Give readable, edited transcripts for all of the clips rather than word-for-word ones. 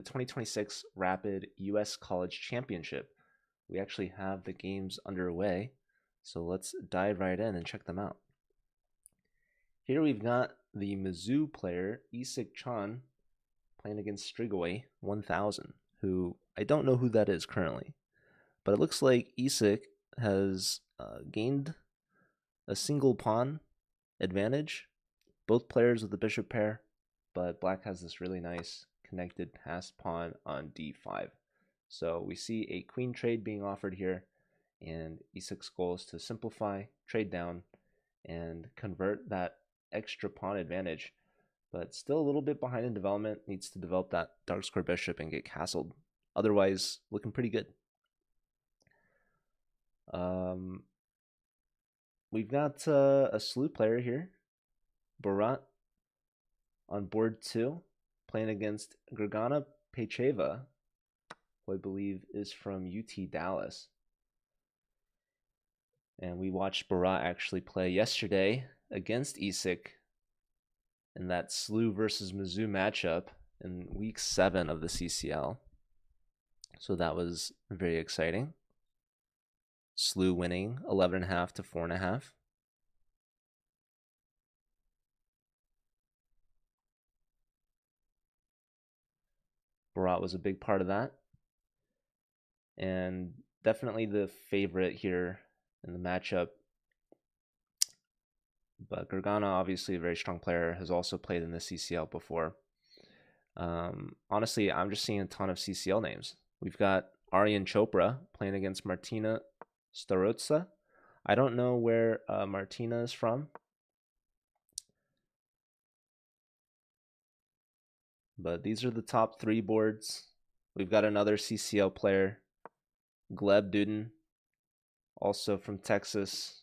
The 2026 Rapid US College Championship. We actually have the games underway, so let's dive right in and check them out. Here we've got the Mizzou player, Isik Chan, playing against Strigaway 1000, who I don't know who that is currently. But it looks like Isik has gained a single pawn advantage. Both players with the bishop pair, but black has this really nice connected passed pawn on d5. So we see a queen trade being offered here, and Isik's goal is to simplify, trade down, and convert that extra pawn advantage. But still a little bit behind in development, needs to develop that dark square bishop and get castled. Otherwise, looking pretty good. We've got a Slew player here, Borat, on board 2, playing against Gergana Pecheva, who I believe is from UT Dallas. And we watched Borat actually play yesterday against Isik in that Slew versus Mizzou matchup in week 7 of the CCL. So that was very exciting. Slew winning 11.5 to 4.5. Borat was a big part of that. And definitely the favorite here in the matchup. But Gergana, obviously a very strong player, has also played in the CCL before. Honestly, I'm just seeing a ton of CCL names. We've got Aryan Chopra playing against Martina Starotsa. I don't know where Martina is from, but these are the top 3 boards. We've got another CCL player, Gleb Duden, also from Texas.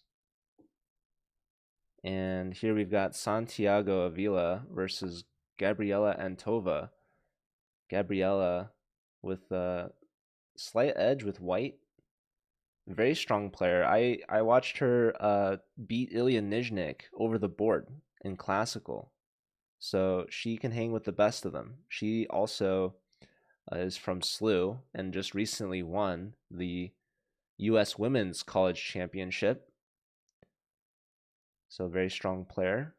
And here we've got Santiago Avila versus Gabriela Antova. Gabriela with a slight edge with white. Very strong player. I watched her beat Ilya Nizhnik over the board in Classical. So she can hang with the best of them. She also is from SLU and just recently won the U.S. Women's College Championship. So a very strong player.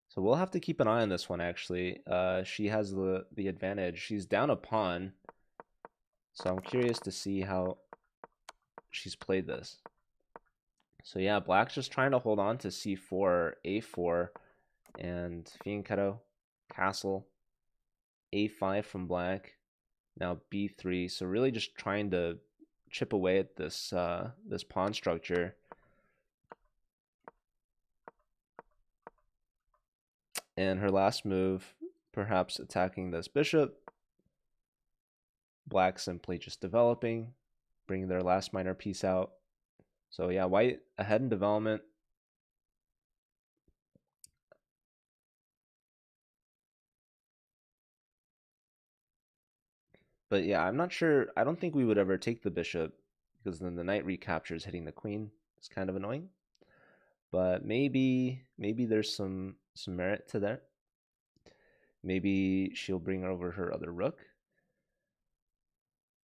So we'll have to keep an eye on this one, actually. She has the advantage. She's down a pawn. So I'm curious to see how she's played this. So yeah, black's just trying to hold on to c4, a4, and fianchetto, castle, a5 from black, now b3. So really just trying to chip away at this this pawn structure. And her last move, perhaps attacking this bishop. Black simply just developing, bringing their last minor piece out. So yeah, white ahead in development. But yeah, I'm not sure. I don't think we would ever take the bishop because then the knight recaptures hitting the queen. It's kind of annoying. But maybe there's some merit to that. Maybe she'll bring over her other rook.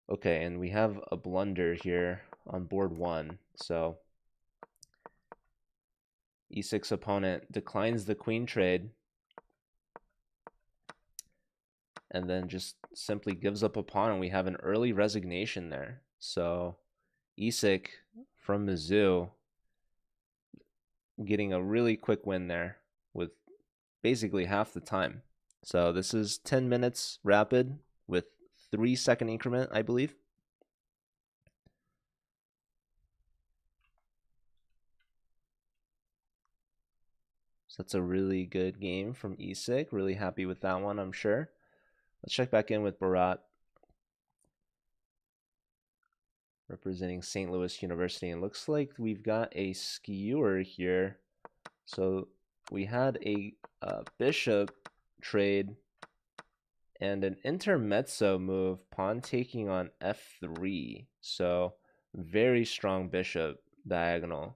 Okay, and we have a blunder here on board 1. So e6 opponent declines the queen trade and then just simply gives up a pawn, and we have an early resignation there. So Isik from Mizzou getting a really quick win there with basically half the time. So this is 10 minutes rapid with 3-second increment, I believe. So that's a really good game from Isik. Really happy with that one, I'm sure. Let's check back in with Barat, representing St. Louis University. And looks like we've got a skewer here. So we had a bishop trade and an intermezzo move, pawn taking on f3. So very strong bishop diagonal.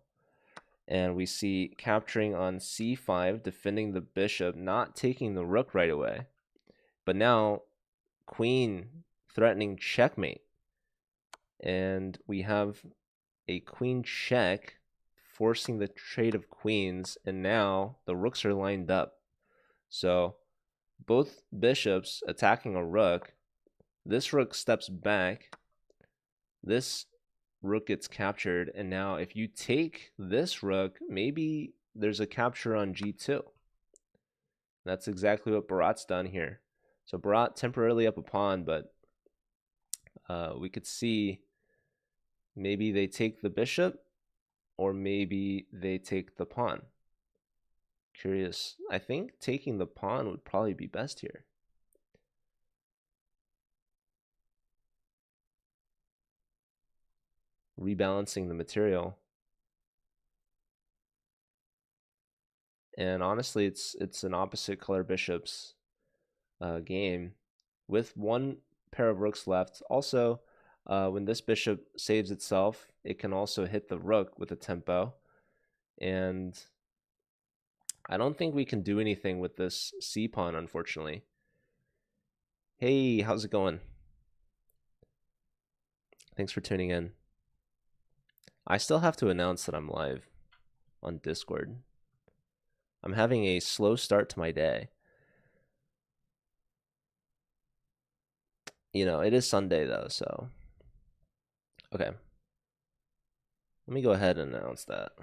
And we see capturing on c5, defending the bishop, not taking the rook right away. But now queen threatening checkmate. And we have a queen check, forcing the trade of queens, and now the rooks are lined up. So both bishops attacking a rook. This rook steps back. This rook gets captured, and now if you take this rook, maybe there's a capture on g2. That's exactly what Bharat's done here. So Bharat temporarily up a pawn, but we could see maybe they take the bishop, or maybe they take the pawn. Curious. I think taking the pawn would probably be best here. Rebalancing the material. And honestly, it's an opposite color bishops game with one pair of rooks left. Also, when this bishop saves itself, it can also hit the rook with a tempo. And I don't think we can do anything with this c-pawn, unfortunately. Hey, how's it going? Thanks for tuning in. I still have to announce that I'm live on Discord. I'm having a slow start to my day. You know, it is Sunday though, so. Okay. Let me go ahead and announce that.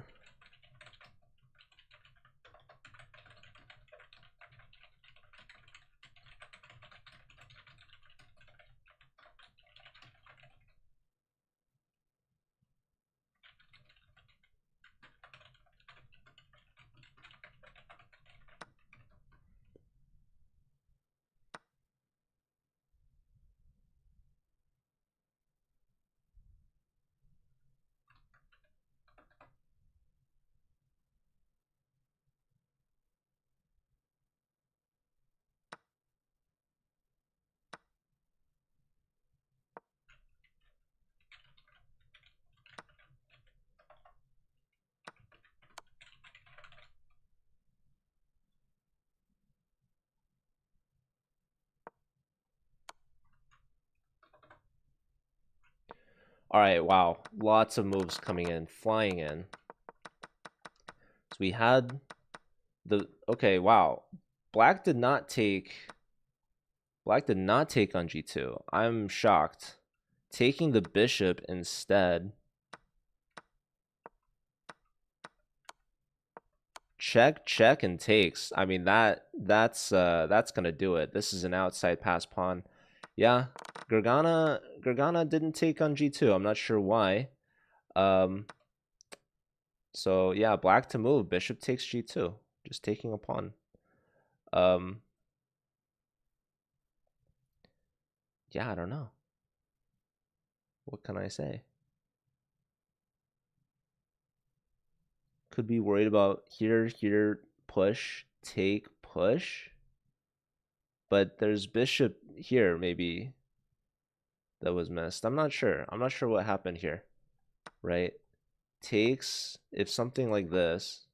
All right, wow. Lots of moves coming in, flying in. So we had the, okay, wow. Black did not take on g2. I'm shocked. Taking the bishop instead. Check, check, and takes. I mean, that's gonna do it. This is an outside pass pawn. Yeah, Gergana didn't take on g2. I'm not sure why. So yeah, black to move. Bishop takes g2. Just taking a pawn. Yeah, I don't know. What can I say? Could be worried about here, push, take, push. But there's bishop here, maybe, that was missed. I'm not sure. I'm not sure what happened here, right? Takes, if something like this,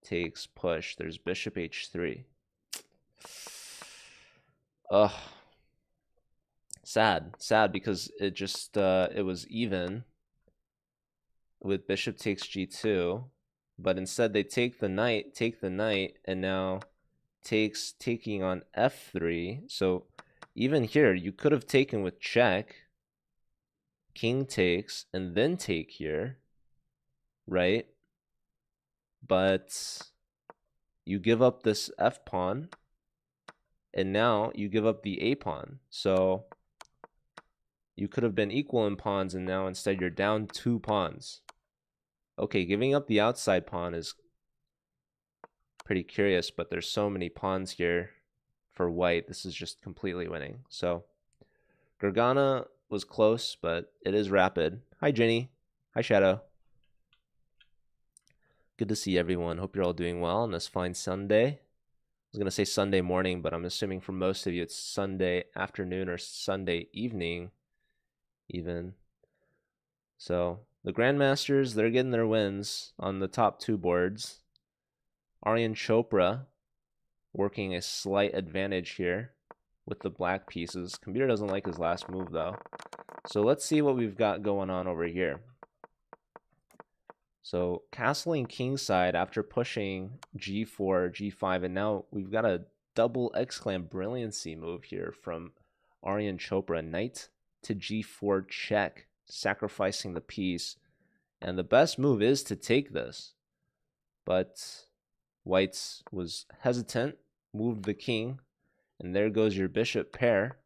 takes, push, there's bishop h3. Ugh. Sad because it just, it was even with bishop takes g2, but instead they take the knight, and now taking on f3. So even here, you could have taken with check, king takes, and then take here, right? But you give up this f pawn, and now you give up the a pawn. So you could have been equal in pawns, and now instead you're down 2 pawns. Okay, giving up the outside pawn is pretty curious, but there's so many pawns here for white. This is just completely winning. So Gergana was close, but it is rapid. Hi, Jenny. Hi, Shadow. Good to see everyone. Hope you're all doing well on this fine Sunday. I was going to say Sunday morning, but I'm assuming for most of you it's Sunday afternoon or Sunday evening even. So the Grandmasters, they're getting their wins on the top 2 boards. Aryan Chopra working a slight advantage here with the black pieces. Computer doesn't like his last move, though. So let's see what we've got going on over here. So castling kingside after pushing g4, g5, and now we've got a double exclam brilliancy move here from Aryan Chopra. Knight to g4 check, sacrificing the piece. And the best move is to take this. But White's was hesitant, moved the king, and there goes your bishop pair.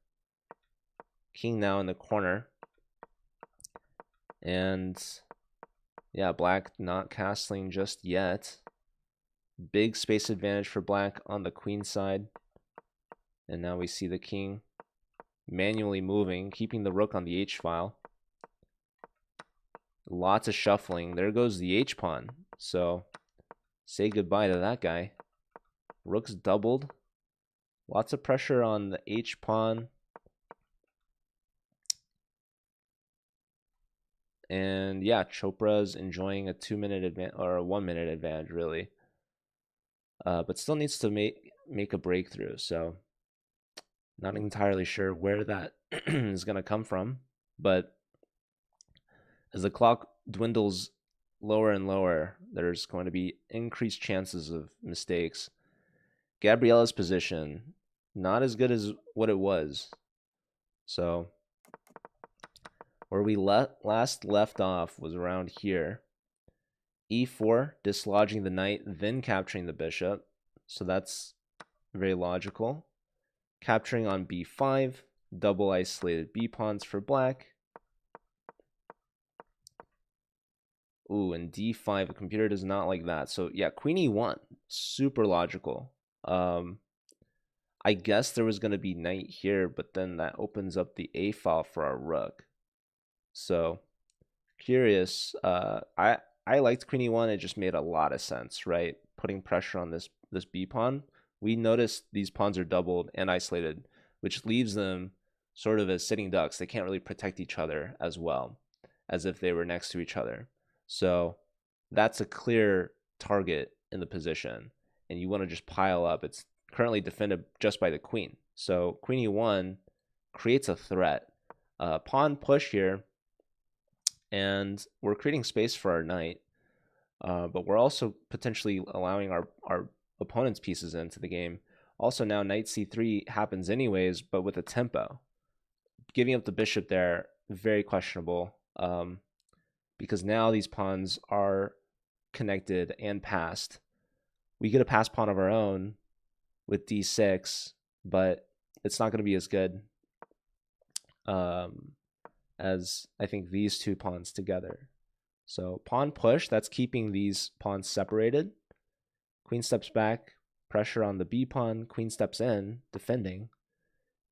King now in the corner. And yeah, black not castling just yet. Big space advantage for black on the queen side. And now we see the king manually moving, keeping the rook on the h-file. Lots of shuffling. There goes the h-pawn. So say goodbye to that guy. Rook's doubled. Lots of pressure on the h-pawn. And yeah, Chopra's enjoying a 2-minute advantage, or a 1-minute advantage, really. But still needs to make a breakthrough. So not entirely sure where that is going to come from. But as the clock dwindles lower and lower, there's going to be increased chances of mistakes. Gabriella's position, not as good as what it was. So where we last left off was around here. e4, dislodging the knight, then capturing the bishop. So that's very logical. Capturing on b5, double isolated b-pawns for black. Ooh, and d5, the computer does not like that. So yeah, queen e1, super logical. I guess there was going to be knight here, but then that opens up the a file for our rook. So curious. I liked queen e1. It just made a lot of sense, right? Putting pressure on this b pawn. We noticed these pawns are doubled and isolated, which leaves them sort of as sitting ducks. They can't really protect each other as well as if they were next to each other. So that's a clear target in the position, and you want to just pile up. It's currently defended just by the queen. So queen e1 creates a threat. Pawn push here, and we're creating space for our knight, but we're also potentially allowing our opponent's pieces into the game. Also now knight c3 happens anyways, but with a tempo. Giving up the bishop there, very questionable, because now these pawns are connected and passed. We get a pass pawn of our own with d6, but it's not going to be as good as I think these two pawns together. So pawn push, that's keeping these pawns separated. Queen steps back, pressure on the b pawn, queen steps in, defending.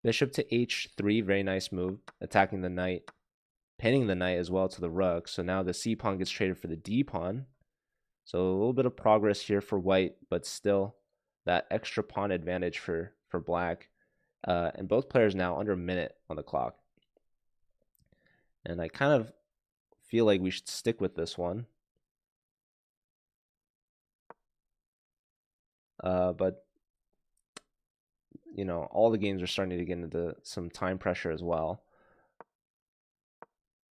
Bishop to h3, very nice move, attacking the knight, pinning the knight as well to the rook. So now the c pawn gets traded for the d pawn. So a little bit of progress here for white, but still that extra pawn advantage for black. And both players now under a minute on the clock. And I kind of feel like we should stick with this one. But, you know, all the games are starting to get into some time pressure as well.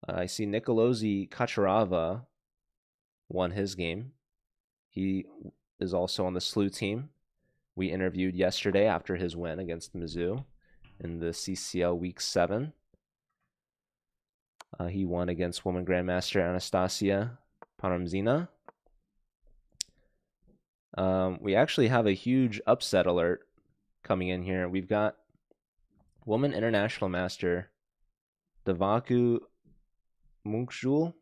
I see Nicolosi Kacharava won his game. He is also on the SLU team. We interviewed yesterday after his win against Mizzou in the CCL Week 7. He won against woman grandmaster Anastasia Paramzina. We actually have a huge upset alert coming in here. We've got woman international master Davaku Munkjul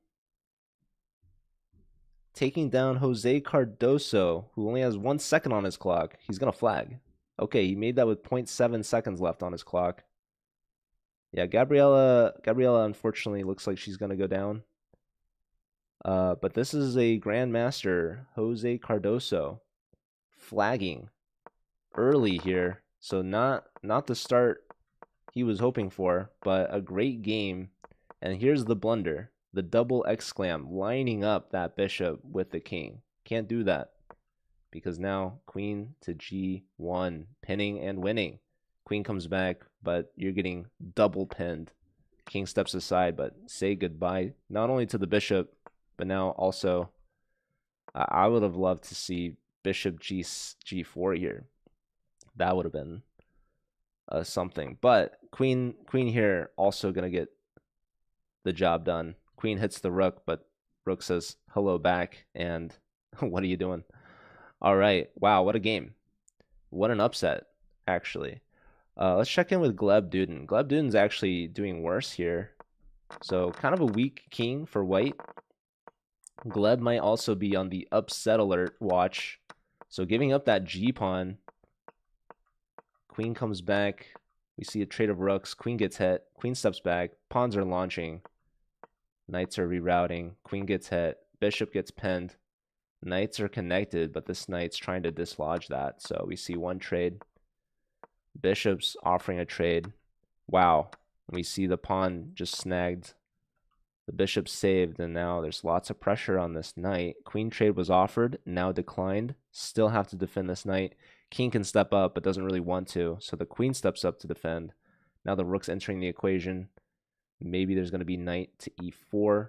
taking down Jose Cardoso, who only has 1 second on his clock. He's going to flag. Okay, he made that with 0.7 seconds left on his clock. Yeah, Gabriella unfortunately looks like she's going to go down. But this is a grandmaster, Jose Cardoso, flagging early here. So not the start he was hoping for, but a great game. And here's the blunder. the double exclam, lining up that bishop with the king. Can't do that because now queen to g1, pinning and winning. Queen comes back, but you're getting double pinned. King steps aside, but say goodbye not only to the bishop, but now also I would have loved to see bishop g4 here. That would have been something. But queen here also gonna get the job done. Queen hits the rook, but rook says hello back, and what are you doing? All right, wow, what a game. What an upset, actually. Let's check in with Gleb Duden. Gleb Duden's actually doing worse here. So kind of a weak king for white. Gleb might also be on the upset alert watch. So giving up that g-pawn. Queen comes back. We see a trade of rooks. Queen gets hit. Queen steps back. Pawns are launching. Knights are rerouting. Queen gets hit. Bishop gets pinned. Knights are connected, but this knight's trying to dislodge that. So we see one trade. Bishop's offering a trade. Wow. We see the pawn just snagged. The bishop saved, and now there's lots of pressure on this knight. Queen trade was offered, now declined. Still have to defend this knight. King can step up, but doesn't really want to. So the queen steps up to defend. Now the rook's entering the equation. Maybe there's going to be knight to e4.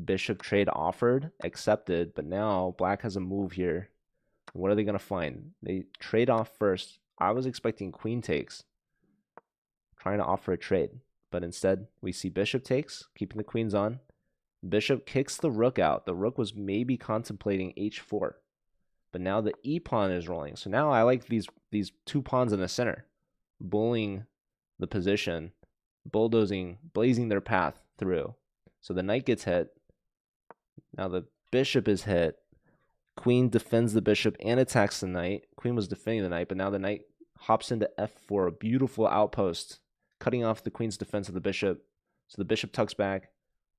Bishop trade offered, accepted, but now black has a move here. What are they going to find? They trade off first. I was expecting queen takes, trying to offer a trade, but instead we see bishop takes, keeping the queens on. Bishop kicks the rook out. The rook was maybe contemplating h4, but now the e pawn is rolling. So now I like these two pawns in the center, bullying the position, bulldozing, blazing their path through. So the knight gets hit. Now the bishop is hit. Queen defends the bishop and attacks the knight. Queen was defending the knight, but now the knight hops into f4, a beautiful outpost, cutting off the queen's defense of the bishop. So the bishop tucks back.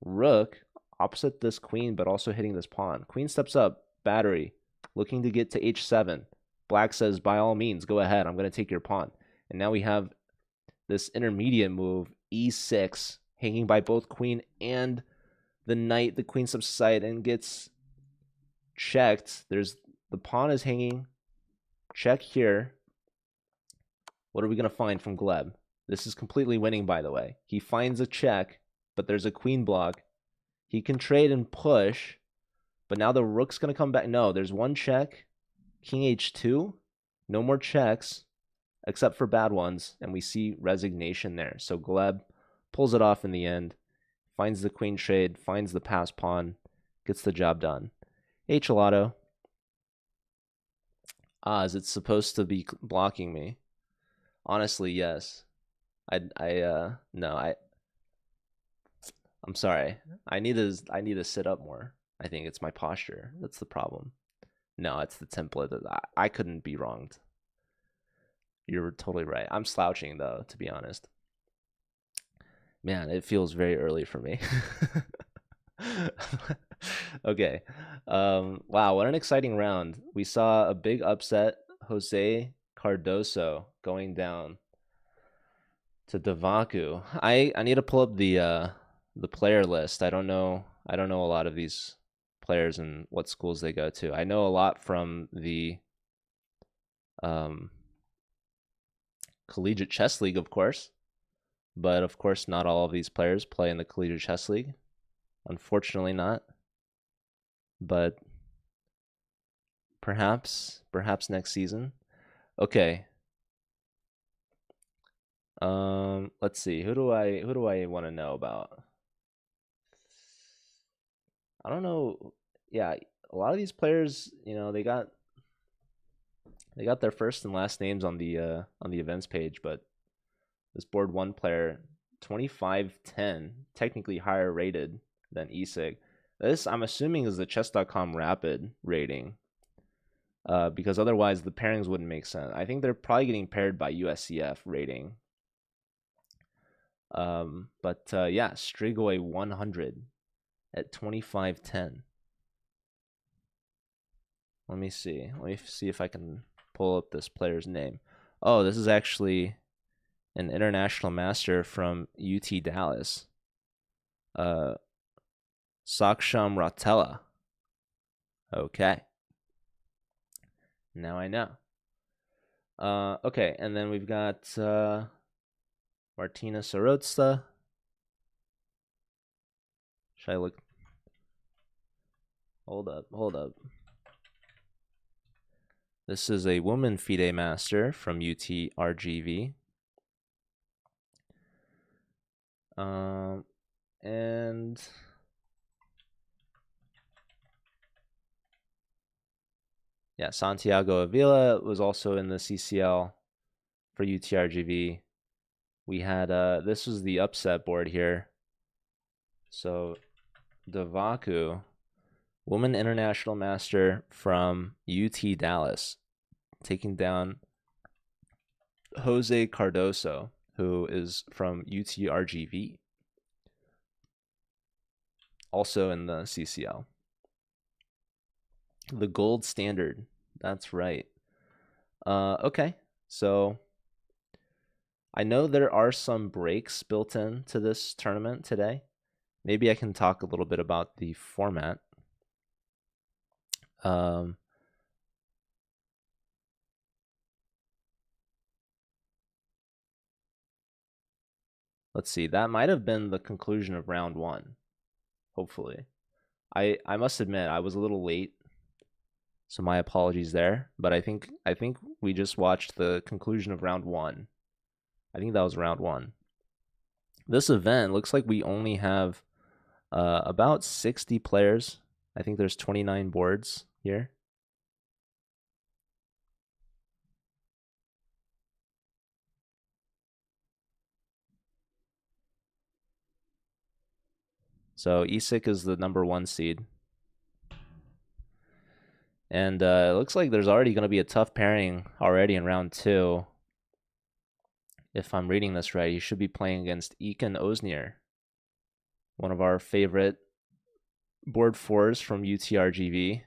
Rook opposite this queen, but also hitting this pawn. Queen steps up, battery, looking to get to h7. Black says, by all means, go ahead. I'm going to take your pawn. And now we have this intermediate move, e6, hanging by both queen and the knight. The queen steps aside and gets checked. The pawn is hanging. Check here. What are we going to find from Gleb? This is completely winning, by the way. He finds a check, but there's a queen block. He can trade and push, but now the rook's going to come back. No, there's one check. King h2. No more checks, except for bad ones, and we see resignation there. So Gleb pulls it off in the end, finds the queen trade, finds the pass pawn, gets the job done. Hey, Chelato. Is it supposed to be blocking me? Honestly, yes. No, I'm sorry. I need to sit up more. I think it's my posture. That's the problem. No, it's the template. I couldn't be wronged. You're totally right. I'm slouching though, to be honest. Man, it feels very early for me. Okay. Wow, what an exciting round. We saw a big upset. Jose Cardoso going down to Davaku. I need to pull up the player list. I don't know a lot of these players and what schools they go to. I know a lot from the Collegiate Chess League, of course. But of course not all of these players play in the Collegiate Chess League. Unfortunately not. But perhaps next season. Okay. Let's see. Who do I want to know about? I don't know. Yeah, a lot of these players, they got their first and last names on the events page, but this board one player, 2510, technically higher rated than Isig. This, I'm assuming, is the chess.com rapid rating. Because otherwise the pairings wouldn't make sense. I think they're probably getting paired by USCF rating. But yeah, Strigoi 100 at 2510. Let me see if I can pull up this player's name. Oh, this is actually an international master from UT Dallas. Saksham Ratela. Okay. Now I know. Okay, and then we've got Martina Sorotsa. Should I look? Hold up. This is a woman FIDE master from UTRGV. And yeah, Santiago Avila was also in the CCL for UTRGV. We had this was the upset board here. So Davaku, woman international master from UT Dallas, taking down Jose Cardoso, who is from UTRGV, also in the CCL. The gold standard. That's right. Okay, so I know there are some breaks built into this tournament today. Maybe I can talk a little bit about the format. Let's see. That might have been the conclusion of round 1. Hopefully. I must admit I was a little late, so my apologies there. But I think we just watched the conclusion of round 1. I think that was round 1. This event looks like we only have about 60 players. I think there's 29 boards here. So Isak is the number 1 seed. And it looks like there's already going to be a tough pairing already in round 2. If I'm reading this right, he should be playing against Ekin Osnier, one of our favorite board 4s from UTRGV.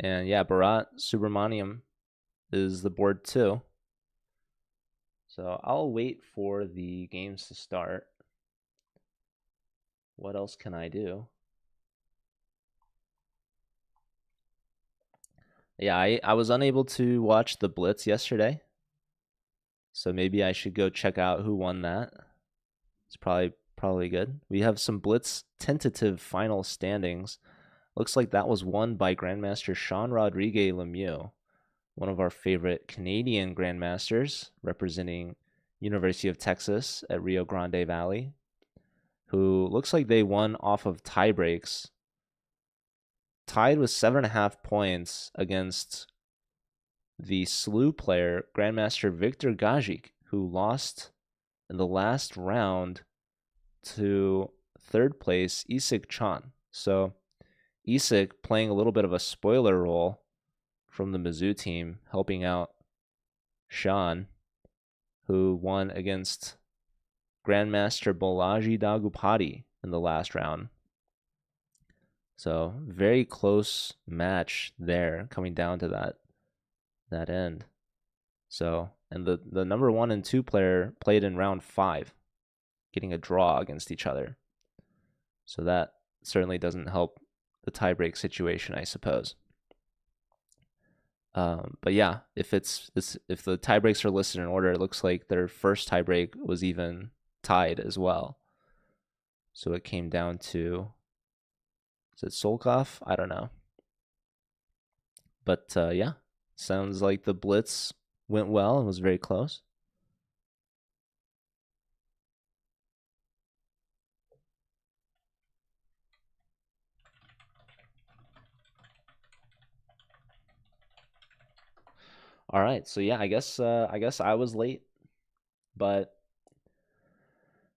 And yeah, Bharat Subramaniam is the board 2. So I'll wait for the games to start. What else can I do? Yeah, I was unable to watch the Blitz yesterday. So maybe I should go check out who won that. It's probably good. We have some Blitz tentative final standings. Looks like that was won by Grandmaster Sean Rodriguez Lemieux, one of our favorite Canadian Grandmasters representing University of Texas at Rio Grande Valley, who looks like they won off of tie breaks. Tied with 7.5 points against the SLU player, Grandmaster Victor Gajic, who lost in the last round to third place Isak Chan. So Isak playing a little bit of a spoiler role from the Mizzou team, helping out Sean, who won against Grandmaster Balaji Dagupati in the last round. So very close match there, coming down to that end. So, and the number 1 and 2 player played in round 5, getting a draw against each other. So that certainly doesn't help the tiebreak situation, I suppose. But yeah, if the tiebreaks are listed in order, it looks like their first tiebreak was even tied as well. So it came down to, is it Solkov? I don't know. But yeah, sounds like the Blitz went well and was very close. All right, so yeah, I guess I was late, but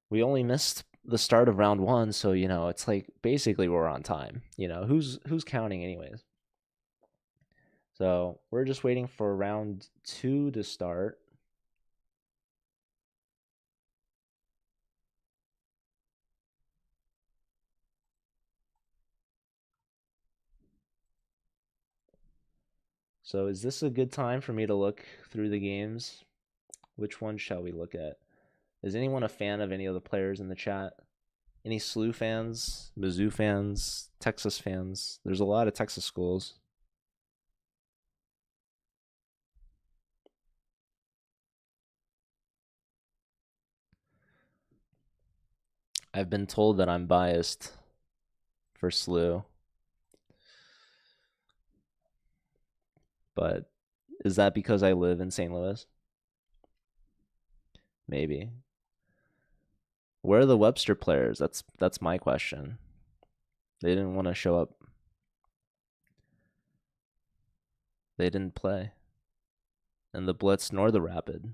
we only missed the start of round 1, so it's like basically we're on time. Who's counting anyways? So we're just waiting for round 2 to start. So is this a good time for me to look through the games? Which one shall we look at? Is anyone a fan of any of the players in the chat? Any SLU fans, Mizzou fans, Texas fans? There's a lot of Texas schools. I've been told that I'm biased for SLU. But is that because I live in St. Louis? Maybe. Where are the Webster players? That's my question. They didn't want to show up. They didn't play. And the Blitz nor the Rapid.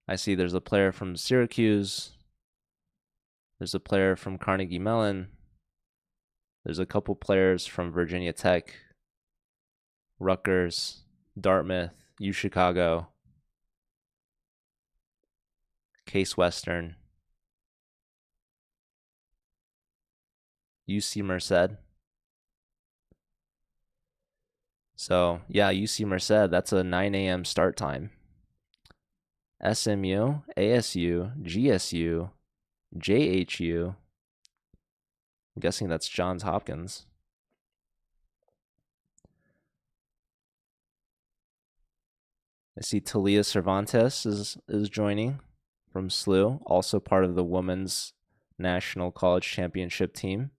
I see there's a player from Syracuse. There's a player from Carnegie Mellon. There's a couple players from Virginia Tech, Rutgers, Dartmouth, UChicago, Case Western, UC Merced. So, yeah, UC Merced, that's a 9 a.m. start time. SMU, ASU, GSU, JHU. I'm guessing that's Johns Hopkins. I see Talia Cervantes is joining from SLU, also part of the Women's National College Championship team.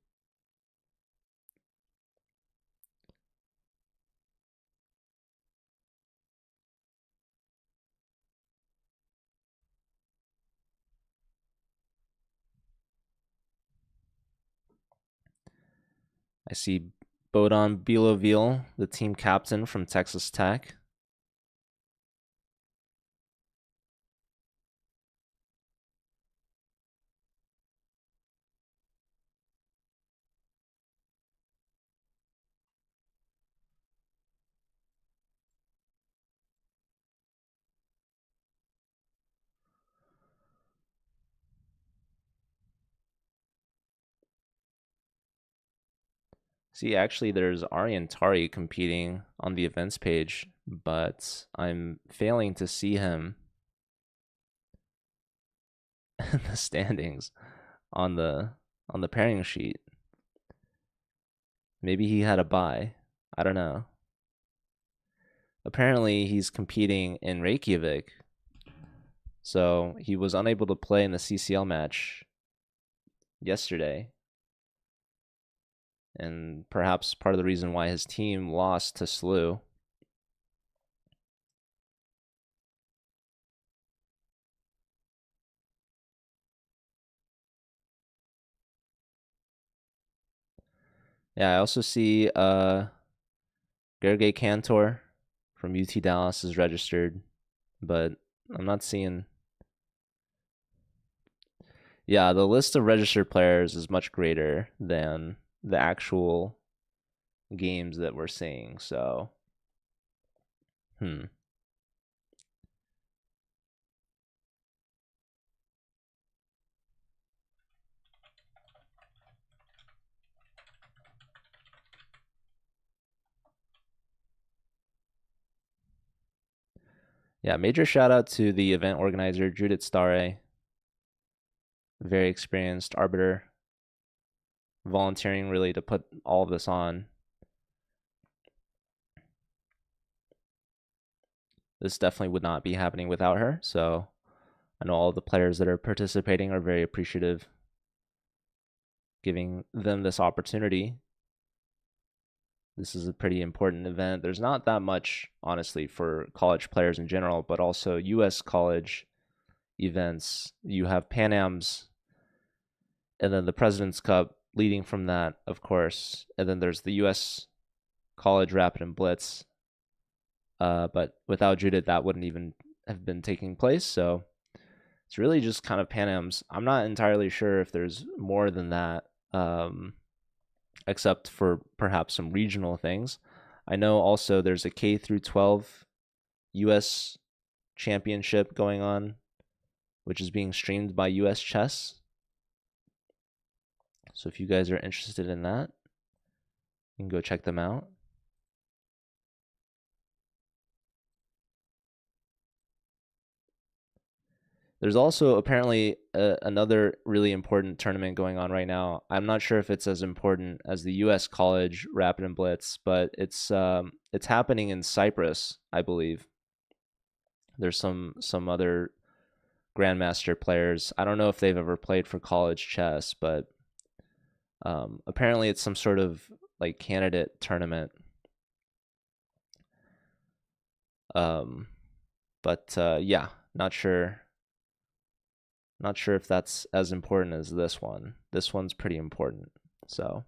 I see Bodon Bilovil, the team captain from Texas Tech. See, actually, there's Aryan Tari competing on the events page, but I'm failing to see him in the standings on the pairing sheet. Maybe he had a bye. I don't know. Apparently, he's competing in Reykjavik, so he was unable to play in the CCL match yesterday. And perhaps part of the reason why his team lost to SLU. Yeah, I also see Gerge Cantor from UT Dallas is registered, but I'm not seeing. Yeah, the list of registered players is much greater than the actual games that we're seeing, so Yeah, major shout out to the event organizer, Judith Stare. Very experienced arbiter, volunteering really to put all of this on. This definitely would not be happening without her, so I know all the players that are participating are very appreciative, giving them this opportunity. This is a pretty important event. There's not that much, honestly, for college players in general, but also U.S. college events. You have Pan Am's, and then the President's Cup leading from that, of course. And then there's the U.S. College Rapid and Blitz. But without Judith, that wouldn't even have been taking place. So it's really just kind of Pan Am's. I'm not entirely sure if there's more than that, except for perhaps some regional things. I know also there's a K through 12 U.S. championship going on, which is being streamed by U.S. Chess. So if you guys are interested in that, you can go check them out. There's also apparently another really important tournament going on right now. I'm not sure if it's as important as the U.S. College Rapid and Blitz, but it's happening in Cyprus, I believe. There's some other Grandmaster players. I don't know if they've ever played for college chess, but apparently it's some sort of like candidate tournament. But yeah, not sure. Not sure if that's as important as this one. This one's pretty important. So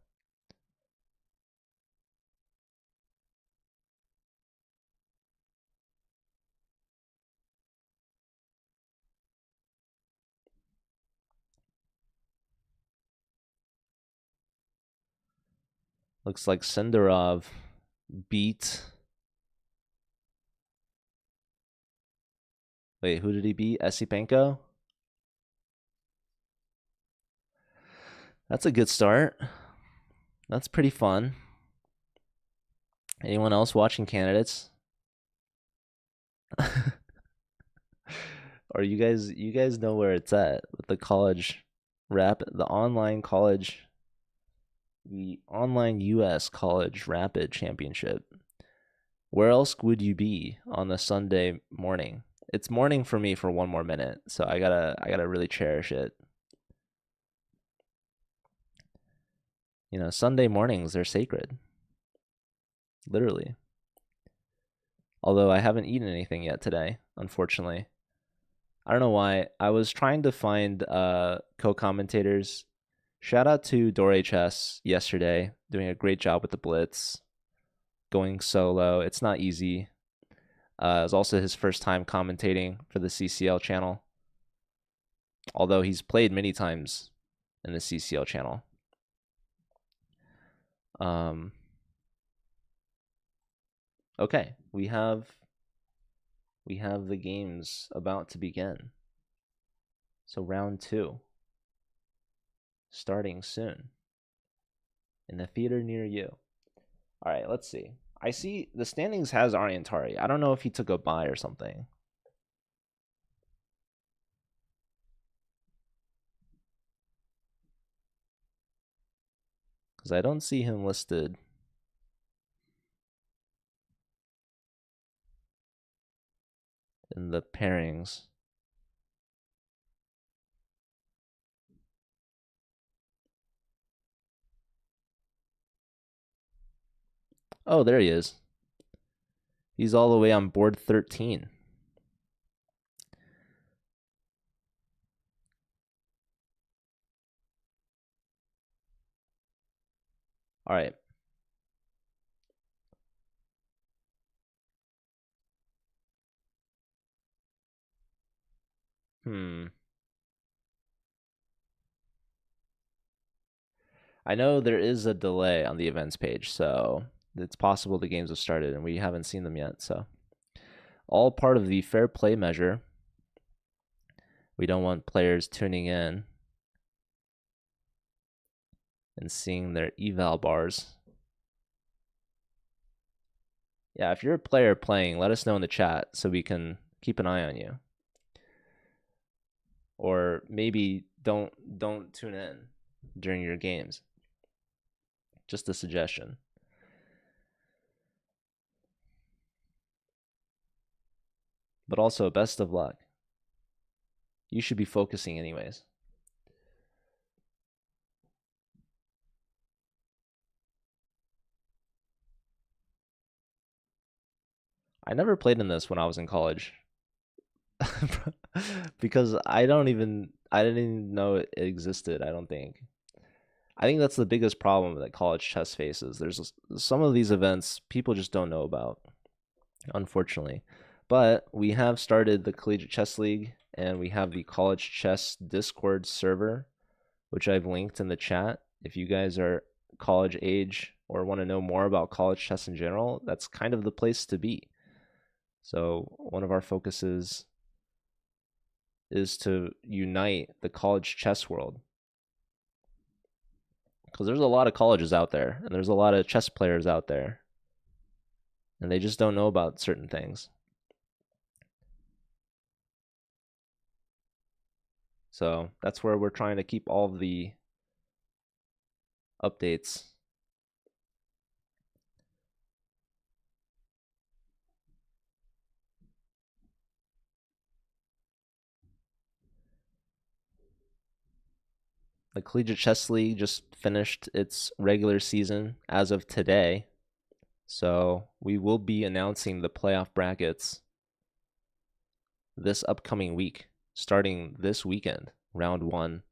looks like Senderov beat. Wait, who did he beat? Esipenko? That's a good start. That's pretty fun. Anyone else watching candidates? Or you guys know where it's at with the college rapid, the online US college rapid championship. Where else would you be on a Sunday morning? It's morning for me for one more minute, so I gotta really cherish it. You know, Sunday mornings, they're sacred. Literally. Although I haven't eaten anything yet today, unfortunately. I don't know why. I was trying to find co-commentators. Shout out to DoorHS yesterday, doing a great job with the Blitz, going solo. It's not easy. It was also his first time commentating for the CCL channel, although he's played many times in the CCL channel. Okay, we have the games about to begin. So round 2, starting soon in a theater near you. All right, let's see. I see the standings has Ariantari. I don't know if he took a bye or something. Because I don't see him listed. In the pairings. Oh, there he is. He's all the way on board 13. All right. I know there is a delay on the events page, so it's possible the games have started and we haven't seen them yet. So, all part of the fair play measure. We don't want players tuning in and seeing their eval bars. Yeah, if you're a player playing, let us know in the chat so we can keep an eye on you. Or maybe don't tune in during your games. Just a suggestion. But also, best of luck. You should be focusing anyways. I never played in this when I was in college. Because I didn't even know it existed, I don't think. I think that's the biggest problem that college chess faces. There's some of these events people just don't know about, unfortunately. But we have started the Collegiate Chess League, and we have the College Chess Discord server, which I've linked in the chat. If you guys are college age or want to know more about college chess in general, that's kind of the place to be. So one of our focuses is to unite the college chess world. Because there's a lot of colleges out there, and there's a lot of chess players out there, and they just don't know about certain things. So that's where we're trying to keep all of the updates. The Collegiate Chess League just finished its regular season as of today. So we will be announcing the playoff brackets this upcoming week, starting this weekend, round 1.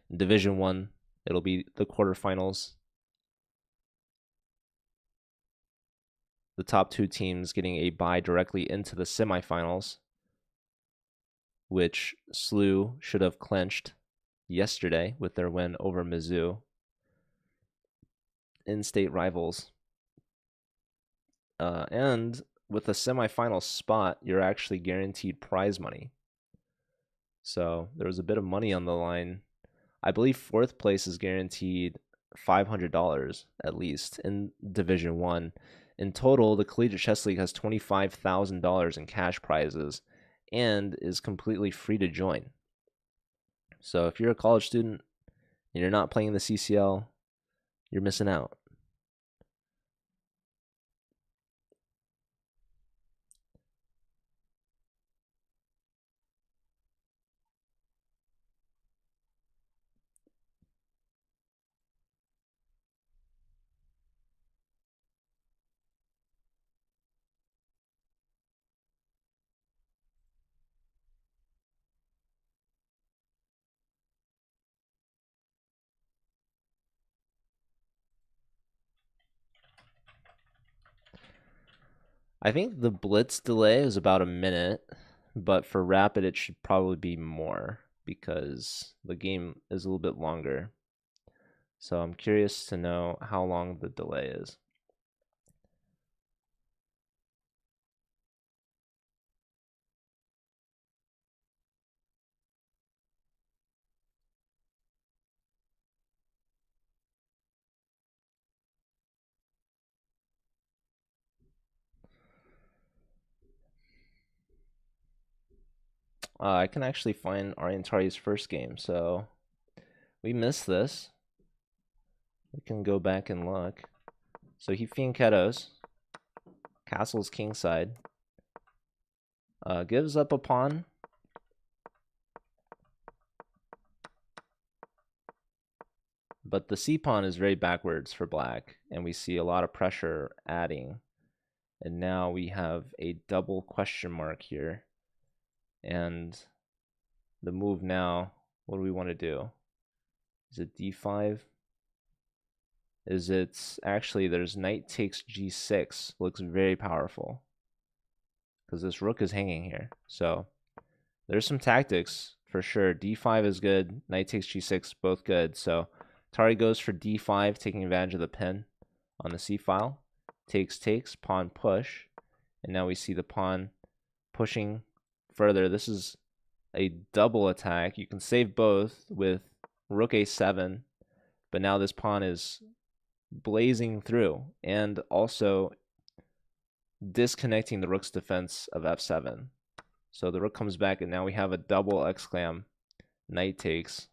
In Division 1, it'll be the quarterfinals. The top 2 teams getting a bye directly into the semifinals, which SLU should have clinched yesterday with their win over Mizzou. In-state rivals. And with a semifinal spot, you're actually guaranteed prize money. So there was a bit of money on the line. I believe 4th place is guaranteed $500 at least in Division 1. In total, the Collegiate Chess League has $25,000 in cash prizes and is completely free to join. So if you're a college student and you're not playing the CCL, you're missing out. I think the blitz delay is about a minute, but for rapid it should probably be more because the game is a little bit longer. So I'm curious to know how long the delay is. I can actually find Ariantari's first game, so we missed this. We can go back and look. So he fianchettos. Castle's kingside. Gives up a pawn. But the c-pawn is very backwards for black, and we see a lot of pressure adding. And now we have a double question mark here. And the move now, what do we want to do? Is it d5? Is it actually there's knight takes g6, looks very powerful because this rook is hanging here. So there's some tactics for sure. d5 is good, knight takes g6, both good. So Tari goes for d5, taking advantage of the pin on the c file. Takes, pawn push, and now we see the pawn pushing further. This is a double attack. You can save both with rook a7, but now this pawn is blazing through and also disconnecting the rook's defense of f7. So the rook comes back, and now we have a double exclam, knight takes,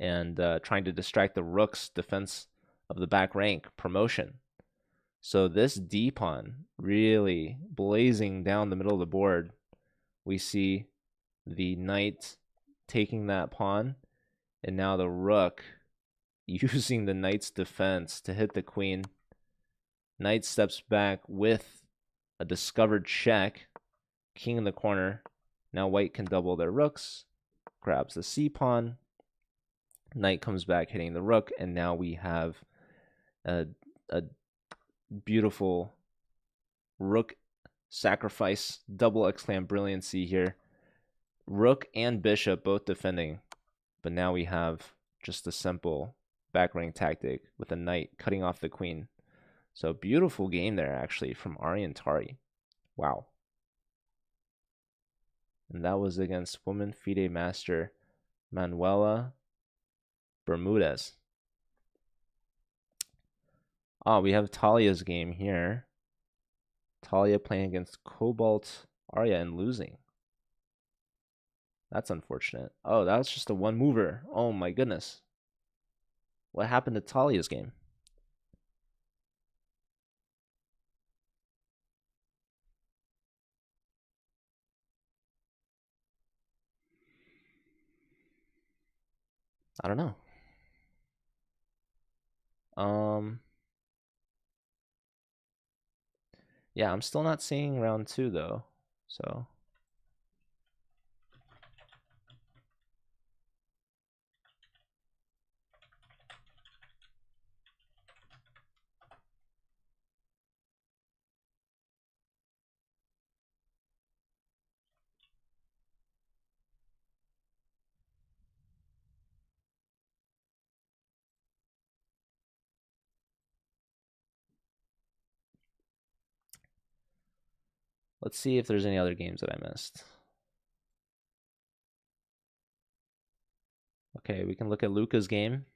and trying to distract the rook's defense of the back rank promotion. So this d pawn really blazing down the middle of the board. We see the knight taking that pawn, and now the rook using the knight's defense to hit the queen. Knight steps back with a discovered check. King in the corner. Now white can double their rooks. Grabs the c-pawn. Knight comes back hitting the rook, and now we have a beautiful rook sacrifice, double exclam brilliancy here. Rook and bishop both defending, but now we have just a simple back rank tactic with a knight cutting off the queen. So beautiful game there actually from Ariantari. Wow. And that was against woman FIDE master Manuela Bermudez. We have Talia's game here. Talia playing against Cobalt Arya and losing. That's unfortunate. Oh, that was just a one mover. Oh my goodness. What happened to Talia's game? I don't know. Yeah, I'm still not seeing round 2 though. So let's see if there's any other games that I missed. Okay, we can look at Luca's game.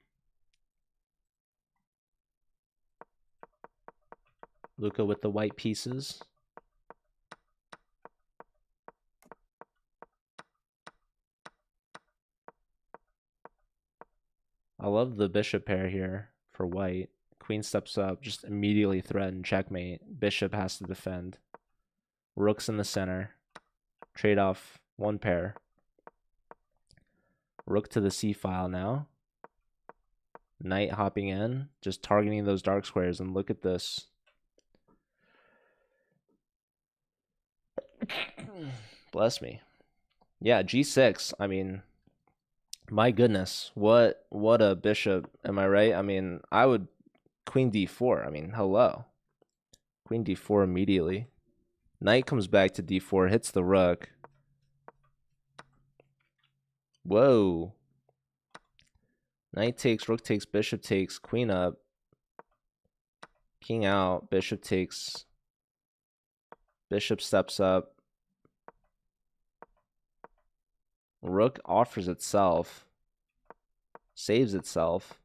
Luca with the white pieces. I love the bishop pair here for white. Queen steps up, just immediately threaten checkmate. Bishop has to defend. Rook's in the center. Trade off one pair. Rook to the c file now. Knight hopping in, just targeting those dark squares, and look at this. Bless me. Yeah, g6. I mean, my goodness, what a bishop, am I right? I mean, I would queen d4. I mean, hello. Queen d4 immediately. Knight comes back to d4, hits the rook. Whoa. Knight takes, rook takes, bishop takes, queen up. King out, bishop takes. Bishop steps up. Rook offers itself. Saves itself.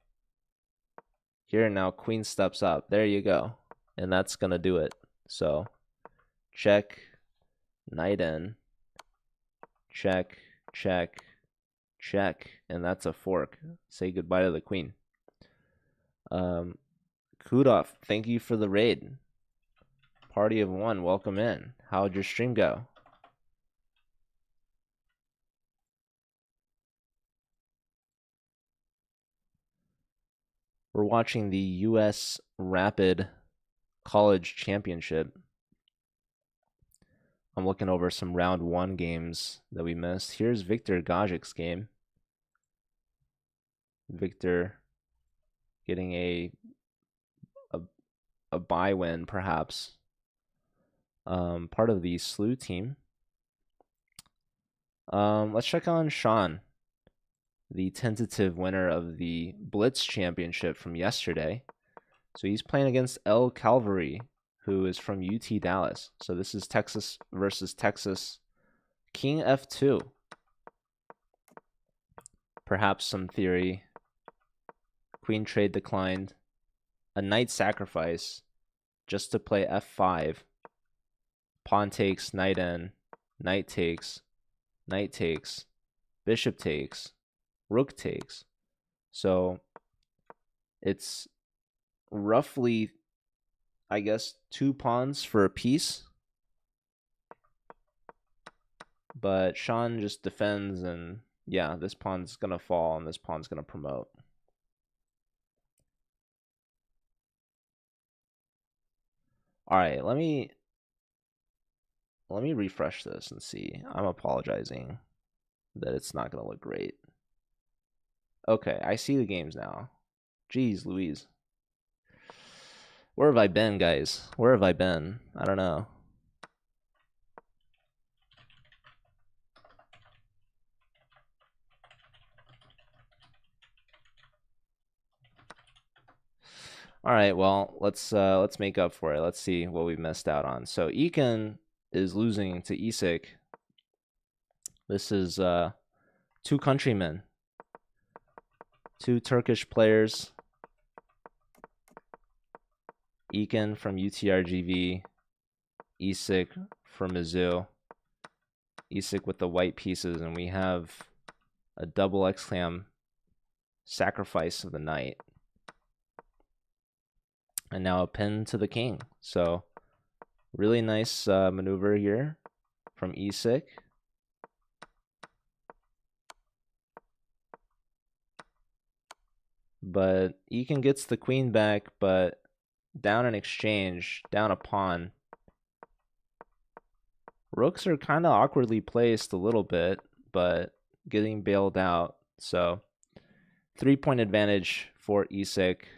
Here now, queen steps up. There you go. And that's going to do it. So, check, knight in. Check, check, check. And that's a fork. Say goodbye to the queen. Kudov, thank you for the raid. Party of one, welcome in. How'd your stream go? We're watching the US Rapid College Championship. I'm looking over some round 1 games that we missed. Here's Victor Gajic's game. Victor getting a bye win, perhaps. Part of the SLU team. Let's check on Sean, the tentative winner of the Blitz Championship from yesterday. So he's playing against El Calvary, who is from UT Dallas. So this is Texas versus Texas. King f2. Perhaps some theory. Queen trade declined. A knight sacrifice just to play f5. Pawn takes, knight in, knight takes, bishop takes, rook takes. So it's roughly, I guess, 2 pawns for a piece. But Sean just defends, and yeah, this pawn's going to fall and this pawn's going to promote. All right, let me refresh this and see. I'm apologizing that it's not going to look great. Okay, I see the games now. Jeez Louise. Where have I been, guys? Where have I been? I don't know. All right, well, let's make up for it. Let's see what we missed out on. So Ekin is losing to Isik. This is 2 countrymen. 2 Turkish players. Ekin from UTRGV, Isik from Mizzou. Isak with the white pieces, and we have a double X-Clam sacrifice of the knight. And now a pin to the king. So really nice maneuver here from Isak. But Ekin gets the queen back, but down an exchange, down a pawn. Rooks are kind of awkwardly placed a little bit, but getting bailed out. So 3-point advantage for Isak.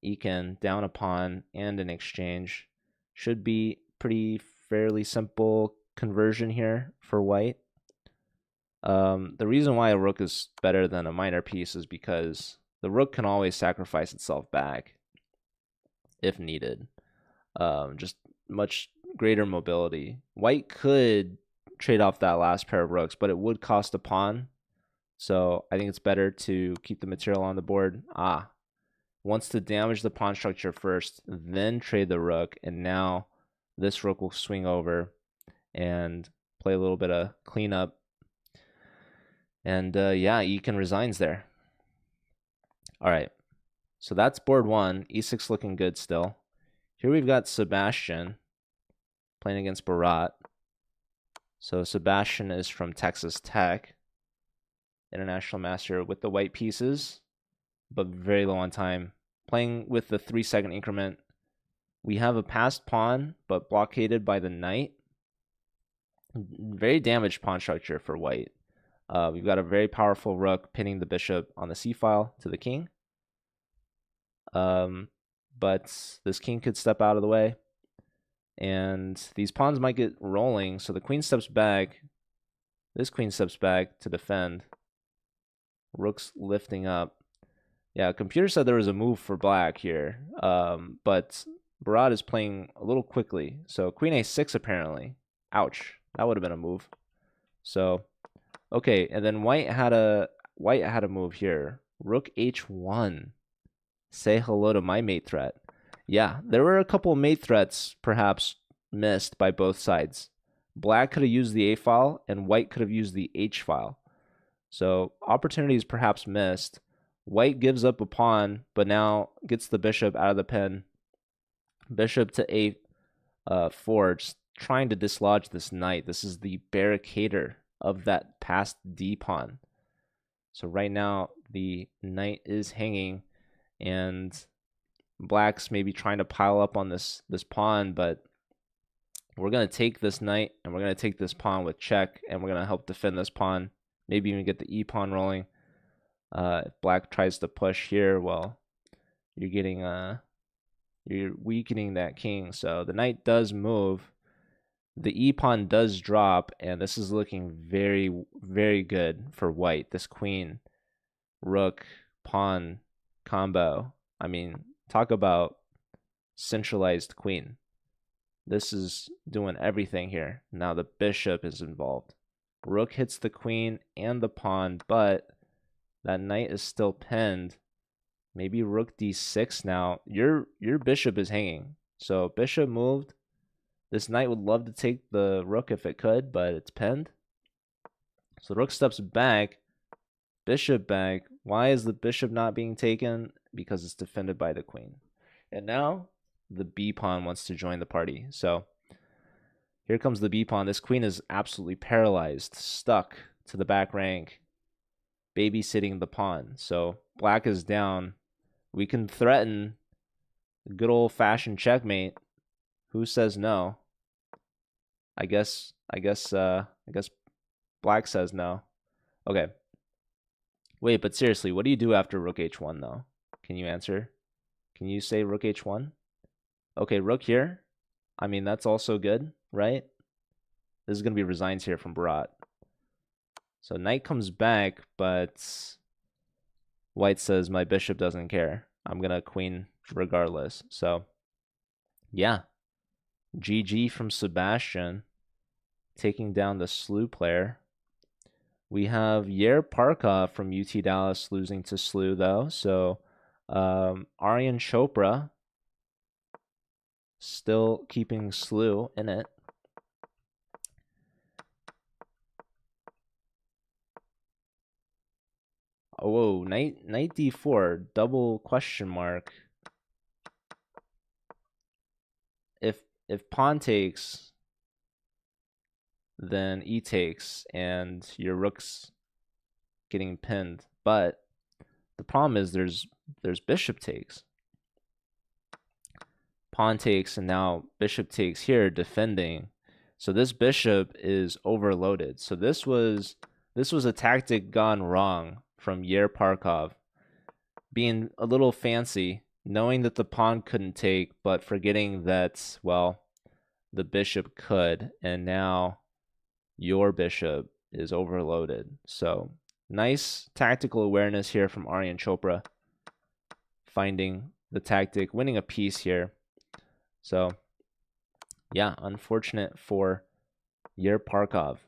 Ekin down a pawn and an exchange. Should be pretty fairly simple conversion here for white. The reason why a rook is better than a minor piece is because the rook can always sacrifice itself back if needed. Just much greater mobility. White could trade off that last pair of rooks, but it would cost a pawn. So I think it's better to keep the material on the board. Wants to damage the pawn structure first, then trade the rook, and now this rook will swing over and play a little bit of cleanup. And yeah, Ekin resigns there. All right, so that's board one. E6 looking good still. Here we've got Sebastian playing against Bharat. So Sebastian is from Texas Tech, international master with the white pieces, but very low on time. Playing with the 3-second increment. We have a passed pawn, but blockaded by the knight. Very damaged pawn structure for white. We've got a very powerful rook pinning the bishop on the c-file to the king. But this king could step out of the way. And these pawns might get rolling, so the queen steps back. This queen steps back to defend. Rook's lifting up. Yeah, computer said there was a move for black here, but Bharat is playing a little quickly. So queen a6 apparently. Ouch, that would have been a move. So, okay, and then white had a move here. Rook h1. Say hello to my mate threat. Yeah, there were a couple of mate threats perhaps missed by both sides. Black could have used the a-file, and white could have used the h-file. So opportunities perhaps missed. White gives up a pawn, but now gets the bishop out of the pin. Bishop to a4, just trying to dislodge this knight. This is the barricader of that passed d pawn. So right now the knight is hanging, and black's maybe trying to pile up on this pawn, but we're going to take this knight and we're going to take this pawn with check, and we're going to help defend this pawn. Maybe even get the e pawn rolling. If black tries to push here, well, you're getting you're weakening that king. So the knight does move. The e pawn does drop, and this is looking very, very good for white. This queen rook pawn combo. I mean, talk about centralized queen. This is doing everything here. Now the bishop is involved. Rook hits the queen and the pawn, but that knight is still pinned. Maybe rook d6 now. Your bishop is hanging. So bishop moved. This knight would love to take the rook if it could, but it's pinned. So rook steps back. Bishop back. Why is the bishop not being taken? Because it's defended by the queen. And now the b pawn wants to join the party. So here comes the b pawn. This queen is absolutely paralyzed, stuck to the back rank, babysitting the pawn. So black is down. We can threaten good old-fashioned checkmate. Who says no? I guess black says no. Okay. Wait, but seriously, what do you do after rook h1 though? Can you answer? Can you say rook h1? Okay, rook here. I mean, that's also good, right? This is going to be resigns here from Bharat. So knight comes back, but white says my bishop doesn't care. I'm going to queen regardless. So yeah, GG from Sebastian, taking down the Slew player. We have Yair Parkov from UT Dallas losing to Slew though. So Aryan Chopra still keeping Slew in it. Oh, whoa, knight d4, double question mark. If pawn takes, then e takes, and your rook's getting pinned. But the problem is there's bishop takes. Pawn takes, and now bishop takes here, defending. So this bishop is overloaded. So this was a tactic gone wrong from Yair Parkov, being a little fancy, knowing that the pawn couldn't take, but forgetting that, well, the bishop could, and now your bishop is overloaded. So nice tactical awareness here from Aryan Chopra, finding the tactic, winning a piece here. So yeah, unfortunate for Yair Parkov,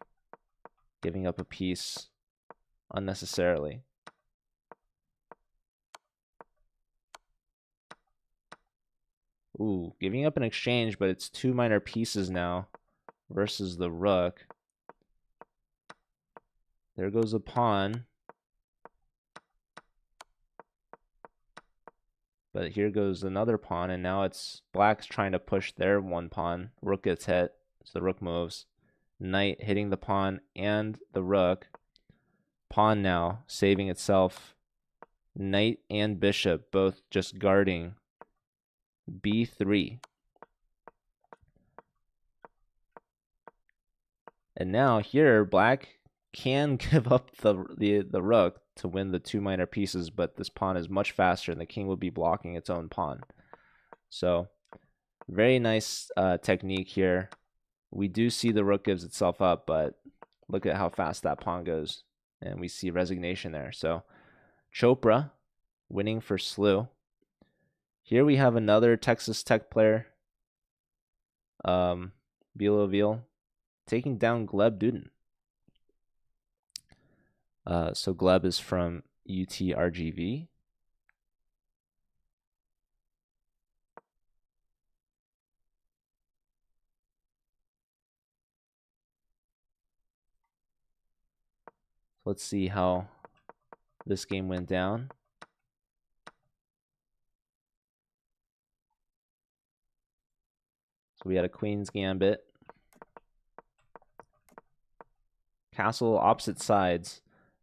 giving up a piece unnecessarily. Ooh, giving up an exchange, but it's 2 minor pieces now versus the rook. There goes a pawn. But here goes another pawn, and now it's black's trying to push their one pawn. Rook gets hit, so the rook moves. Knight hitting the pawn and the rook. Pawn now saving itself. Knight and bishop both just guarding. B3. And now here, black can give up the rook to win the 2 minor pieces, but this pawn is much faster, and the king would be blocking its own pawn. So very nice technique here. We do see the rook gives itself up, but look at how fast that pawn goes. And we see resignation there. So Chopra winning for Slew. Here we have another Texas Tech player, Bilovil, taking down Gleb Duden. So Gleb is from UTRGV. Let's see how this game went down. So we had a Queen's Gambit. Castle opposite sides.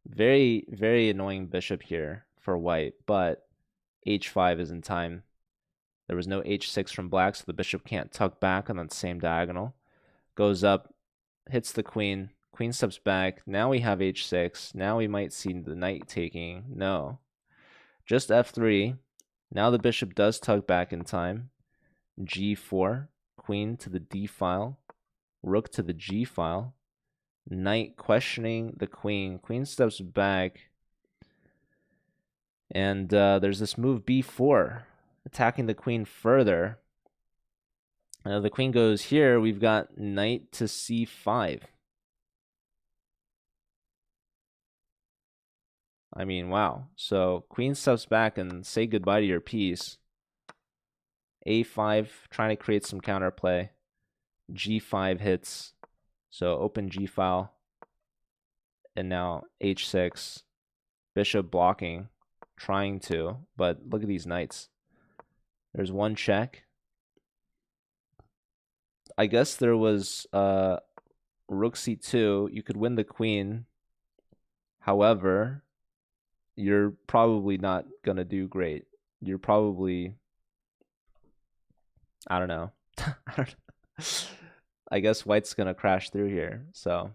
Very, very annoying bishop here for white, but h5 is in time. There was no h6 from black, so the bishop can't tuck back on that same diagonal. Goes up, hits the queen. Queen steps back. Now we have h6. Now we might see the knight taking. No. Just f3. Now the bishop does tug back in time. g4. Queen to the d file. Rook to the g file. Knight questioning the queen. Queen steps back. And there's this move b4. Attacking the queen further. The queen goes here. We've got knight to c5. I mean, wow. So queen steps back and say goodbye to your piece. a5, trying to create some counterplay. g5 hits. So open g file. And now h6. Bishop blocking. Trying to. But look at these knights. There's one check. I guess there was rook c2. You could win the queen. However, you're probably not going to do great. You're probably, I don't know. I guess white's going to crash through here. So,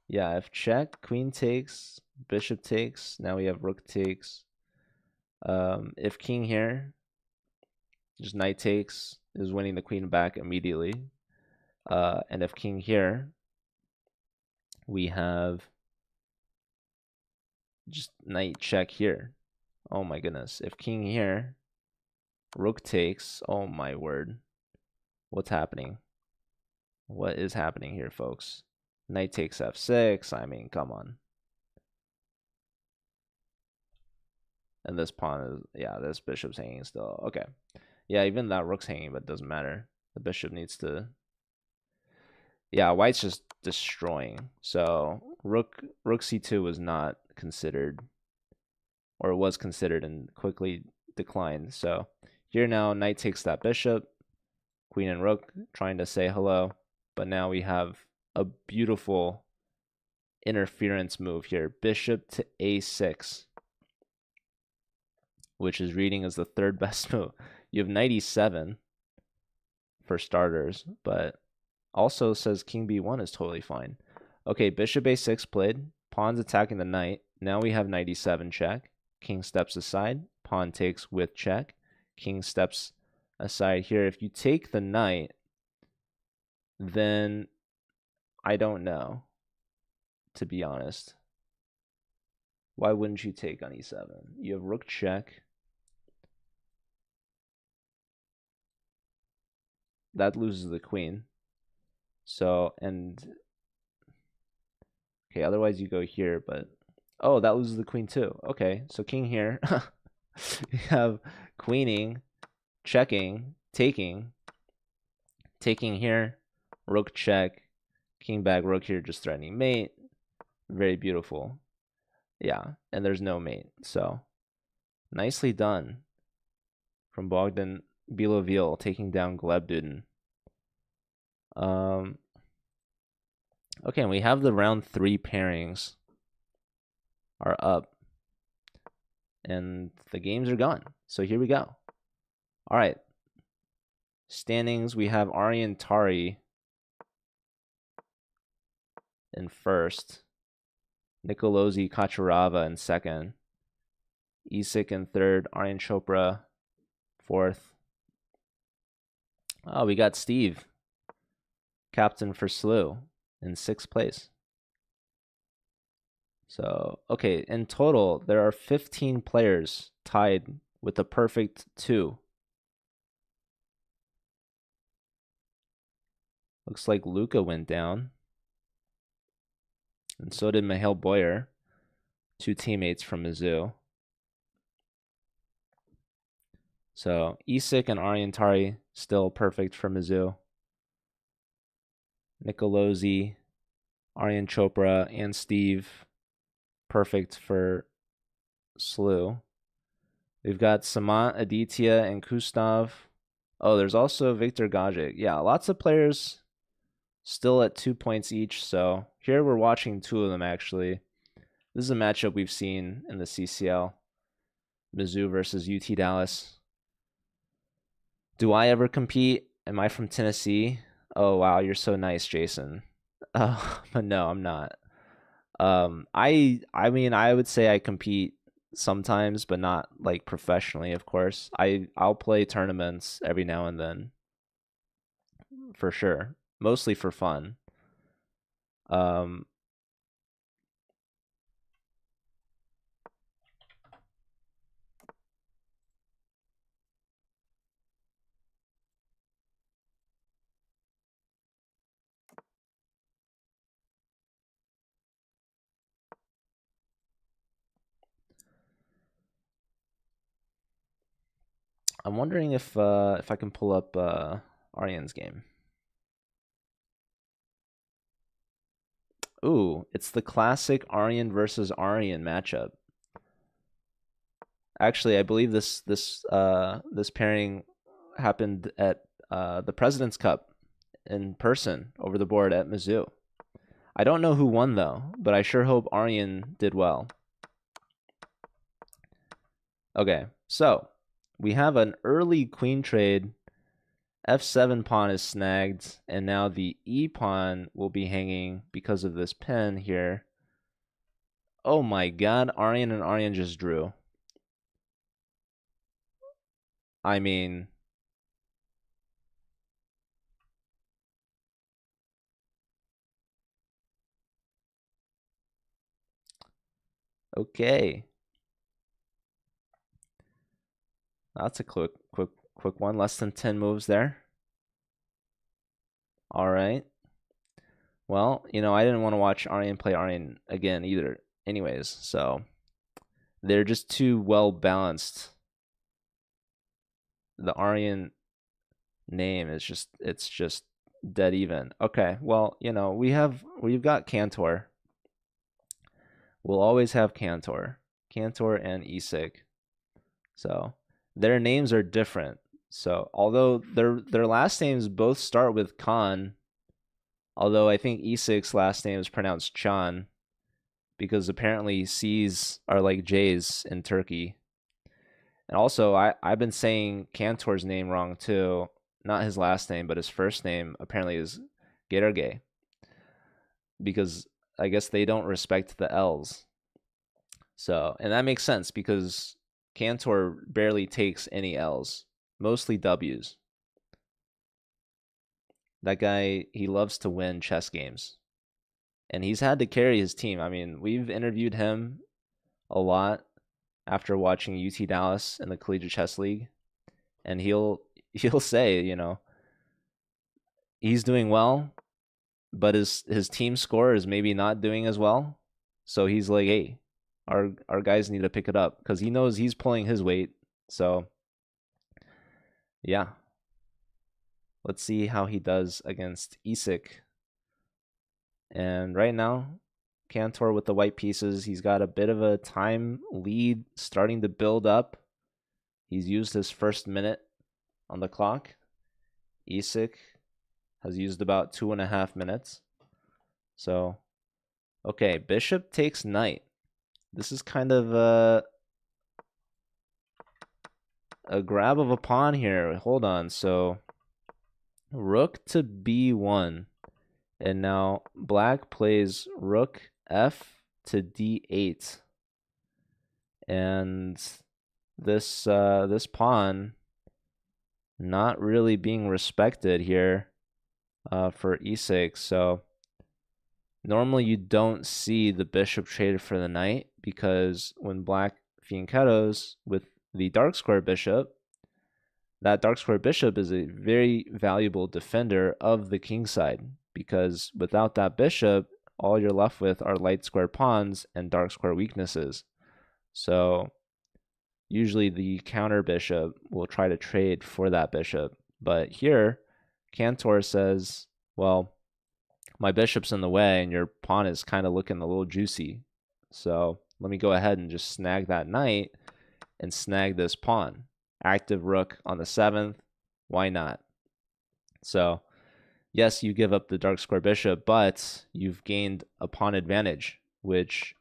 yeah, if check, queen takes, bishop takes. Now we have rook takes. If king here, just knight takes, is winning the queen back immediately. And if king here, we have just knight check here. Oh my goodness. If king here, rook takes. Oh my word. What's happening? What is happening here, folks? Knight takes f6. I mean, come on. And this pawn is, yeah, this bishop's hanging still. Okay. Yeah, even that rook's hanging, but it doesn't matter. The bishop needs to... Yeah, white's just destroying. So rook c2 was not considered. or was considered and quickly declined. So here now, knight takes that bishop, queen and rook trying to say hello, but now we have a beautiful interference move here. Bishop to a6, which is reading as the third best move. You have knight e7 for starters, but also says king b1 is totally fine. Okay, bishop a6 played, pawn's attacking the knight. Now we have knight e7 check. King steps aside, pawn takes with check. King steps aside here. If you take the knight, then I don't know, to be honest. Why wouldn't you take on e7? You have rook check. That loses the queen. So, and okay, otherwise you go here, but oh, that loses the queen too. Okay, so king here. You have queening, checking, taking here, rook check, king back, rook here, just threatening mate. Very beautiful. Yeah, and there's no mate. So nicely done from Bogdan Bilovil taking down Gleb Duden. Okay, and we have the round 3 pairings are up. And the games are gone. So here we go. All right. Standings, we have Aryan Tari in first. Nicolosi Kacharava in second. Isik in third. Aryan Chopra fourth. Oh, we got Steve, captain for SLU, in sixth place. So, okay, in total, there are 15 players tied with a perfect 2. Looks like Luca went down. And so did Mihail Boyer, 2 teammates from Mizzou. So, Isik and Aryan Tari still perfect for Mizzou. Nicolosi, Aryan Chopra, and Steve perfect for SLU. We've got Samant, Aditya, and Kustav. Oh, there's also Victor Gajic. Yeah, lots of players still at 2 points each. So here we're watching 2 of them, actually. This is a matchup we've seen in the CCL. Mizzou versus UT Dallas. Do I ever compete? Am I from Tennessee? Oh, wow, you're so nice, Jason. But no, I'm not. I mean, I would say I compete sometimes, but not like professionally, of course. I'll play tournaments every now and then, for sure, mostly for fun. I'm wondering if I can pull up Aryan's game. Ooh, it's the classic Aryan versus Aryan matchup. Actually, I believe this pairing happened at the President's Cup in person over the board at Mizzou. I don't know who won though, but I sure hope Aryan did well. Okay, so we have an early queen trade. F7 pawn is snagged, and now the E pawn will be hanging because of this pin here. Oh my god, Aryan and Aryan just drew. I mean, okay. That's a quick one. Less than 10 moves there. All right. Well, you know, I didn't want to watch Aryan play Aryan again either anyways, so they're just too well balanced. The Aryan name is just, it's just dead even. Okay, well, you know, we've got Cantor. We'll always have Cantor. Cantor and Isak. So their names are different. So although their last names both start with Khan, although I think Isak's last name is pronounced Chan, because apparently C's are like J's in Turkey. And also I've been saying Cantor's name wrong too. Not his last name, but his first name apparently is Gerge, because I guess they don't respect the L's. So, and that makes sense because Cantor barely takes any L's, mostly W's. That guy, he loves to win chess games. And he's had to carry his team. I mean, we've interviewed him a lot after watching UT Dallas in the Collegiate Chess League. And he'll say, you know, he's doing well, but his team score is maybe not doing as well. So he's like, hey, our guys need to pick it up because he knows he's pulling his weight. So yeah, let's see how he does against Isak. And right now, Cantor with the white pieces, he's got a bit of a time lead starting to build up. He's used his first minute on the clock. Isak has used about 2.5 minutes. So, okay, bishop takes knight. This is kind of a grab of a pawn here. Hold on. So, rook to b1. And now black plays rook f to d8. And this pawn not really being respected here for e6. So normally you don't see the bishop traded for the knight because when black fianchettos with the dark square bishop, that dark square bishop is a very valuable defender of the king side, because without that bishop, all you're left with are light square pawns and dark square weaknesses. So usually the counter bishop will try to trade for that bishop. But here, Cantor says, well, my bishop's in the way and your pawn is kind of looking a little juicy. So let me go ahead and just snag that knight and snag this pawn. Active rook on the 7th. Why not? So yes, you give up the dark square bishop, but you've gained a pawn advantage, which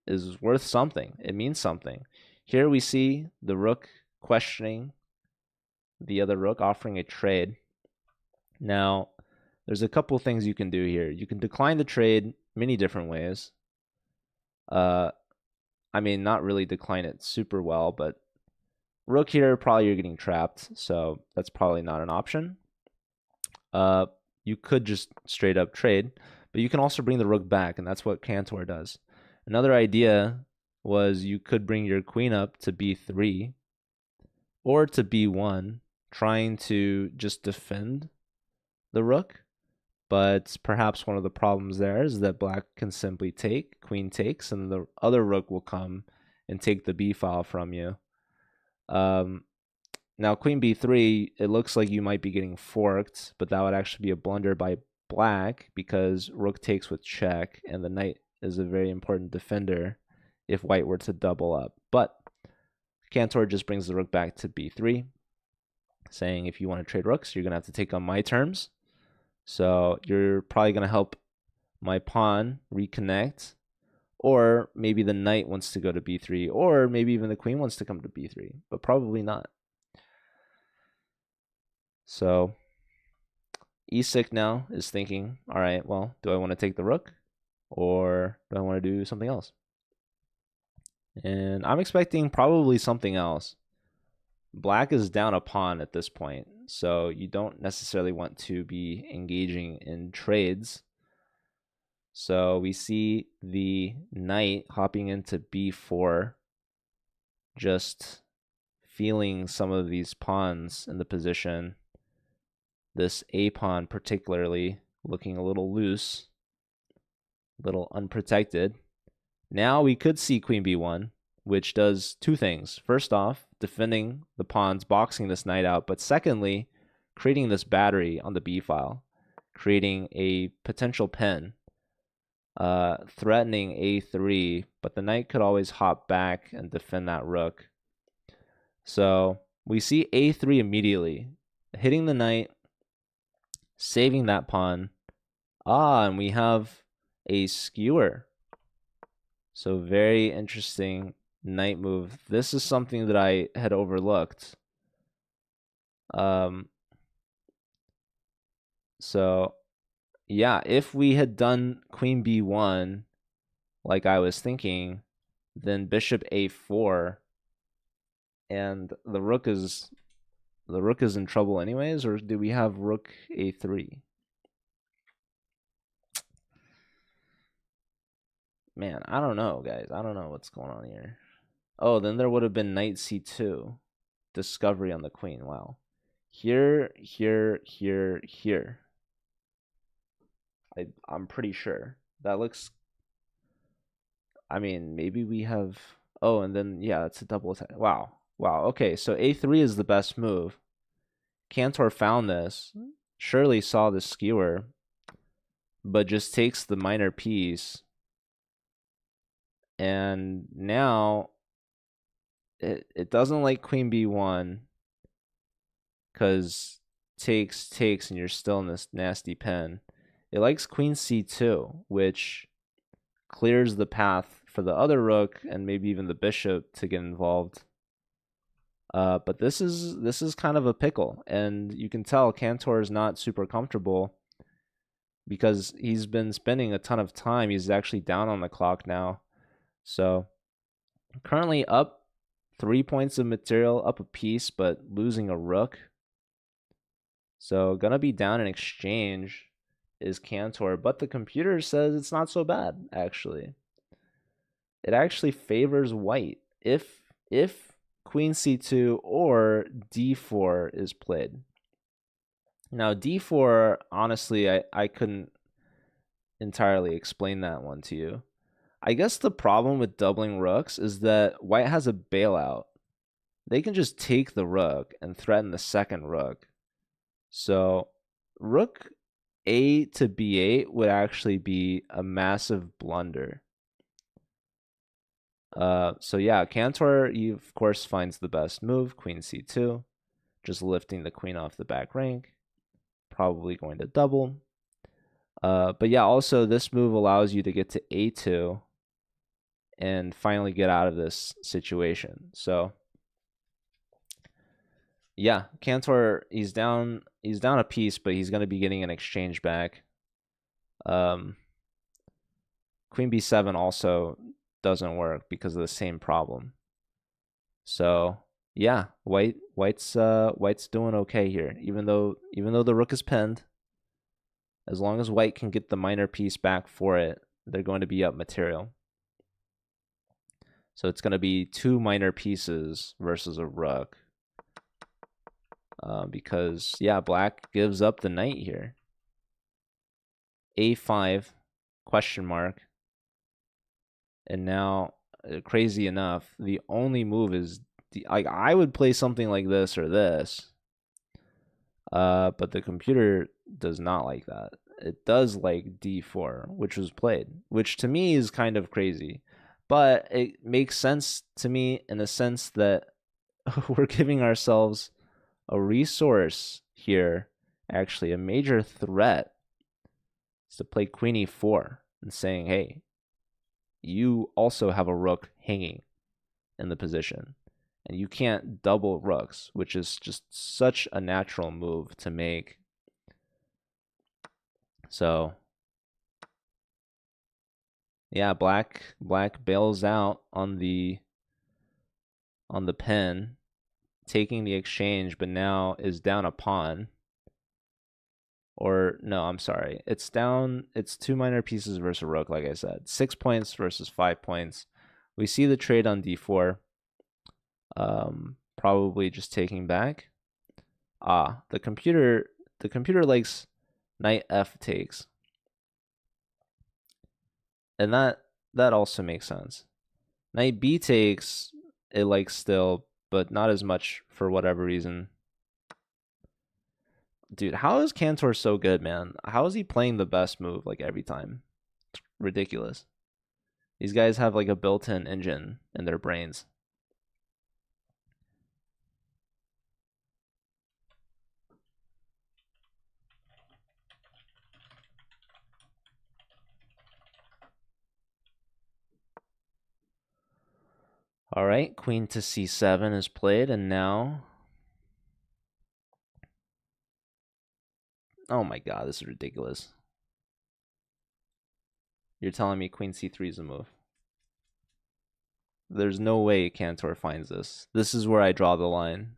is worth something. It means something. Here we see the rook questioning the other rook, offering a trade. Now, there's a couple things you can do here. You can decline the trade many different ways. I mean, not really decline it super well, but rook here, probably you're getting trapped, so that's probably not an option. You could just straight up trade, but you can also bring the rook back, and that's what Cantor does. Another idea was you could bring your queen up to b3 or to b1, trying to just defend the rook. But perhaps one of the problems there is that black can simply take, queen takes, and the other rook will come and take the b file from you. Now, queen b3, it looks like you might be getting forked, but that would actually be a blunder by black because rook takes with check, and the knight is a very important defender if white were to double up. But Cantor just brings the rook back to b3, saying if you want to trade rooks, you're going to have to take on my terms. So you're probably going to help my pawn reconnect, or maybe the knight wants to go to b3, or maybe even the queen wants to come to b3, but probably not. So Isak now is thinking, all right, well, do I want to take the rook, or do I want to do something else? And I'm expecting probably something else. Black is down a pawn at this point, so you don't necessarily want to be engaging in trades. So we see the knight hopping into b4, just feeling some of these pawns in the position. This a pawn particularly looking a little loose, a little unprotected. Now we could see queen b1, which does two things. First off, defending the pawns, boxing this knight out, but secondly, creating this battery on the b file, creating a potential pin threatening a3, but the knight could always hop back and defend that rook. So we see a3 immediately, hitting the knight, saving that pawn. And we have a skewer. So very interesting knight move. This is something that I had overlooked. So yeah, if we had done queen b1 like I was thinking, then bishop a4, and the rook is in trouble anyways, or do we have rook a3? Man, I don't know, guys. I don't know what's going on here. Oh, then there would have been knight c2. Discovery on the queen. Wow. Here, here, here, here. I'm pretty sure. That looks... I mean, maybe we have... Oh, and then, yeah, it's a double attack. Wow. Wow, okay, so a3 is the best move. Cantor found this. Surely saw the skewer, but just takes the minor piece. And now it doesn't like queen b1 because takes and you're still in this nasty pen. It likes queen c2, which clears the path for the other rook and maybe even the bishop to get involved. But this is kind of a pickle, and you can tell Cantor is not super comfortable because he's been spending a ton of time. He's actually down on the clock now. So currently up 3 points of material, up a piece, but losing a rook. So gonna be down in exchange is Cantor, but the computer says it's not so bad, actually. It actually favors white if queen c2 or d4 is played. Now d4, honestly, I couldn't entirely explain that one to you. I guess the problem with doubling rooks is that white has a bailout. They can just take the rook and threaten the second rook. So rook a to b8 would actually be a massive blunder. So yeah, Cantor, he of course finds the best move, queen c2, just lifting the queen off the back rank, probably going to double. But yeah, also this move allows you to get to a2 and finally get out of this situation. So yeah, Cantor, he's down a piece, but he's going to be getting an exchange back. Queen b7 also doesn't work because of the same problem. So yeah, white's doing okay here, even though the rook is pinned. As long as white can get the minor piece back for it, they're going to be up material. So it's going to be 2 minor pieces versus a rook. Because, yeah, black gives up the knight here. a5, question mark. And now, crazy enough, the only move is... like, I would play something like this or this. But the computer does not like that. It does like d4, which was played, which to me is kind of crazy. But it makes sense to me in the sense that we're giving ourselves a resource here, actually a major threat, is to play queen e4 and saying, hey, you also have a rook hanging in the position, and you can't double rooks, which is just such a natural move to make. So yeah, black bails out on the pen, taking the exchange, but now is down a pawn. Or no, I'm sorry. It's 2 minor pieces versus a rook, like I said. 6 points versus 5 points. We see the trade on d4. Probably just taking back. The computer likes knight f takes. And that also makes sense. Knight b takes, it likes still, but not as much for whatever reason. Dude, how is Cantor so good, man? How is he playing the best move like every time? ridiculous. These guys have like a built-in engine in their brains. All right, queen to c7 is played, and now... Oh my god, this is ridiculous. You're telling me queen c3 is a move? There's no way Cantor finds this. This is where I draw the line.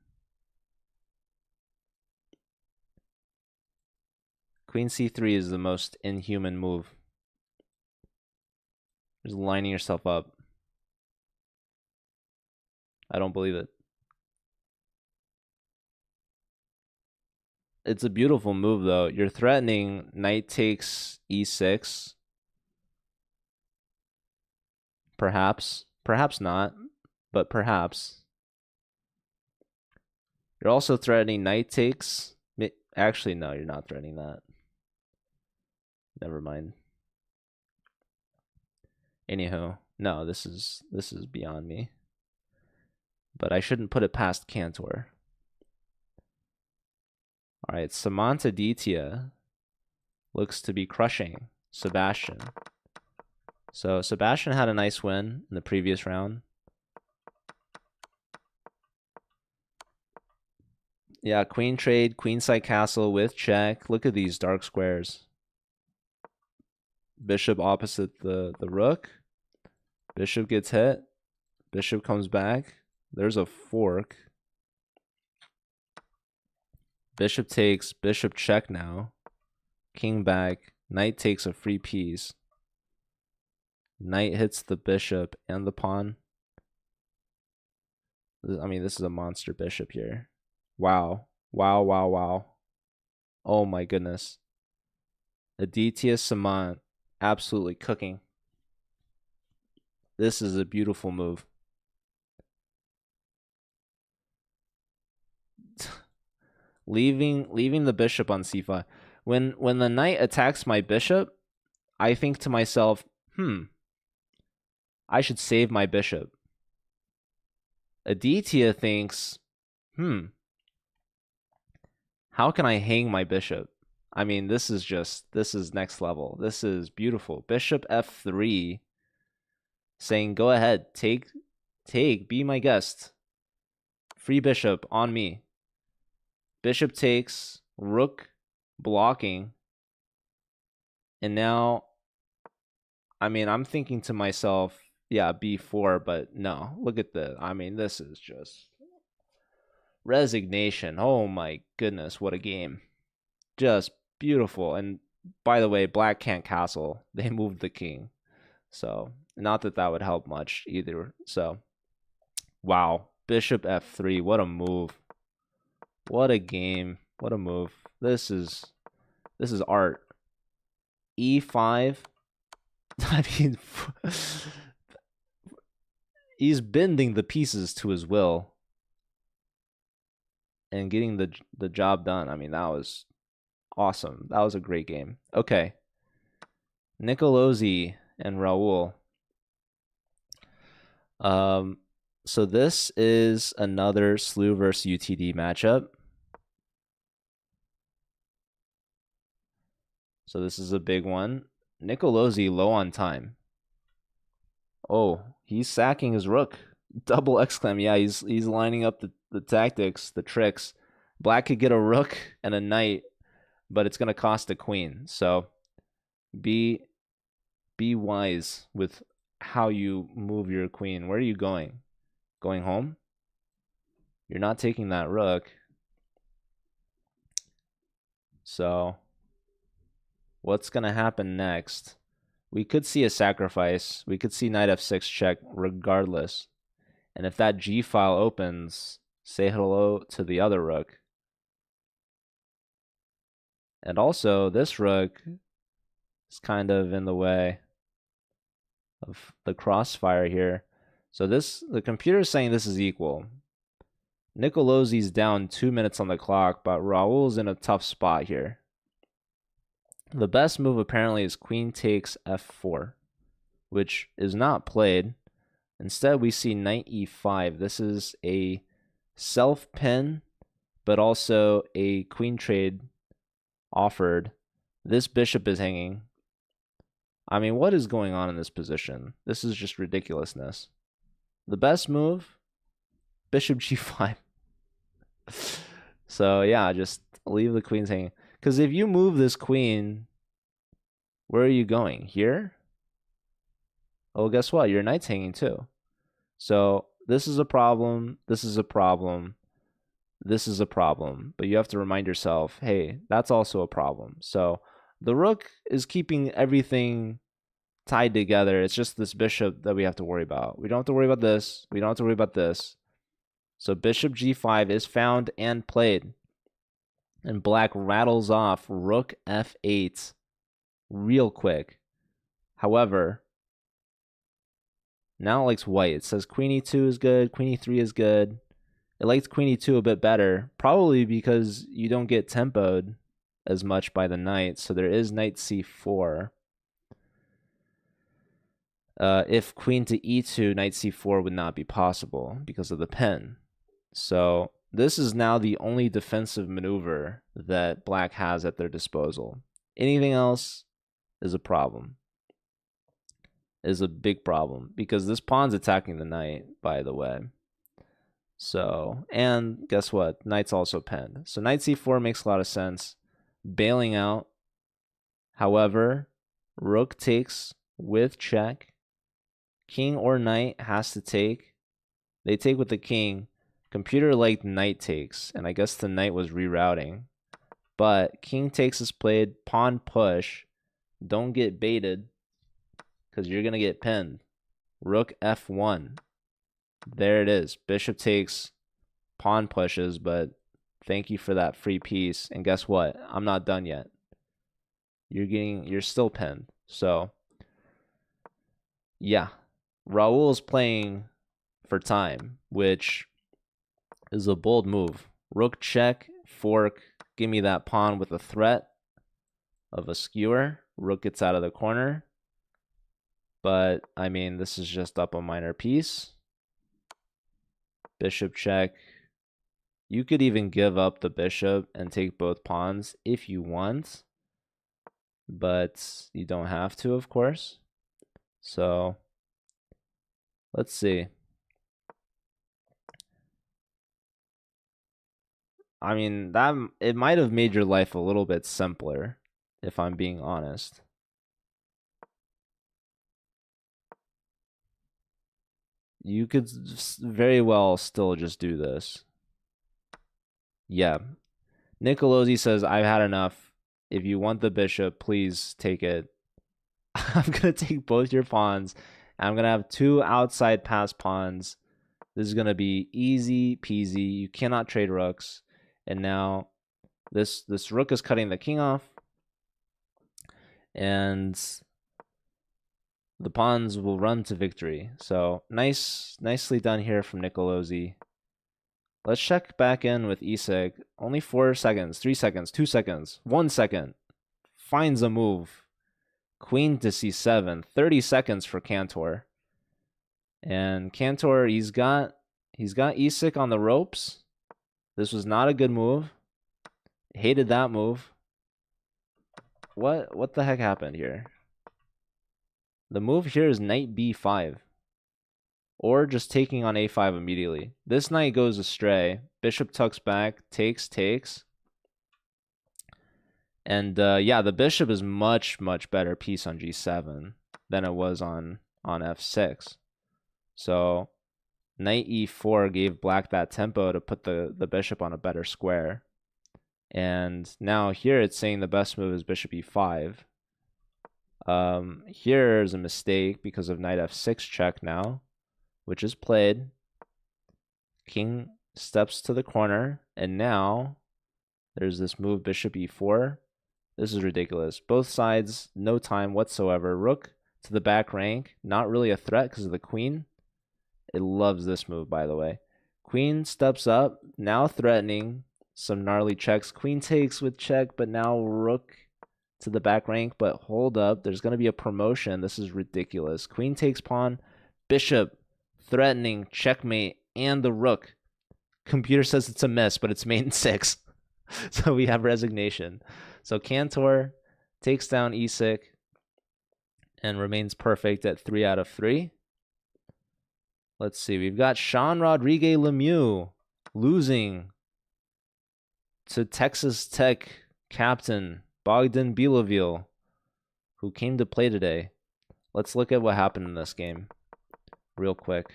Queen c3 is the most inhuman move. Just lining yourself up. I don't believe it. It's a beautiful move, though. You're threatening knight takes e6. Perhaps. Perhaps not, but perhaps. You're also threatening knight takes. Actually, no, you're not threatening that. Never mind. Anywho, no, this is beyond me. But I shouldn't put it past Cantor. All right, Samanta Aditya looks to be crushing Sebastian. So Sebastian had a nice win in the previous round. Yeah, queen trade, queenside castle with check. Look at these dark squares. Bishop opposite the rook. Bishop gets hit. Bishop comes back. There's a fork. Bishop takes, bishop check now. King back. Knight takes a free piece. Knight hits the bishop and the pawn. I mean, this is a monster bishop here. Wow. Wow, wow, wow. Oh my goodness. Aditya Samant absolutely cooking. This is a beautiful move. leaving the bishop on c5. When the knight attacks my bishop, I think to myself, I should save my bishop. Aditya thinks, how can I hang my bishop? I mean, this is next level. This is beautiful. Bishop f3, saying, go ahead, take, be my guest. Free bishop on me. Bishop takes, rook blocking. And now, I mean, I'm thinking to myself, yeah, b4, but no, look at this. I mean, this is just resignation. Oh my goodness, what a game. Just beautiful. And by the way, black can't castle. They moved the king. So, not that that would help much either. So, wow. Bishop f3, what a move. What a game. What a move. This is art. e5. I mean, he's bending the pieces to his will and getting the job done. I mean, that was awesome. That was a great game. Okay. Nicolosi and Raul. So this is another SLU versus UTD matchup. So this is a big one. Nicolosi low on time. Oh, he's sacking his rook. Double exclam. Yeah, he's lining up the tactics, the tricks. Black could get a rook and a knight, but it's going to cost a queen. So be wise with how you move your queen. Where are you going? Going home? You're not taking that rook. So what's going to happen next? We could see a sacrifice. We could see knight f6 check regardless. And if that g file opens, say hello to the other rook. And also, this rook is kind of in the way of the crossfire here. So the computer is saying this is equal. Nicolosi's down 2 minutes on the clock, but Raul's in a tough spot here. The best move apparently is queen takes f4, which is not played. Instead, we see knight e5. This is a self-pin, but also a queen trade offered. This bishop is hanging. I mean, what is going on in this position? This is just ridiculousness. The best move, bishop g5. So yeah, just leave the queens hanging. Because if you move this queen, where are you going? Here? Oh, guess what? Your knight's hanging too. So this is a problem. This is a problem. This is a problem. But you have to remind yourself, hey, that's also a problem. So the rook is keeping everything tied together. It's just this bishop that we have to worry about. We don't have to worry about this. We don't have to worry about this. So bishop g5 is found and played. And black rattles off rook f8 real quick. However, now it likes white. It says queen e2 is good, queen e3 is good. It likes queen e2 a bit better, probably because you don't get tempoed as much by the knight. So there is knight c4. If queen to e2, knight c4 would not be possible because of the pin. So this is now the only defensive maneuver that black has at their disposal. Anything else is a problem. Is a big problem because this pawn's attacking the knight, by the way. So, and guess what? Knight's also pinned. So knight c4 makes a lot of sense. Bailing out. However, rook takes with check. King or knight has to take. They take with the king. Computer liked knight takes, and I guess the knight was rerouting. But king takes is played. Pawn push. Don't get baited, because you're going to get pinned. Rook f1. There it is. Bishop takes, pawn pushes, but thank you for that free piece. And guess what? I'm not done yet. You're still pinned. So, yeah. Raul is playing for time, which is a bold move. Rook check, fork, give me that pawn with a threat of a skewer. Rook gets out of the corner. But, I mean, this is just up a minor piece. Bishop check. You could even give up the bishop and take both pawns if you want. But you don't have to, of course. So, let's see. I mean, it might have made your life a little bit simpler, if I'm being honest. You could very well still just do this. Yeah. Nicolosi says, I've had enough. If you want the bishop, please take it. I'm going to take both your pawns. I'm going to have two outside pass pawns. This is going to be easy peasy. You cannot trade rooks. And now this rook is cutting the king off. And the pawns will run to victory. So nicely done here from Nicolosi. Let's check back in with Isak. Only 4 seconds, 3 seconds, 2 seconds, 1 second. Finds a move. Queen to c7. 30 seconds for Cantor. And Cantor, he's got Isak on the ropes. This was not a good move. Hated that move. What the heck happened here? The move here is knight b5. Or just taking on a5 immediately. This knight goes astray. Bishop tucks back, takes. And yeah, the bishop is much better piece on g7 than it was on f6. So knight e4 gave black that tempo to put the bishop on a better square. And now here it's saying the best move is bishop e5. Here's a mistake because of knight f6 check now, which is played. King steps to the corner, and now there's this move bishop e4. This is ridiculous. Both sides, no time whatsoever. Rook to the back rank, not really a threat because of the queen. It loves this move, by the way. Queen steps up, now threatening some gnarly checks. Queen takes with check, but now rook to the back rank, but hold up. There's going to be a promotion. This is ridiculous. Queen takes pawn, bishop, threatening, checkmate, and the rook. Computer says it's a miss, but it's mate in 6. So we have resignation. So Cantor takes down Isak and remains perfect at 3 out of 3. Let's see. We've got Sean Rodriguez Lemieux losing to Texas Tech captain Bogdan Bilovil, who came to play today. Let's look at what happened in this game real quick.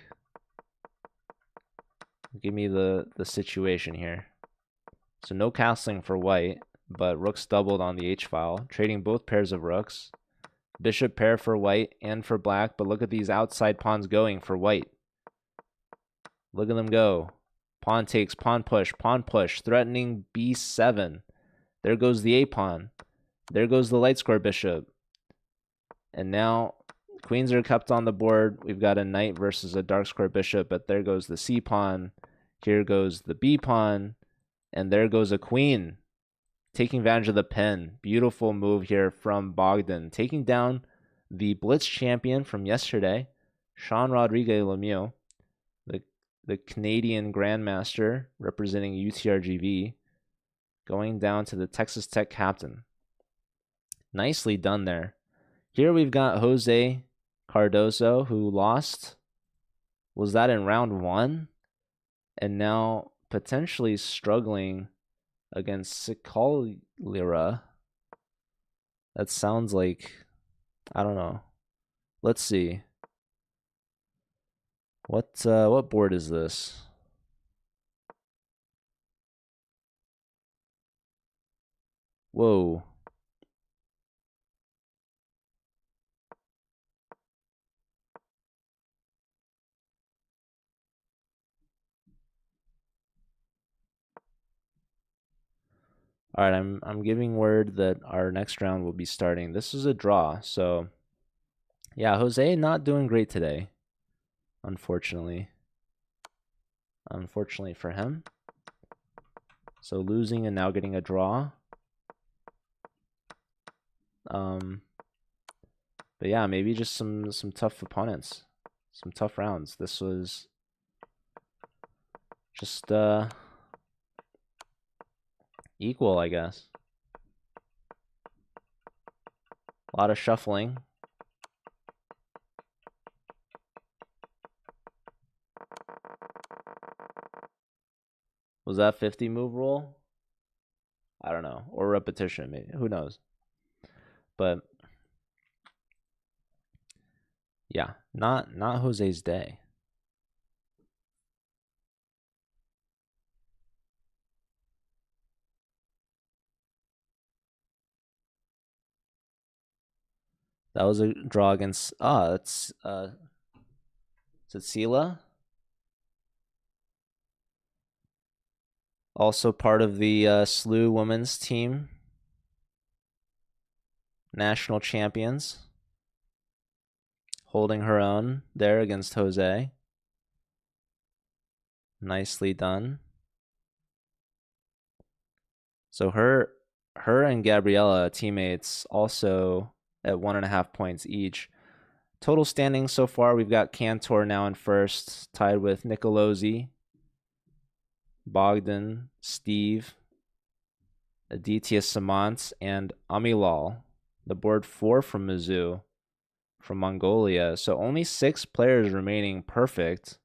Give me the situation here. So no castling for white, but rooks doubled on the h-file, trading both pairs of rooks. Bishop pair for white and for black, but look at these outside pawns going for white. Look at them go. Pawn takes, pawn push, threatening b7. There goes the a-pawn. There goes the light square bishop. And now queens are kept on the board. We've got a knight versus a dark square bishop, but there goes the c-pawn. Here goes the b-pawn. And there goes a queen. Taking advantage of the pin. Beautiful move here from Bogdan. Taking down the Blitz champion from yesterday, Sean Rodriguez Lemieux, the Canadian Grandmaster representing UTRGV, going down to the Texas Tech captain. Nicely done there. Here we've got Jose Cardoso, who lost. Was that in round 1? And now potentially struggling against Sikalira. That sounds like, I don't know. Let's see. What board is this? Whoa. All right, I'm giving word that our next round will be starting. This is a draw, so yeah, Jose not doing great today, unfortunately. Unfortunately for him. So losing and now getting a draw. But yeah, maybe just some tough opponents, some tough rounds. This was just equal, I guess. A lot of shuffling. Was that 50 move rule? I don't know. Or repetition, maybe. Who knows? But yeah, not Jose's day. That was a draw against it's is it Sela? Also part of the SLU women's team. National champions. Holding her own there against Jose. Nicely done. So her and Gabriella, teammates, also at 1.5 points each. Total standings so far, we've got Cantor now in first, tied with Nicolosi, Bogdan, Steve, Aditya Samant, and Amilal. The board 4 from Mizzou, from Mongolia. So only 6 players remaining perfect.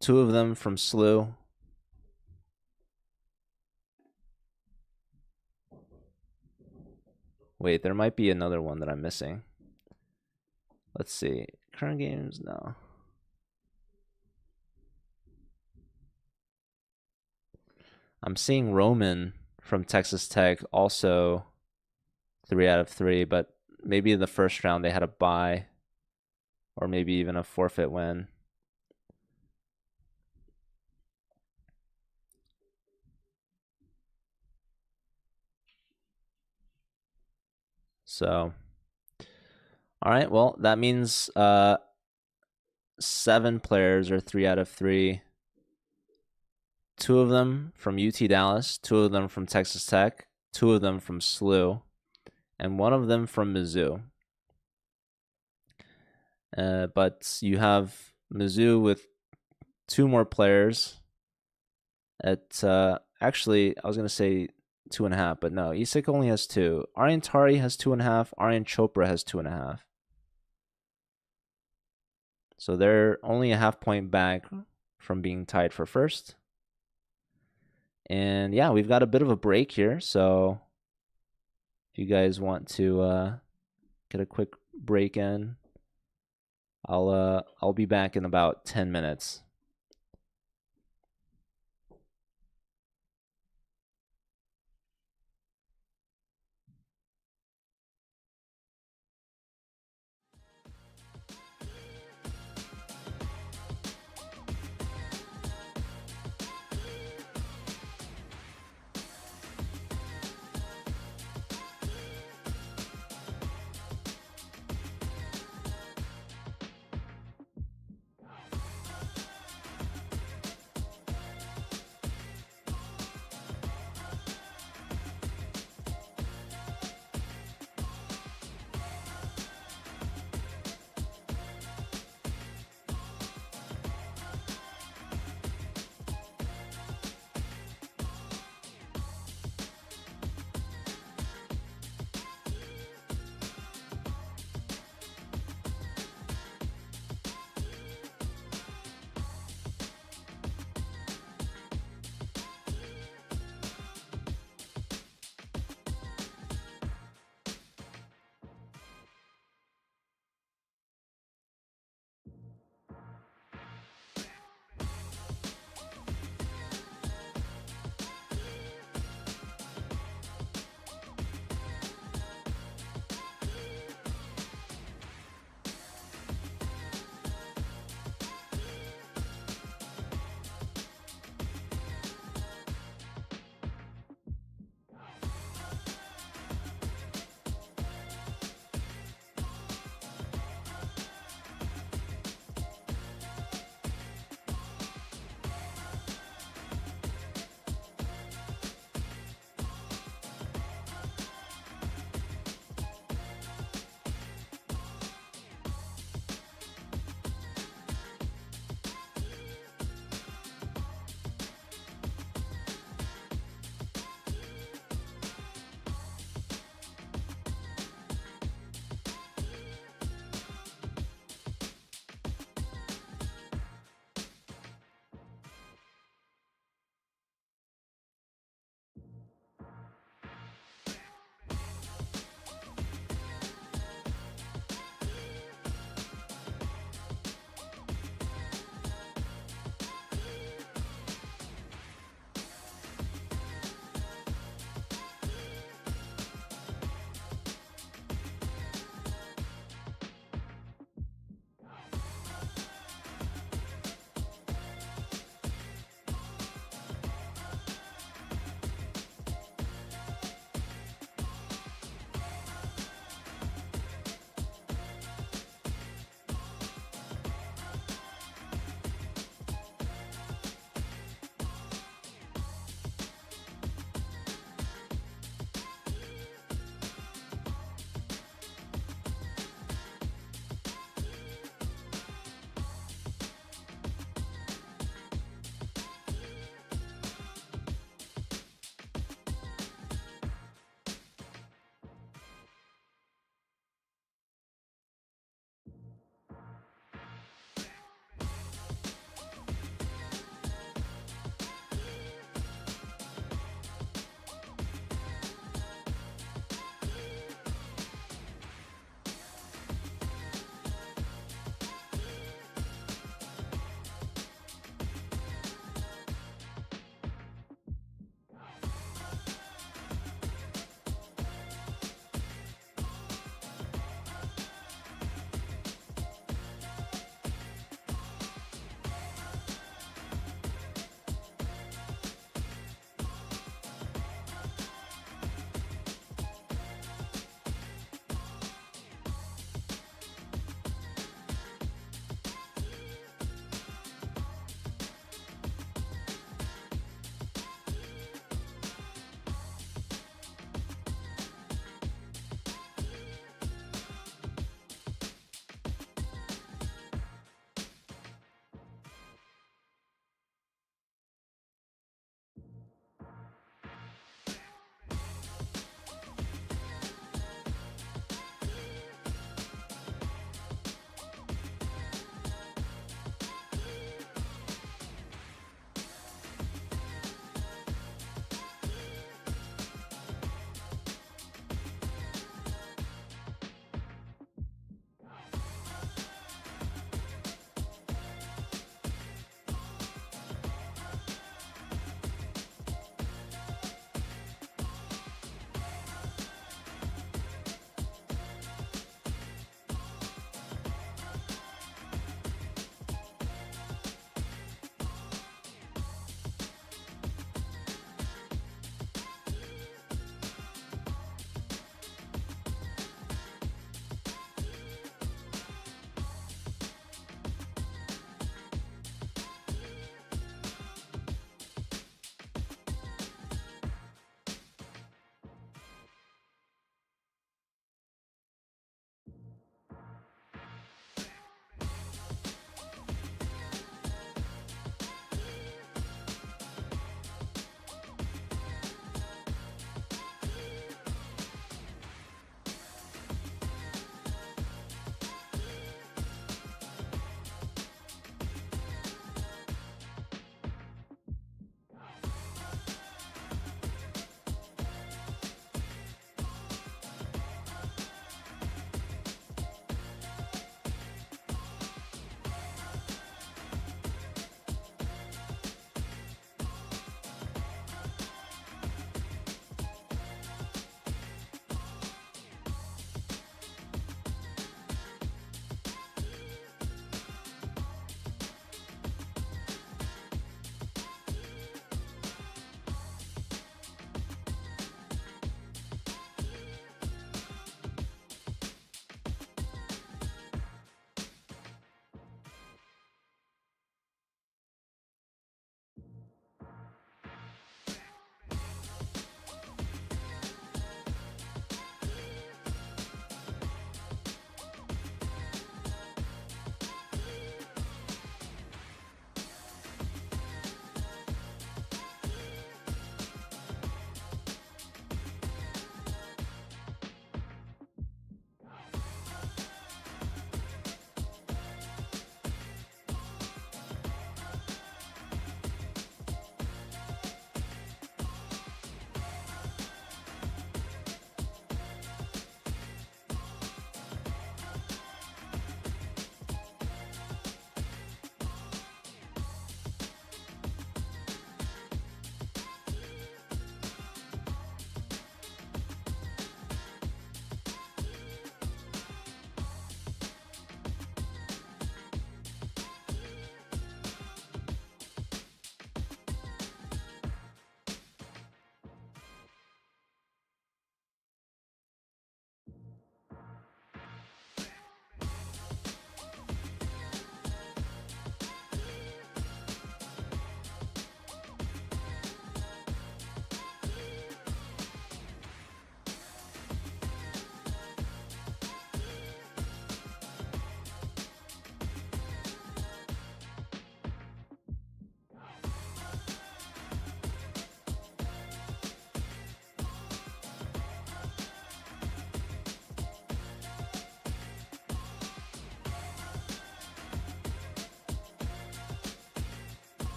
Two of them from SLU. Wait, there might be another one that I'm missing. Let's see. Current games? No. I'm seeing Roman from Texas Tech also 3 out of 3, but maybe in the first round they had a bye or maybe even a forfeit win. So, All right, well, that means 7 players are 3 out of 3. 2 of them from UT Dallas, 2 of them from Texas Tech, 2 of them from SLU, and 1 of them from Mizzou. But you have Mizzou with 2 more players at actually, I was going to say 2.5, but no, Isak only has 2. Aryan Tari has 2.5. Aryan Chopra has 2.5. So they're only a half point back from being tied for first. And yeah, we've got a bit of a break here. So if you guys want to get a quick break in, I'll be back in about 10 minutes.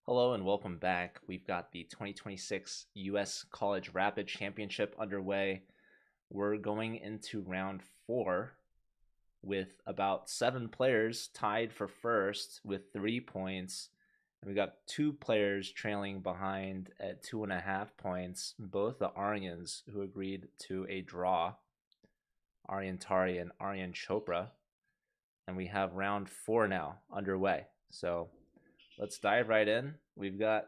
Hello and welcome back. We've got the 2026 U.S. College Rapid Championship underway. We're going into round 4 with about 7 players tied for first with 3 points. And we got 2 players trailing behind at 2.5 points, both the Aryans who agreed to a draw, Aryan Tari and Aryan Chopra. And we have round 4 now underway. So let's dive right in. We've got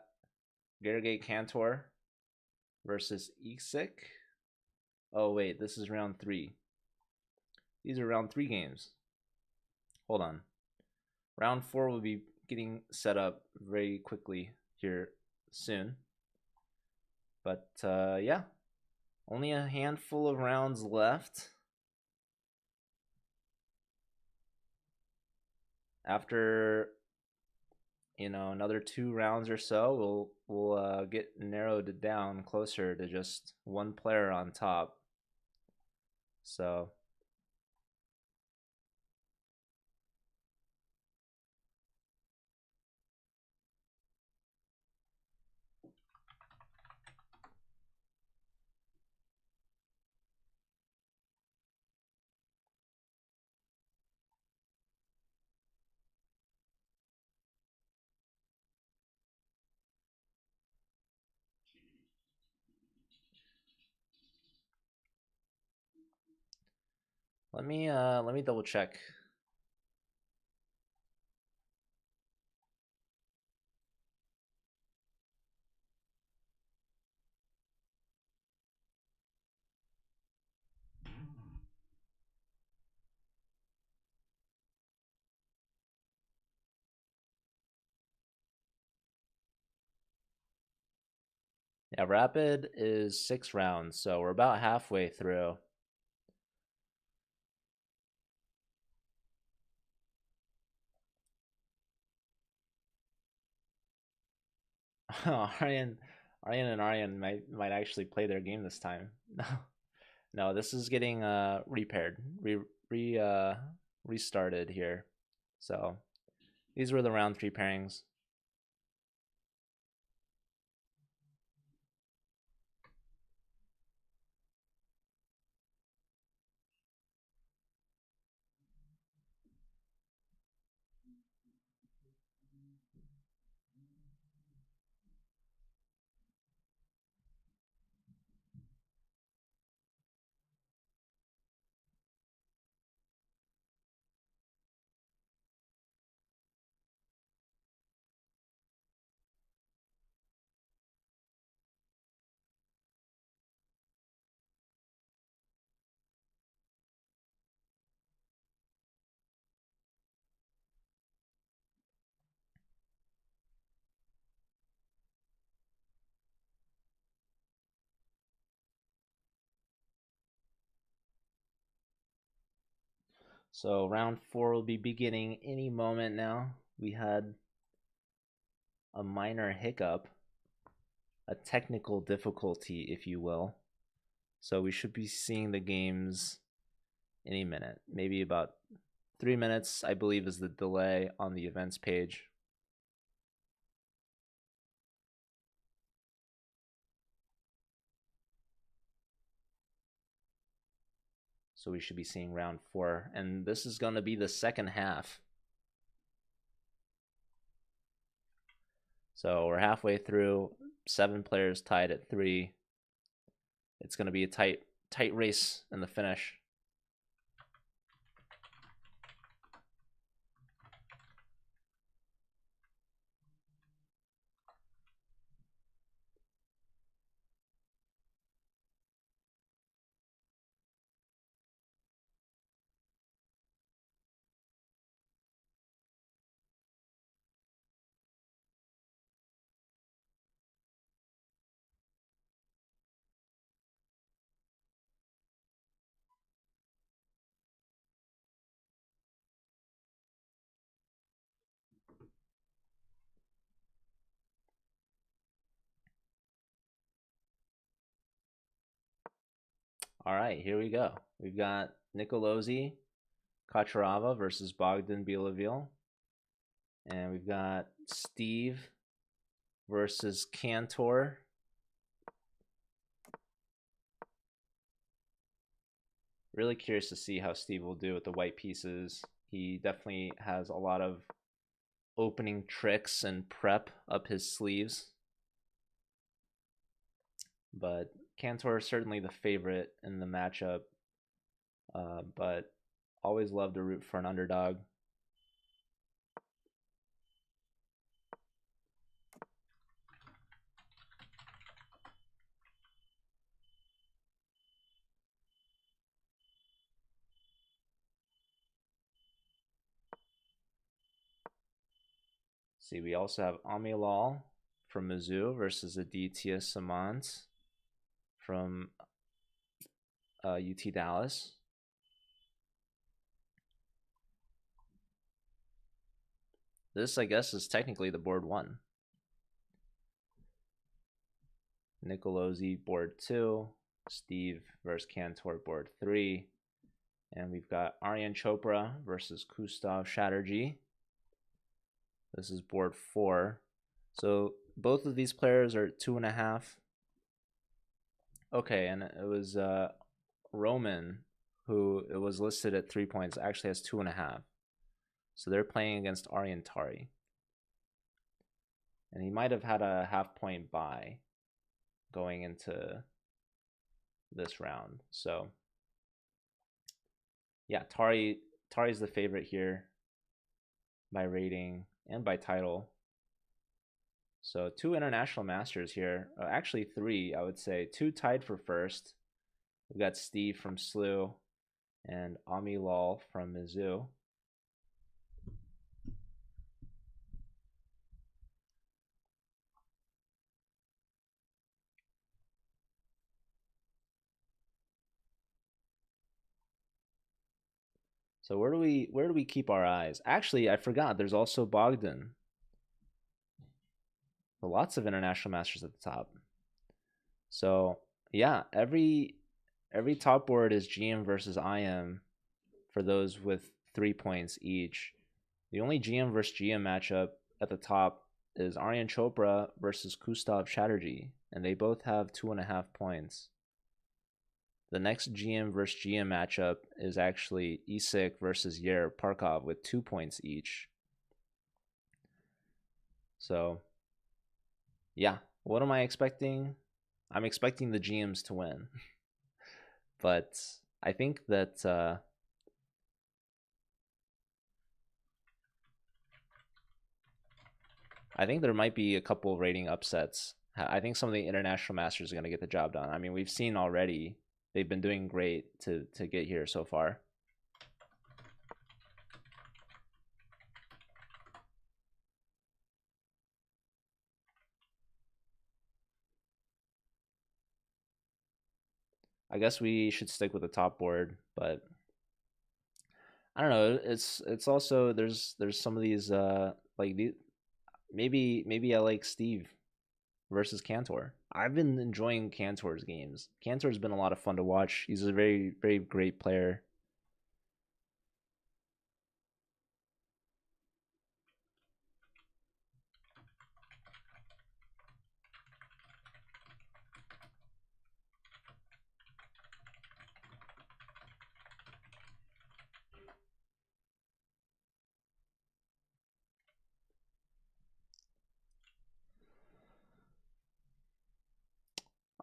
Gergely Cantor versus Isik. Oh, wait, this is round 3. These are round 3 games. Hold on. Round 4 will be getting set up very quickly here soon. But yeah, only a handful of rounds left. After another 2 rounds or so, we'll get narrowed down closer to just 1 player on top. So let me double check. Yeah, Rapid is 6 rounds, so we're about halfway through. Aryan and Aryan might actually play their game this time. No, this is getting repaired, restarted here. So these were the round 3 pairings. So round 4 will be beginning any moment now. We had a minor hiccup, a technical difficulty, if you will. So we should be seeing the games any minute. Maybe about 3 minutes, I believe, is the delay on the events page. So we should be seeing round 4. And this is going to be the second half. So we're halfway through. 7 players tied at 3. It's going to be a tight race in the finish. All right, here we go. We've got Nicolosi Kacharava versus Bogdan Bilavil. And we've got Steve versus Cantor. Really curious to see how Steve will do with the white pieces. He definitely has a lot of opening tricks and prep up his sleeves. But Cantor is certainly the favorite in the matchup. But always love to root for an underdog. See, we also have Amilal from Mizzou versus Aditya Samant from UT Dallas. This, I guess, is technically the board 1. Nicolosi board 2, Steve versus Cantor board 3, and we've got Aryan Chopra versus Gustav Chatterjee. This is board 4. So both of these players are 2.5. Okay, and it was Roman, who it was listed at 3 points, actually has 2.5. So they're playing against Aryan Tari. And he might have had a half-point bye going into this round. So yeah, Tari's the favorite here by rating and by title. So 2 international masters here. Actually 3, I would say. 2 tied for first. We've got Steve from SLU and Amilal from Mizzou. So where do we keep our eyes? Actually, I forgot. There's also Bogdan. Lots of international masters at the top. So yeah, every top board is GM versus IM for those with 3 points each. The only GM versus GM matchup at the top is Aryan Chopra versus Gustav Chatterjee, and they both have 2.5 points. The next GM versus GM matchup is actually Isik versus Yair Parkov with 2 points each. So, yeah, what am I expecting? I'm expecting the GMs to win. But I think that I think there might be a couple rating upsets. I think some of the international masters are going to get the job done. I mean, we've seen already they've been doing great to get here so far. I guess we should stick with the top board, but I don't know. It's also there's some of these like maybe I like Steve versus Cantor. I've been enjoying Cantor's games. Cantor's been a lot of fun to watch. He's a very great player.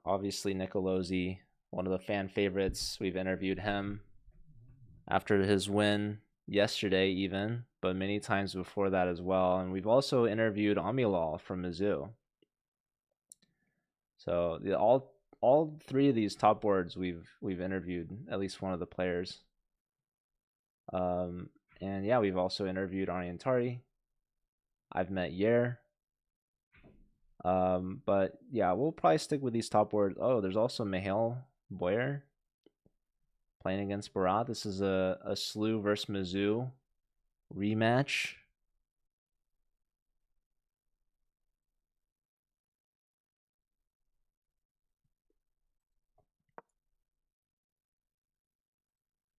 Obviously, Nicolosi, one of the fan favorites. We've interviewed him after his win yesterday, even, but many times before that as well. And we've also interviewed Amilal from Mizzou. So all 3 of these top boards we've interviewed at least one of the players. And yeah, we've also interviewed Aryan Tari. I've met Yair. But yeah, we'll probably stick with these top boards. Oh, there's also Mihail Boyer playing against Barat. This is a SLU versus Mizzou rematch.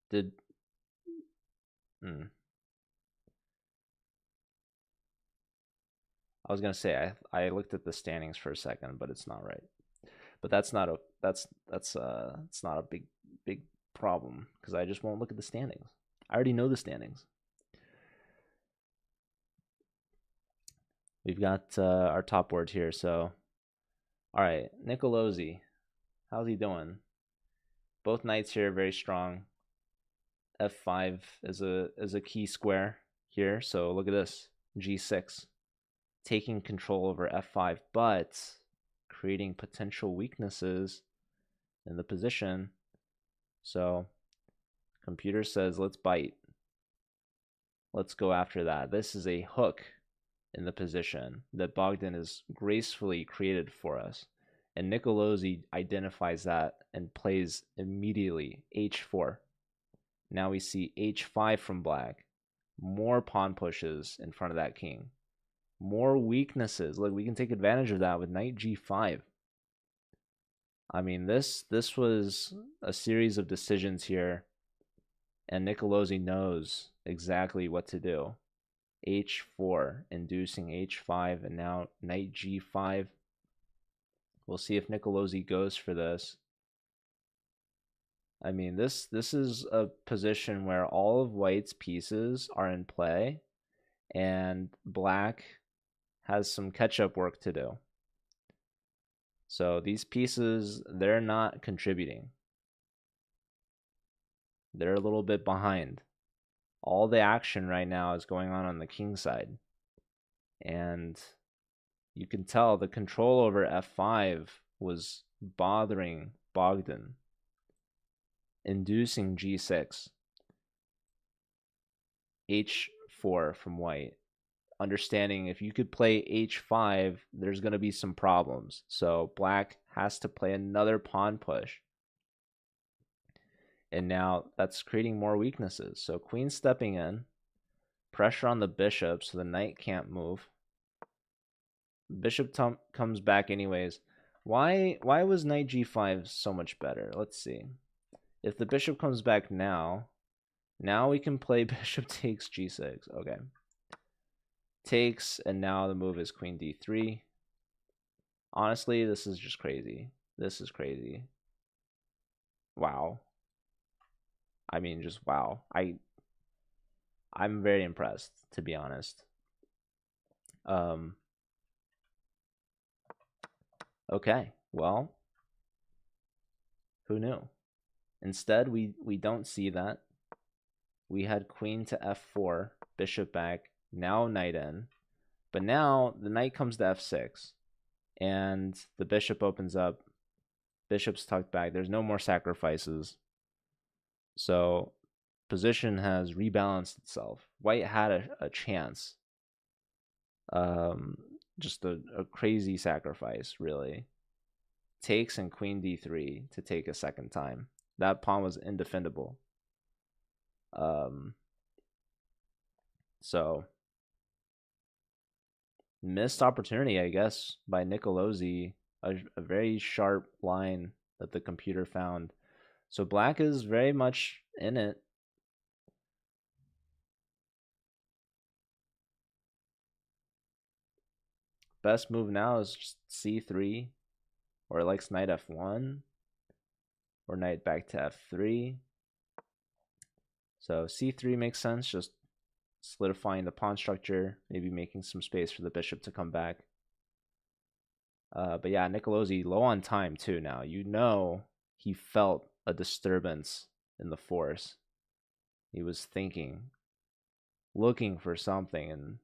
Did I was gonna say I looked at the standings for a second, but it's not right. But that's not a it's not a big problem because I just won't look at the standings. I already know the standings. We've got our top board here. So, all right, Nicolosi, how's he doing? Both knights here very strong. F5 is a key square here. So look at this, G6, taking control over F5, but creating potential weaknesses in the position. So computer says, let's bite. Let's go after that. This is a hook in the position that Bogdan has gracefully created for us. And Nicolosi identifies that and plays immediately H4. Now we see H5 from black. More pawn pushes in front of that king. More weaknesses. Look, we can take advantage of that with knight G5. I mean, this was a series of decisions here, and Nicolosi knows exactly what to do. H4, inducing H5, and now knight G5. We'll see if Nicolosi goes for this. I mean, this is a position where all of white's pieces are in play, and black has some catch-up work to do. So these pieces, they're not contributing. They're a little bit behind. All the action right now is going on the king side. And you can tell the control over F5 was bothering Bogdan, inducing G6. H4 from white. Understanding if you could play H5, there's going to be some problems. So black has to play another pawn push. And now that's creating more weaknesses. So queen stepping in, pressure on the bishop so the knight can't move. Bishop comes back anyways. Why was knight G5 so much better? Let's see. If the bishop comes back now we can play bishop takes G6. Okay. Takes, and now the move is queen D3. Honestly, this is just crazy. This is crazy. Wow. I mean, just wow. I'm very impressed, to be honest. Okay, well, who knew? Instead, we don't see that. We had queen to F4, bishop back, now knight in. But now the knight comes to F6, and the bishop opens up. Bishop's tucked back. There's no more sacrifices. So position has rebalanced itself. White had a chance. Just a crazy sacrifice, really. Takes and queen D3 to take a second time. That pawn was indefendable. So missed opportunity, I guess, by Nicolosi. A very sharp line that the computer found. So black is very much in it. Best move now is just C3, or it likes knight F1, or knight back to F3. So C3 makes sense, just solidifying the pawn structure, maybe making some space for the bishop to come back. But yeah, Nicolosi low on time too now. You know he felt a disturbance in the force. He was thinking, looking for something, and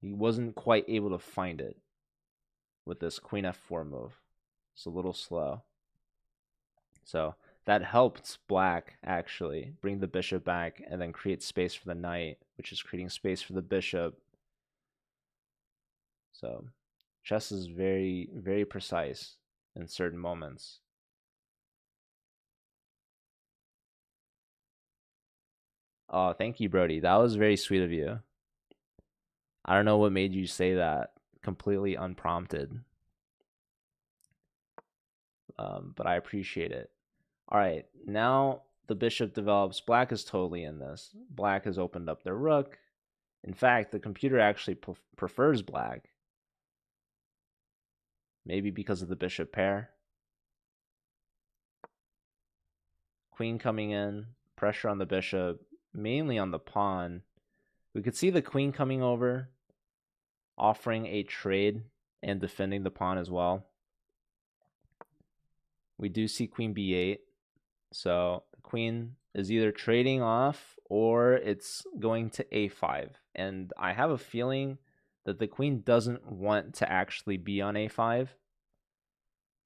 he wasn't quite able to find it with this queen F4 move. It's a little slow. So that helped black actually bring the bishop back and then create space for the knight, which is creating space for the bishop. So chess is very, very precise in certain moments. Oh, thank you, Brody. That was very sweet of you. I don't know what made you say that completely unprompted. But I appreciate it. All right, now the bishop develops. Black is totally in this. Black has opened up their rook. In fact, the computer actually prefers black. Maybe because of the bishop pair. Queen coming in, pressure on the bishop, mainly on the pawn. We could see the queen coming over, offering a trade and defending the pawn as well. We do see queen b8. So the queen is either trading off or it's going to a5. And I have a feeling that the queen doesn't want to actually be on a5.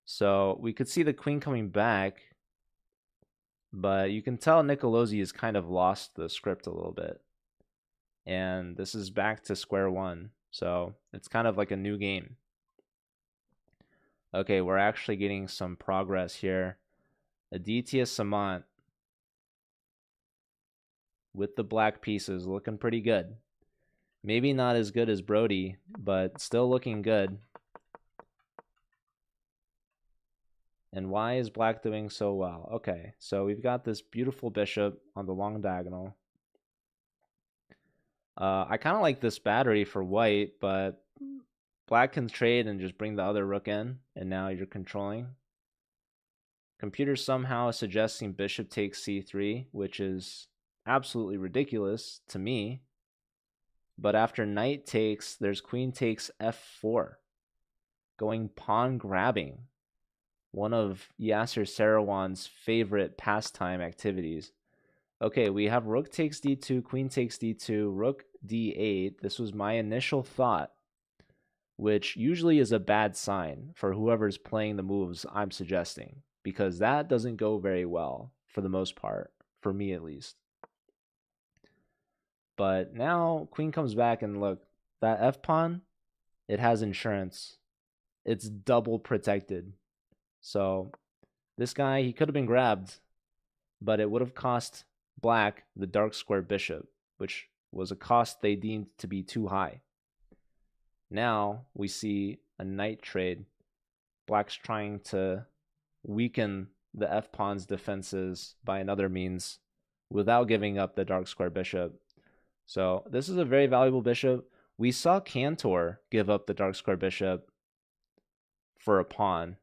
So we could see the queen coming back, but you can tell Nicolosi has kind of lost the script a little bit. And this is back to square one. So it's kind of like a new game. Okay, we're actually getting some progress here. Aditya Samant with the black pieces looking pretty good. Maybe not as good as Brody, but still looking good. And why is black doing so well? Okay, so we've got this beautiful bishop on the long diagonal. I kind of like this battery for white, but black can trade and just bring the other rook in, and now you're controlling. Computer somehow suggesting bishop takes c3, which is absolutely ridiculous to me. But after knight takes, there's queen takes f4, going pawn grabbing, one of Yasser Seirawan's favorite pastime activities. Okay, we have rook takes d2, queen takes d2, rook d8. This was my initial thought, which usually is a bad sign for whoever's playing the moves I'm suggesting, because that doesn't go very well for the most part, for me at least. But now queen comes back, and look, that f-pawn, it has insurance. It's double protected. So this guy, he could have been grabbed, but it would have cost black the dark square bishop, which was a cost they deemed to be too high. Now we see a knight trade. Black's trying to weaken the f-pawn's defenses by another means without giving up the dark square bishop. So this is a very valuable bishop. We saw Cantor give up the dark square bishop for a pawn.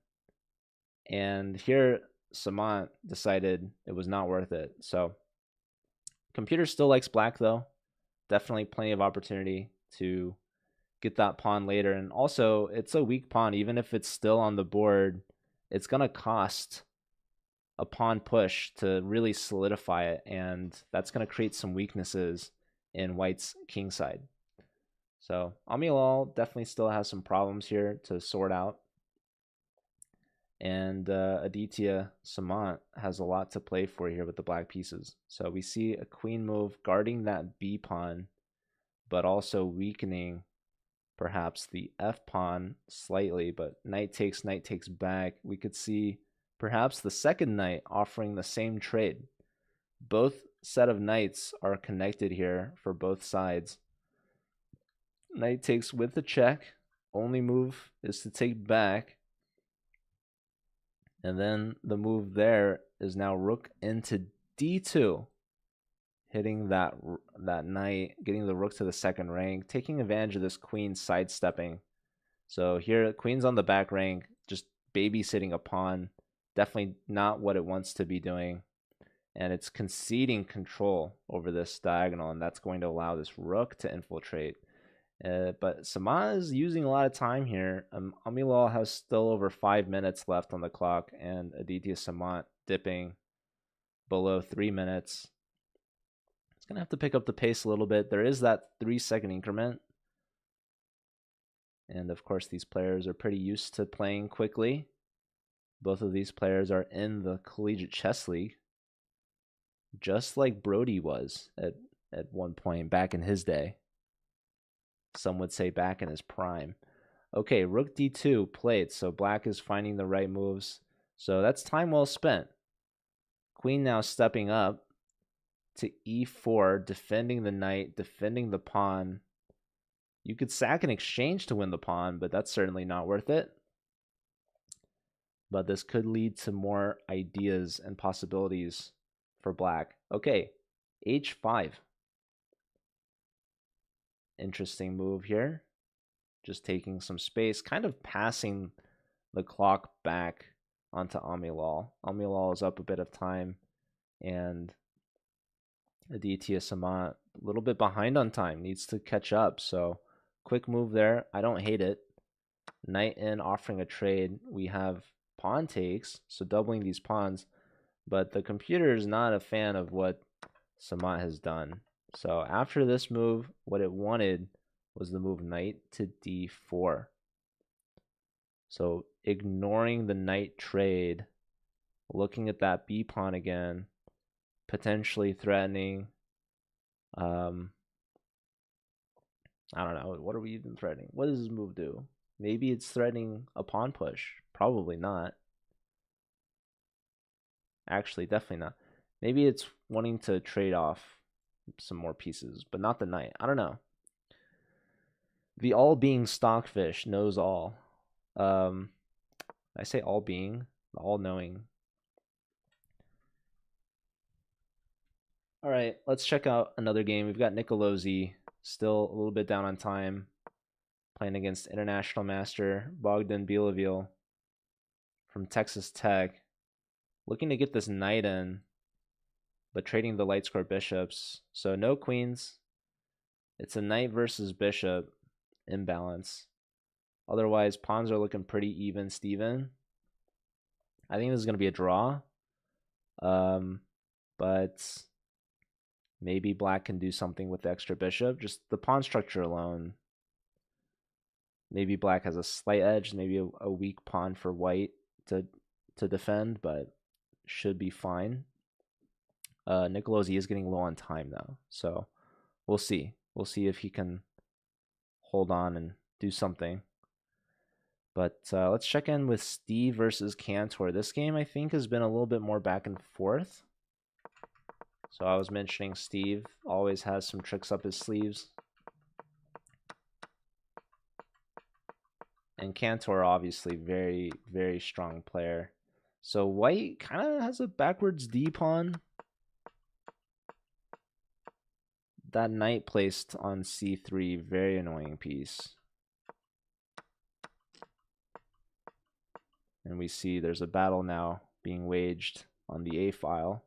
And here Samant decided it was not worth it. So computer still likes black though. Definitely plenty of opportunity to get that pawn later. And also, it's a weak pawn. Even if it's still on the board, it's going to cost a pawn push to really solidify it. And that's going to create some weaknesses in white's king side. So Amilal definitely still has some problems here to sort out. And Aditya Samant has a lot to play for here with the black pieces. So we see a queen move guarding that b pawn, but also weakening perhaps the f-pawn slightly, but knight takes back. We could see perhaps the second knight offering the same trade. Both set of knights are connected here for both sides. Knight takes with the check. Only move is to take back. And then the move there is now rook into d2. Hitting that knight, getting the rook to the second rank, taking advantage of this queen sidestepping. So here, queen's on the back rank, just babysitting a pawn. Definitely not what it wants to be doing. And it's conceding control over this diagonal, and that's going to allow this rook to infiltrate. But Samant is using a lot of time here. Amilal has still over 5 minutes left on the clock, and Aditya Samant dipping below 3 minutes. It's going to have to pick up the pace a little bit. There is that 3-second increment. And of course, these players are pretty used to playing quickly. Both of these players are in the Collegiate Chess League, just like Brody was at one point back in his day. Some would say back in his prime. Okay, rook d2 played, so black is finding the right moves. So that's time well spent. Queen now stepping up to e4, defending the knight, defending the pawn. You could sack an exchange to win the pawn, but that's certainly not worth it. But this could lead to more ideas and possibilities for black. Okay, h5. interesting move here. Just taking some space, kind of passing the clock back onto Amilal. Amilal is up a bit of time, and Aditya Samant a little bit behind on time, needs to catch up. So quick move there. I don't hate it. Knight in, offering a trade. We have pawn takes, so doubling these pawns, but the computer is not a fan of what Samant has done. So after this move, what it wanted was the move knight to d4. So ignoring the knight trade, looking at that b pawn again, potentially threatening. I don't know. What are we even threatening? What does this move do? Maybe it's threatening a pawn push. Probably not. Actually, definitely not. Maybe it's wanting to trade off some more pieces, but not the knight. I don't know. The all-being stockfish knows all. I say all-being, all-knowing. All right, let's check out another game. We've got Nicolosi, still a little bit down on time, playing against international master Bogdan Bilavil from Texas Tech. Looking to get this knight in, but trading the light square bishops. So no queens. It's a knight versus bishop imbalance. Otherwise, pawns are looking pretty even, Steven. I think this is going to be a draw. But maybe black can do something with the extra bishop. Just the pawn structure alone. Maybe black has a slight edge, maybe a weak pawn for white to defend, but should be fine. Nicolosi is getting low on time though, so we'll see. We'll see if he can hold on and do something. But let's check in with Steve versus Cantor. This game, I think, has been a little bit more back and forth. So I was mentioning Steve always has some tricks up his sleeves. And Cantor, obviously, very, very strong player. So white kind of has a backwards D pawn. That knight placed on c3, very annoying piece. And we see there's a battle now being waged on the A file.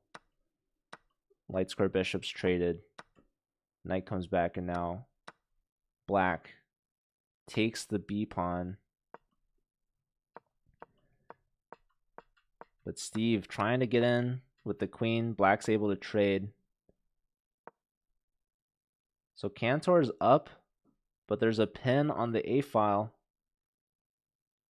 Light square bishops traded. Knight comes back, and now black takes the B pawn. But Steve trying to get in with the queen. Black's able to trade. So Cantor's up, but there's a pin on the A file.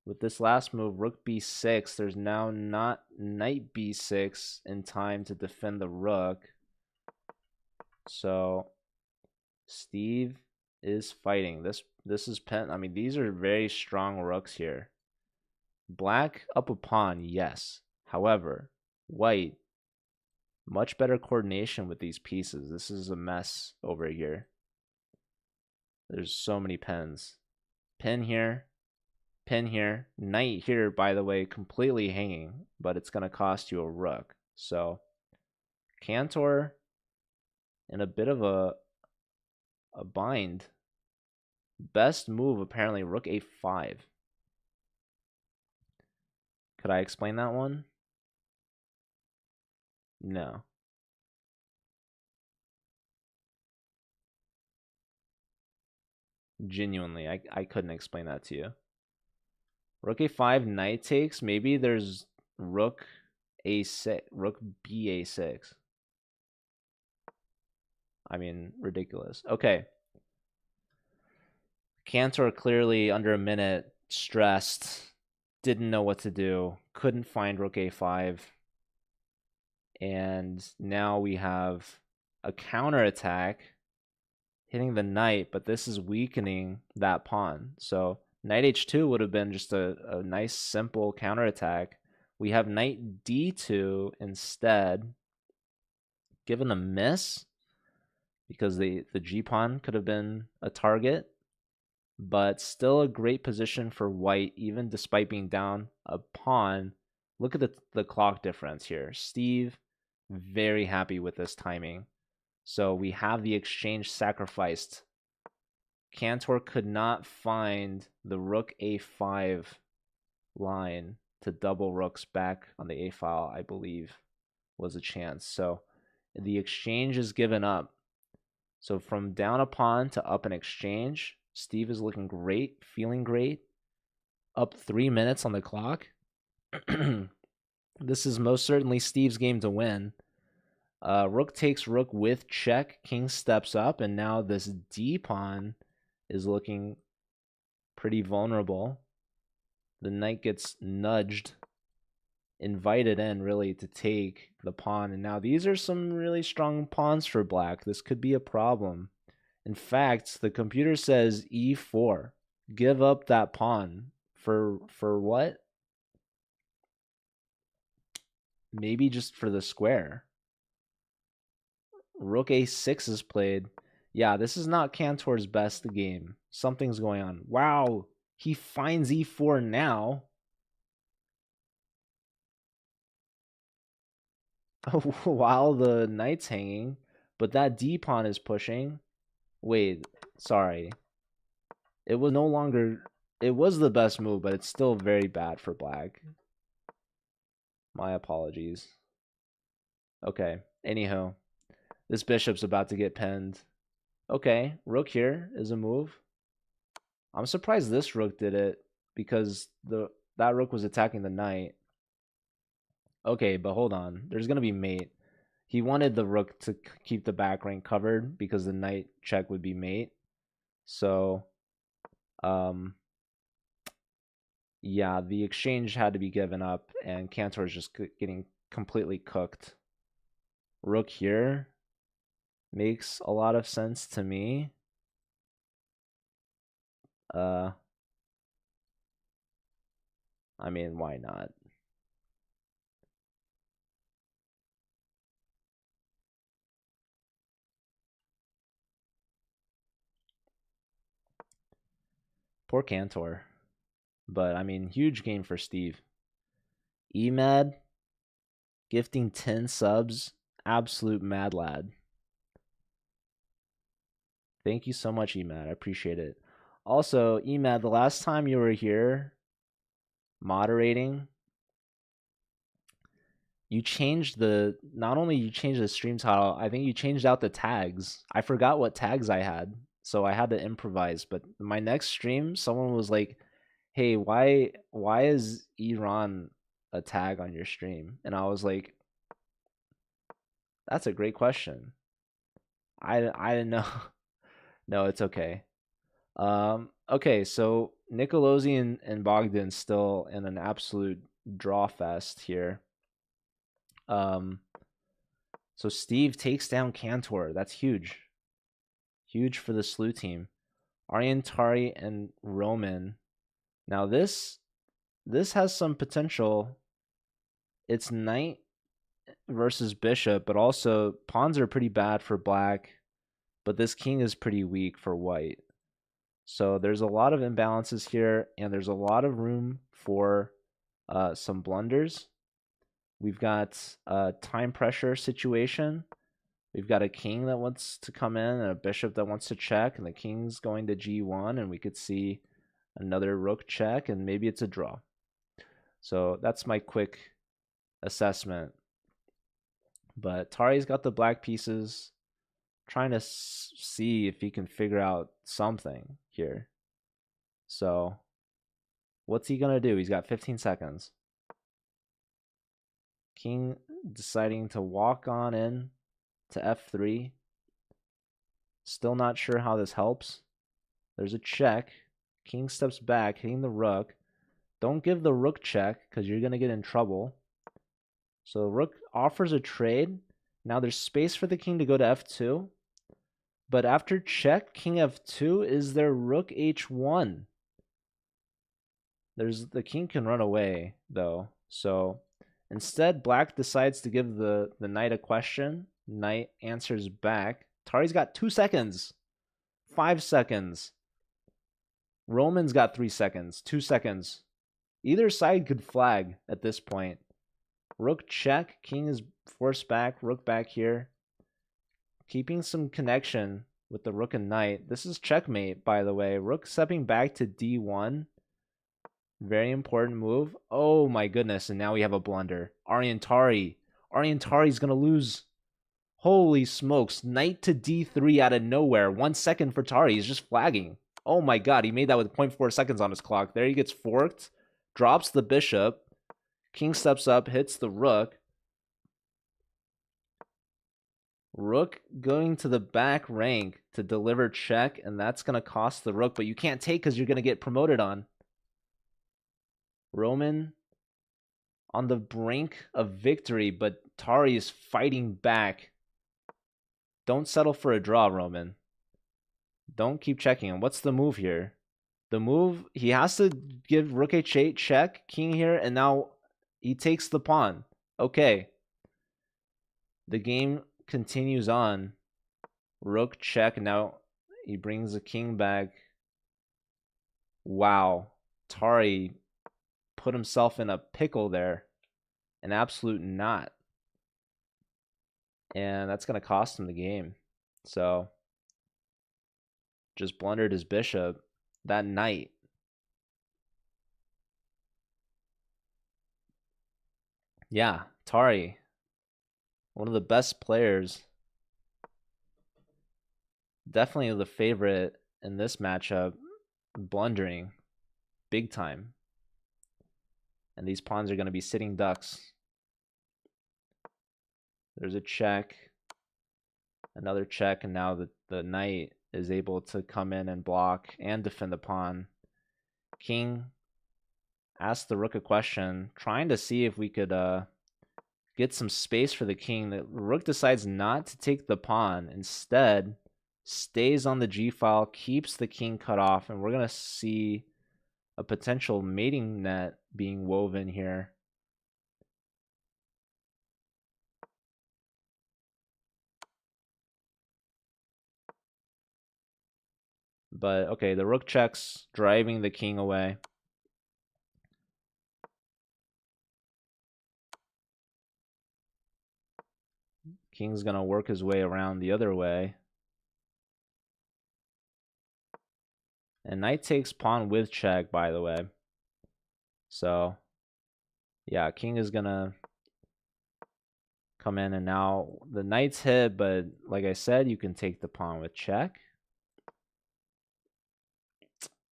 With this last move, rook b6, there's now not knight b6 in time to defend the rook. So Steve is fighting. This is pin. I mean, these are very strong rooks here. Black up a pawn, yes. However, white, much better coordination with these pieces. This is a mess over here. There's so many pins. Pin here. Pin here. Knight here, by the way, completely hanging, but it's going to cost you a rook. So Cantor in a bit of a bind. Best move, apparently, rook a5. Could I explain that one? No. Genuinely, I couldn't explain that to you. Rook a5, knight takes. Maybe there's rook a6, rook ba6. I mean, ridiculous. Okay. Cantor clearly under a minute, stressed, didn't know what to do, couldn't find rook a5. And now we have a counterattack hitting the knight, but this is weakening that pawn. So knight h2 would have been just a nice, simple counterattack. We have knight d2 instead, given a miss, because the g-pawn could have been a target, but still a great position for white, even despite being down a pawn. Look at the clock difference here. Steve, very happy with this timing. So we have the exchange sacrificed Cantor could not find the rook a5 line to double rooks back on the a file, I believe, was a chance. So the exchange is given up. So from down a pawn to up an exchange, Steve is looking great, feeling great. Up 3 minutes on the clock. This is most certainly Steve's game to win. Rook takes rook with check. King steps up, and now this d pawn is looking pretty vulnerable. The knight gets nudged, invited in really to take the pawn, and now these are some really strong pawns for black. This could be a problem. In fact, the computer says e4. Give up that pawn. For what? Maybe just for the square. Rook a6 is played. Yeah, this is not Cantor's best game. Something's going on. Wow, he finds e4 now. While the knight's hanging, but that d pawn is pushing. Wait, sorry. It was no longer... It was the best move, but it's still very bad for black. My apologies. Okay, anyhow. This bishop's about to get pinned. Okay, rook here is a move. I'm surprised this rook did it because that rook was attacking the knight. Okay, but hold on. There's going to be mate. He wanted the rook to keep the back rank covered because the knight check would be mate. So, yeah, the exchange had to be given up, and Cantor is just getting completely cooked. Rook here makes a lot of sense to me. I mean, why not? Poor Cantor. But, I mean, huge game for Steve. Emad gifting 10 subs. Absolute mad lad. Thank you so much, Emad. I appreciate it. Also, Emad, the last time you were here moderating, you changed the... Not only you changed the stream title, I think you changed out the tags. I forgot what tags I had, so I had to improvise. But my next stream, someone was like, hey, why is Iran a tag on your stream? And I was like, that's a great question. I didn't know. No, it's okay. Okay, so Nicolosi and Bogdan still in an absolute draw fest here. So Steve takes down Cantor. That's huge. Huge for the Slew team. Aryan, Tari, and Roman. Now this has some potential. It's knight versus bishop, but also pawns are pretty bad for black, but this king is pretty weak for white. So there's a lot of imbalances here, and there's a lot of room for some blunders. We've got a time pressure situation. We've got a king that wants to come in and a bishop that wants to check, and the king's going to g1, and we could see another rook check, and maybe it's a draw. So that's my quick assessment. But Tari's got the black pieces, trying to see if he can figure out something here. So what's he going to do? He's got 15 seconds. King deciding to walk on in to f3. Still not sure how this helps. There's a check. King steps back, hitting the rook. Don't give the rook check because you're going to get in trouble. So rook offers a trade. Now there's space for the king to go to f2. But after check, king f2, is there rook h1? The king can run away, though. So instead, black decides to give the knight a question. Knight answers back. Tari's got 2 seconds. 5 seconds. Roman's got 3 seconds. 2 seconds. Either side could flag at this point. Rook check. King is forced back. Rook back here. Keeping some connection with the rook and knight. This is checkmate, by the way. Rook stepping back to d1. Very important move. Oh my goodness, and now we have a blunder. Ariantari. Ariantari's going to lose. Holy smokes. Knight to d3 out of nowhere. 1 second for Tari. He's just flagging. Oh my god, he made that with 0.4 seconds on his clock. There he gets forked. Drops the bishop. King steps up, hits the rook. Rook going to the back rank to deliver check, and that's going to cost the rook, but you can't take because you're going to get promoted on. Roman on the brink of victory, but Tari is fighting back. Don't settle for a draw, Roman. Don't keep checking him. What's the move here? The move, he has to give rook h8 check, king here, and now he takes the pawn. Okay. The game continues on. Rook check. Now he brings the king back. Wow. Tari put himself in a pickle there. An absolute knot. And that's going to cost him the game. So, just blundered his bishop. That knight. Yeah, Tari. One of the best players. Definitely the favorite in this matchup. Blundering. Big time. And these pawns are going to be sitting ducks. There's a check. Another check, and now the knight is able to come in and block and defend the pawn. King asks the rook a question, trying to see if we could get some space for the king. The rook decides not to take the pawn. Instead, stays on the g-file, keeps the king cut off, and we're going to see a potential mating net being woven here. But, okay, the rook checks, driving the king away. King's going to work his way around the other way. And knight takes pawn with check, by the way. So, yeah, king is going to come in, and now the knight's hit, but like I said, you can take the pawn with check.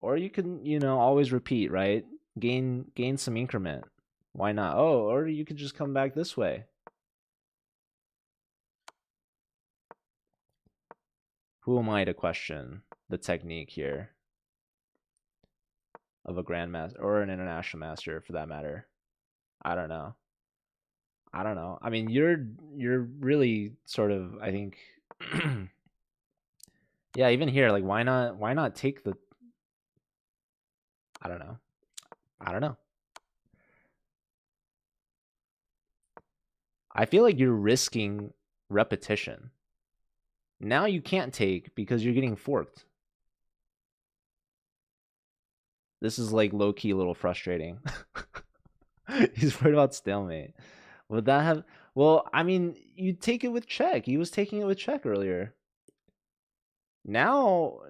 Or you can, you know, always repeat, right? Gain some increment. Why not? Oh, or you could just come back this way. Who am I to question the technique here of a grandmaster or an international master, for that matter? I don't know. I don't know. I mean, you're really sort of, I think, yeah, even here, like, why not take the, I don't know. I feel like you're risking repetition. Now you can't take because you're getting forked. This is like low-key a little frustrating. He's worried about stalemate. Would that have... Well, I mean, you take it with check. He was taking it with check earlier. Now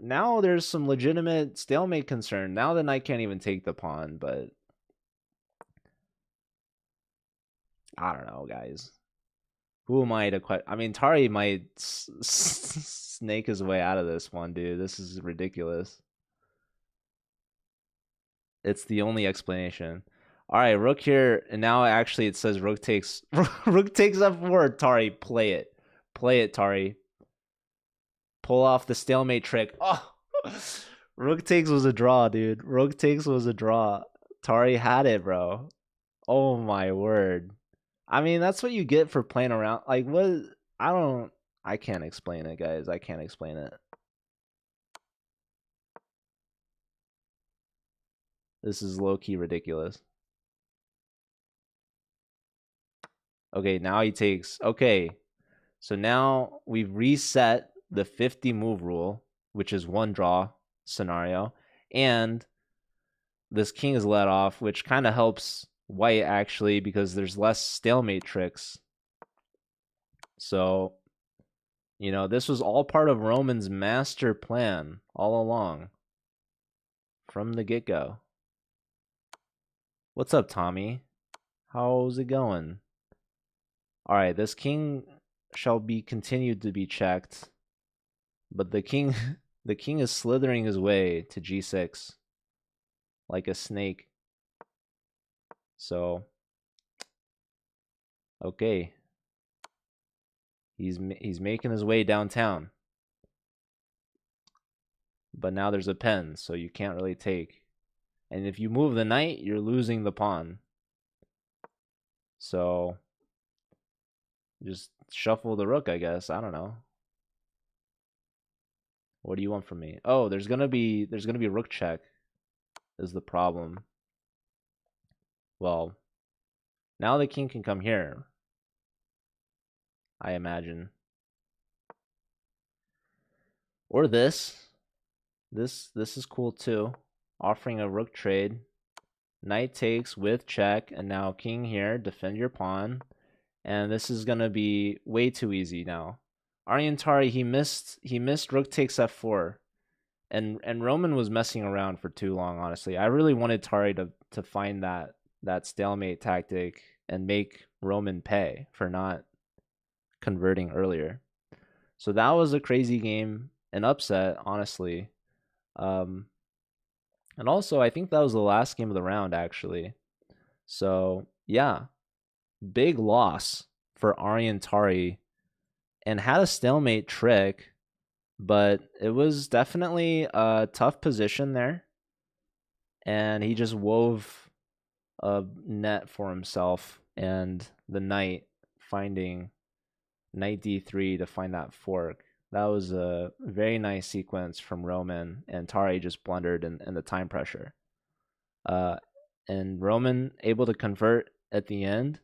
there's some legitimate stalemate concern. Now the knight can't even take the pawn, but I don't know, guys. Who am I to quite? I mean, Tari might snake his way out of this one, dude. This is ridiculous. It's the only explanation. All right, rook here, and now actually it says rook takes rook takes f4. Tari, play it, Tari. Pull off the stalemate trick. Oh, rook takes was a draw, dude. Rook takes was a draw. Tari had it, bro. Oh my word. I mean, that's what you get for playing around. Like, what? I can't explain it, guys. I can't explain it. This is low-key ridiculous. Okay, now he takes... Okay, so now we've reset the 50 move rule, which is one draw scenario, and this king is let off, which kind of helps white, actually, because there's less stalemate tricks. So, You know, this was all part of Roman's master plan all along. From the get-go. What's up, Tommy? How's it going? Alright, this king shall be continued to be checked. But the king the king is slithering his way to g6 like a snake. So okay. He's making his way downtown. But now there's a pen, so you can't really take. And if you move the knight, you're losing the pawn. So just shuffle the rook, I guess. I don't know. What do you want from me? Oh, there's gonna be rook check is the problem. Well, now the king can come here, I imagine. Or this. This is cool too. Offering a rook trade. Knight takes with check, and now king here, defend your pawn. And this is gonna be way too easy now. Aryan Tari, he missed rook takes f4. And Roman was messing around for too long, honestly. I really wanted Tari to find that stalemate tactic and make Roman pay for not converting earlier. So that was a crazy game, an upset, honestly. And also, I think that was the last game of the round, actually. So, yeah, big loss for Aryan Tari, and had a stalemate trick, but it was definitely a tough position there. And he just wove a net for himself, and the knight finding knight d3 to find that fork. That was a very nice sequence from Roman, and Tari just blundered in the time pressure. And Roman able to convert at the end,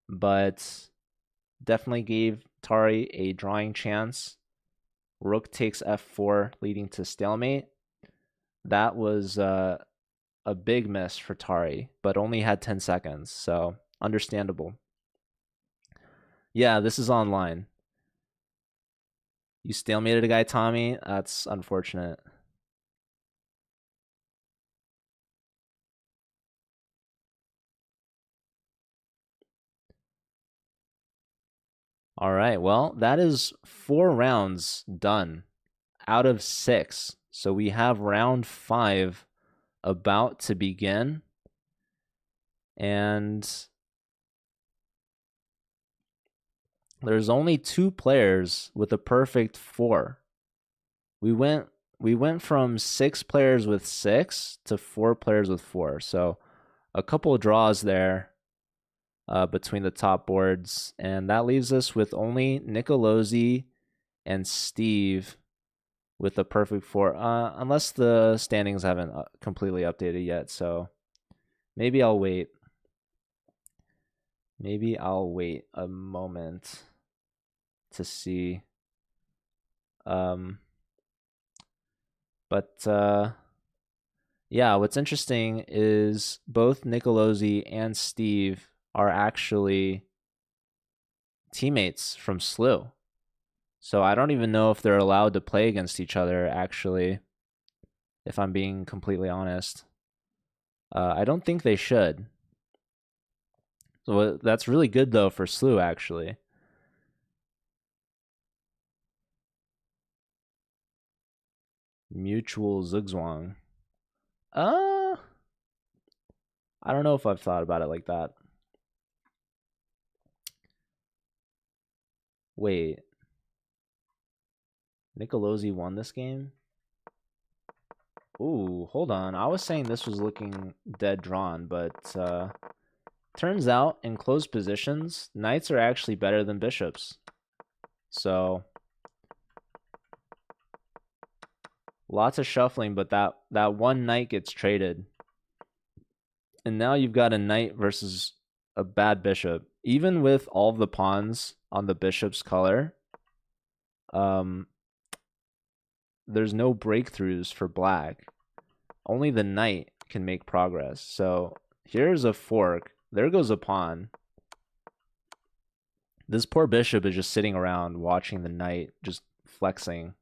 but definitely gave Tari a drawing chance. Rook takes f4, leading to stalemate. That was a big miss for Tari, but only had 10 seconds, so understandable. Yeah, this is online. You stalemated a guy, Tommy? That's unfortunate. All right, well, that is 4 rounds done out of 6. So we have round 5 about to begin. And there's only 2 players with a perfect 4. We went from 6 players with 6 to 4 players with 4. So a couple of draws there between the top boards. And that leaves us with only Nicolosi and Steve with a perfect 4. Unless the standings haven't completely updated yet. So maybe I'll wait. Maybe I'll wait a moment to see. But yeah, what's interesting is both Nicolosi and Steve are actually teammates from SLU. So I don't even know if they're allowed to play against each other, actually, if I'm being completely honest. I don't think they should. So that's really good, though, for SLU, actually. Mutual Zugzwang. I don't know if I've thought about it like that. Wait. Nicolosi won this game? Ooh, hold on. I was saying this was looking dead drawn, but turns out in closed positions, knights are actually better than bishops. So lots of shuffling, but that one knight gets traded. And now you've got a knight versus a bad bishop. Even with all the pawns on the bishop's color, there's no breakthroughs for black. Only the knight can make progress. So here's a fork. There goes a pawn. This poor bishop is just sitting around watching the knight just flexing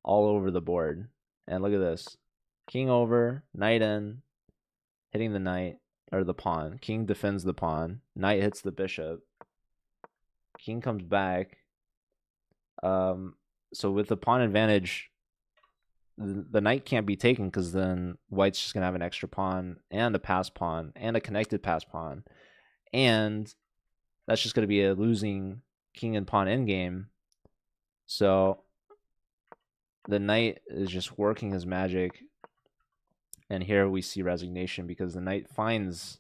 all over the board. And look at this. King over, knight in, hitting the knight, or the pawn. King defends the pawn. Knight hits the bishop. King comes back. So with the pawn advantage, the knight can't be taken because then white's just going to have an extra pawn and a pass pawn and a connected pass pawn. And that's just going to be a losing king and pawn endgame. So the knight is just working his magic. And here we see resignation because the knight finds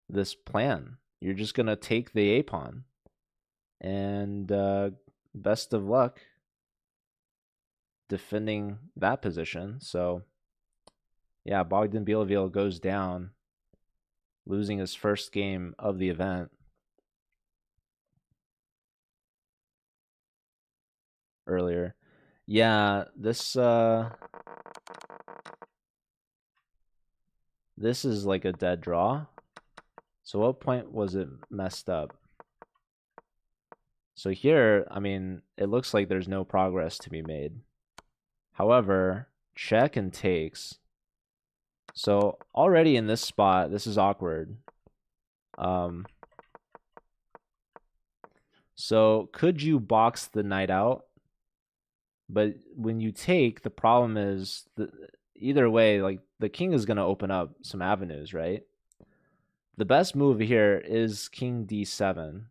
this plan. You're just going to take the A pawn. And best of luck defending that position. So yeah, Bogdan Bielavil goes down, losing his first game of the event. Earlier. Yeah, this is like a dead draw. So what point was it messed up? So here, I mean, it looks like there's no progress to be made. However, check and takes. So already in this spot, this is awkward. So could you box the knight out? But when you take, the problem is either way, like the king is going to open up some avenues, right? The best move here is king d7,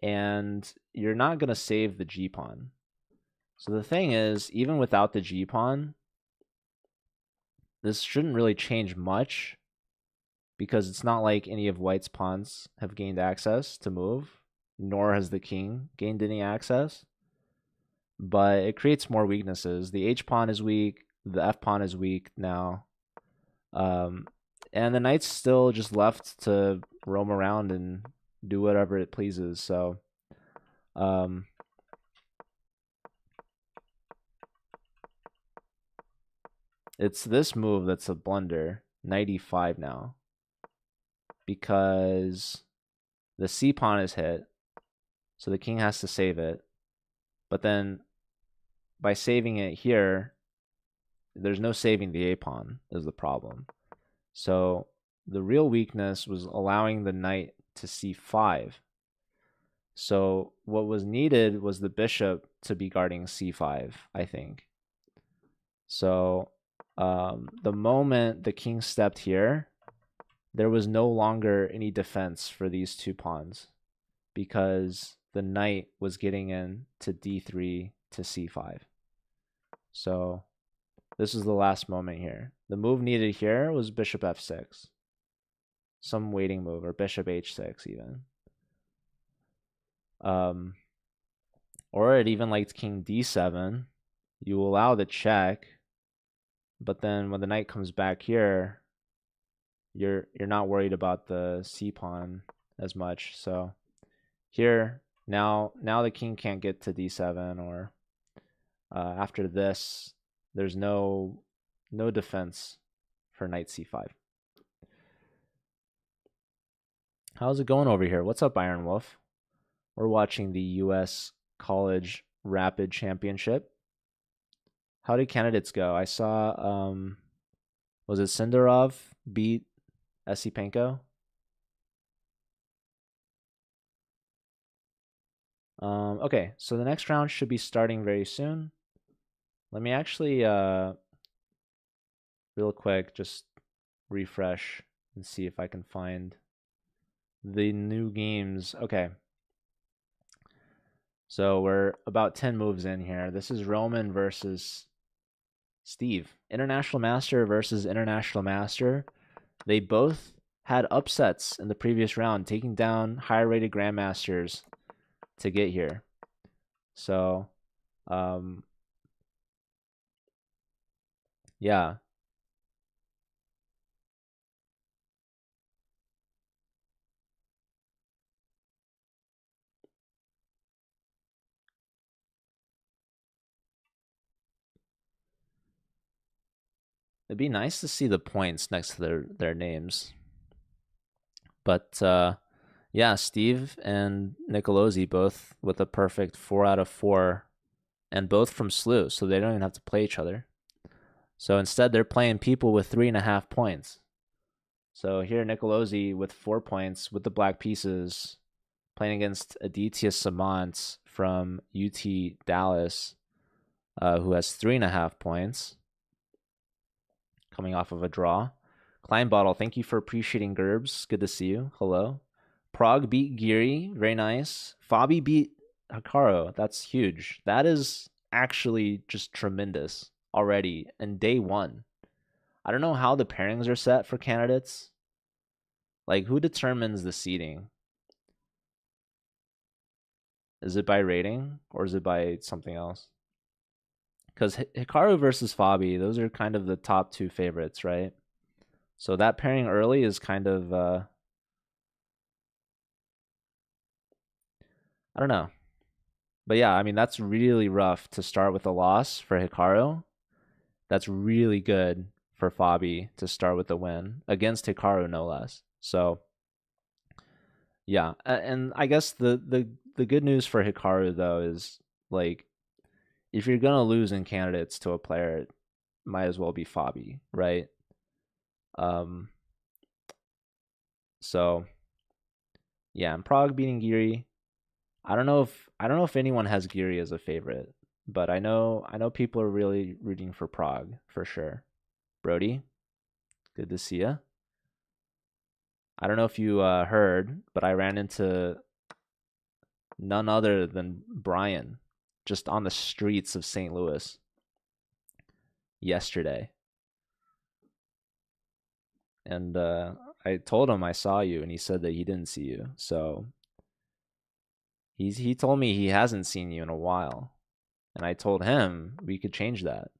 and you're not going to save the g-pawn. So the thing is, even without the g-pawn, this shouldn't really change much because it's not like any of white's pawns have gained access to move, nor has the king gained any access. But it creates more weaknesses. The h-pawn is weak, the f-pawn is weak now. And the knight's still just left to roam around and do whatever it pleases. So it's this move that's a blunder. Knight e5 now. Because the c-pawn is hit. So the king has to save it. But then by saving it here, there's no saving the a-pawn is the problem. So the real weakness was allowing the knight to c5. So what was needed was the bishop to be guarding c5, I think. So the moment the king stepped here, there was no longer any defense for these two pawns because the knight was getting in to d3 to c5. So this is the last moment here. The move needed here was bishop f6. Some waiting move, or bishop h6 even. Or it even liked king d7. You allow the check, but then when the knight comes back here, you're not worried about the c-pawn as much. So here, now the king can't get to d7, or after this, there's no defense for knight c5. How's it going over here? What's up, Iron Wolf? We're watching the U.S. College Rapid Championship. How did candidates go? I saw, was it Sindarov beat Esipenko? Okay, so the next round should be starting very soon. Let me actually, real quick, just refresh and see if I can find the new games. Okay. So we're about 10 moves in here. This is Roman versus Steve. International Master versus International Master. They both had upsets in the previous round, taking down higher rated Grandmasters to get here. So, yeah. It'd be nice to see the points next to their names. But Yeah, Steve and Nicolosi both with a perfect 4 out of 4, and both from SLU, so they don't even have to play each other. So instead, they're playing people with 3.5 points. So here, Nicolosi with 4 points with the black pieces, playing against Aditya Samant from UT Dallas, who has 3.5 points, coming off of a draw. Kleinbottle, thank you for appreciating Gerbs. Good to see you. Hello. Prague beat Geary. Very nice. Fabi beat Hikaru. That's huge. That is actually just tremendous already in day one. I don't know how the pairings are set for candidates. Like, who determines the seeding? Is it by rating or is it by something else? Because Hikaru versus Fabi, those are kind of the top two favorites, right? So that pairing early is kind of, I don't know. But yeah, I mean, that's really rough to start with a loss for Hikaru. That's really good for Fabi to start with a win against Hikaru, no less. So yeah, and I guess the good news for Hikaru though is, like, if you're gonna lose in candidates to a player, it might as well be Fabi, right? Um, so yeah, and Prague beating Geary. I don't know if anyone has Geary as a favorite, but I know people are really rooting for Prague for sure. Brody, good to see you. I don't know if you heard, but I ran into none other than Brian just on the streets of St. Louis yesterday. And I told him I saw you, and he said that he didn't see you. So he told me he hasn't seen you in a while. And I told him we could change that.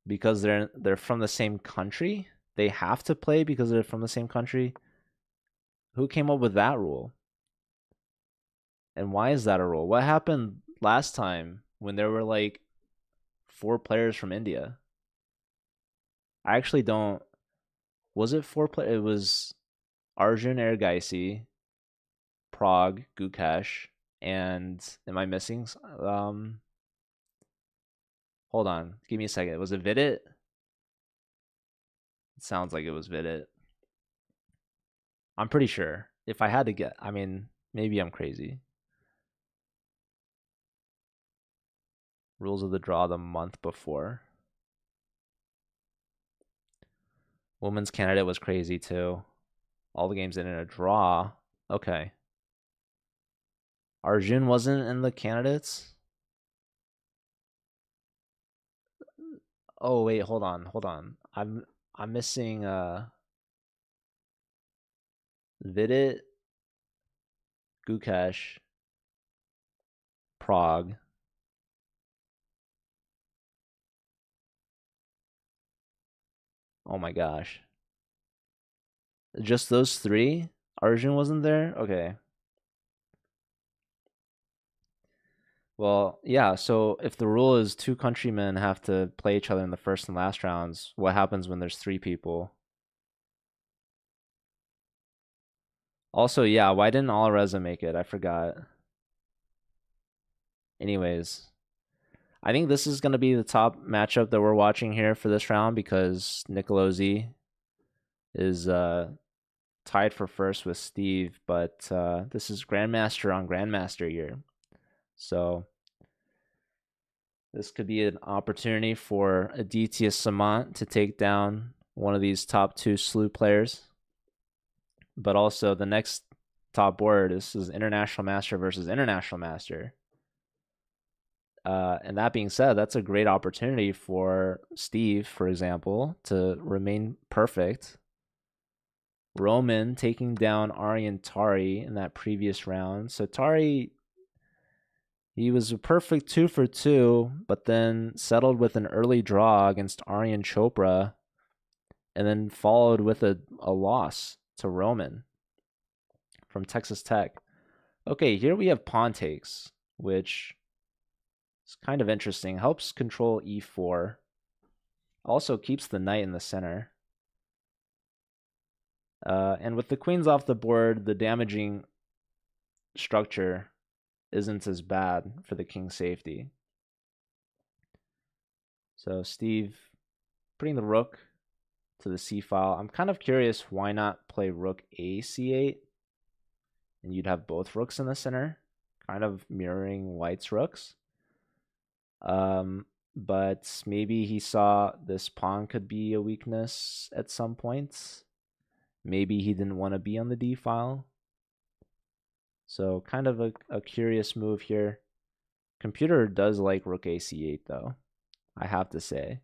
Because they're from the same country? They have to play because they're from the same country? Who came up with that rule? And why is that a rule? What happened last time when there were like 4 players from India? I actually don't. Was it 4 players? It was Arjun Ergaisi, Prague, Gukesh, and am I missing? Hold on. Give me a second. Was it Vidit? It sounds like it was Vidit. I'm pretty sure. If I had to get, I mean, maybe I'm crazy. Rules of the draw the month before. Women's candidate was crazy too. All the games in a draw. Okay. Arjun wasn't in the candidates? Oh wait, hold on. I'm missing Vidit, Gukesh, Prague. Oh my gosh. Just those 3? Arjun wasn't there? Okay. Well, yeah, so if the rule is 2 countrymen have to play each other in the first and last rounds, what happens when there's 3 people? Also, yeah, why didn't Alireza make it? I forgot. Anyways, I think this is going to be the top matchup that we're watching here for this round because Nicolosi is tied for first with Steve, but this is Grandmaster on Grandmaster year. So this could be an opportunity for Aditya Samant to take down one of these top 2 SLU players. But also the next top board, this is International Master versus International Master. And that being said, that's a great opportunity for Steve, for example, to remain perfect. Roman taking down Aryan Tari in that previous round. So Tari, he was a perfect 2 for 2, but then settled with an early draw against Aryan Chopra, and then followed with a loss to Roman from Texas Tech. Okay, here we have pawn takes, which is kind of interesting. Helps control e4. Also keeps the knight in the center. And with the queens off the board, the damaging structure isn't as bad for the king's safety. So Steve putting the rook to the c file. I'm kind of curious why not play rook a c8, and you'd have both rooks in the center, kind of mirroring white's rooks. But maybe he saw this pawn could be a weakness at some points. Maybe he didn't want to be on the d file. So kind of a curious move here. Computer does like rook a c8 though, I have to say.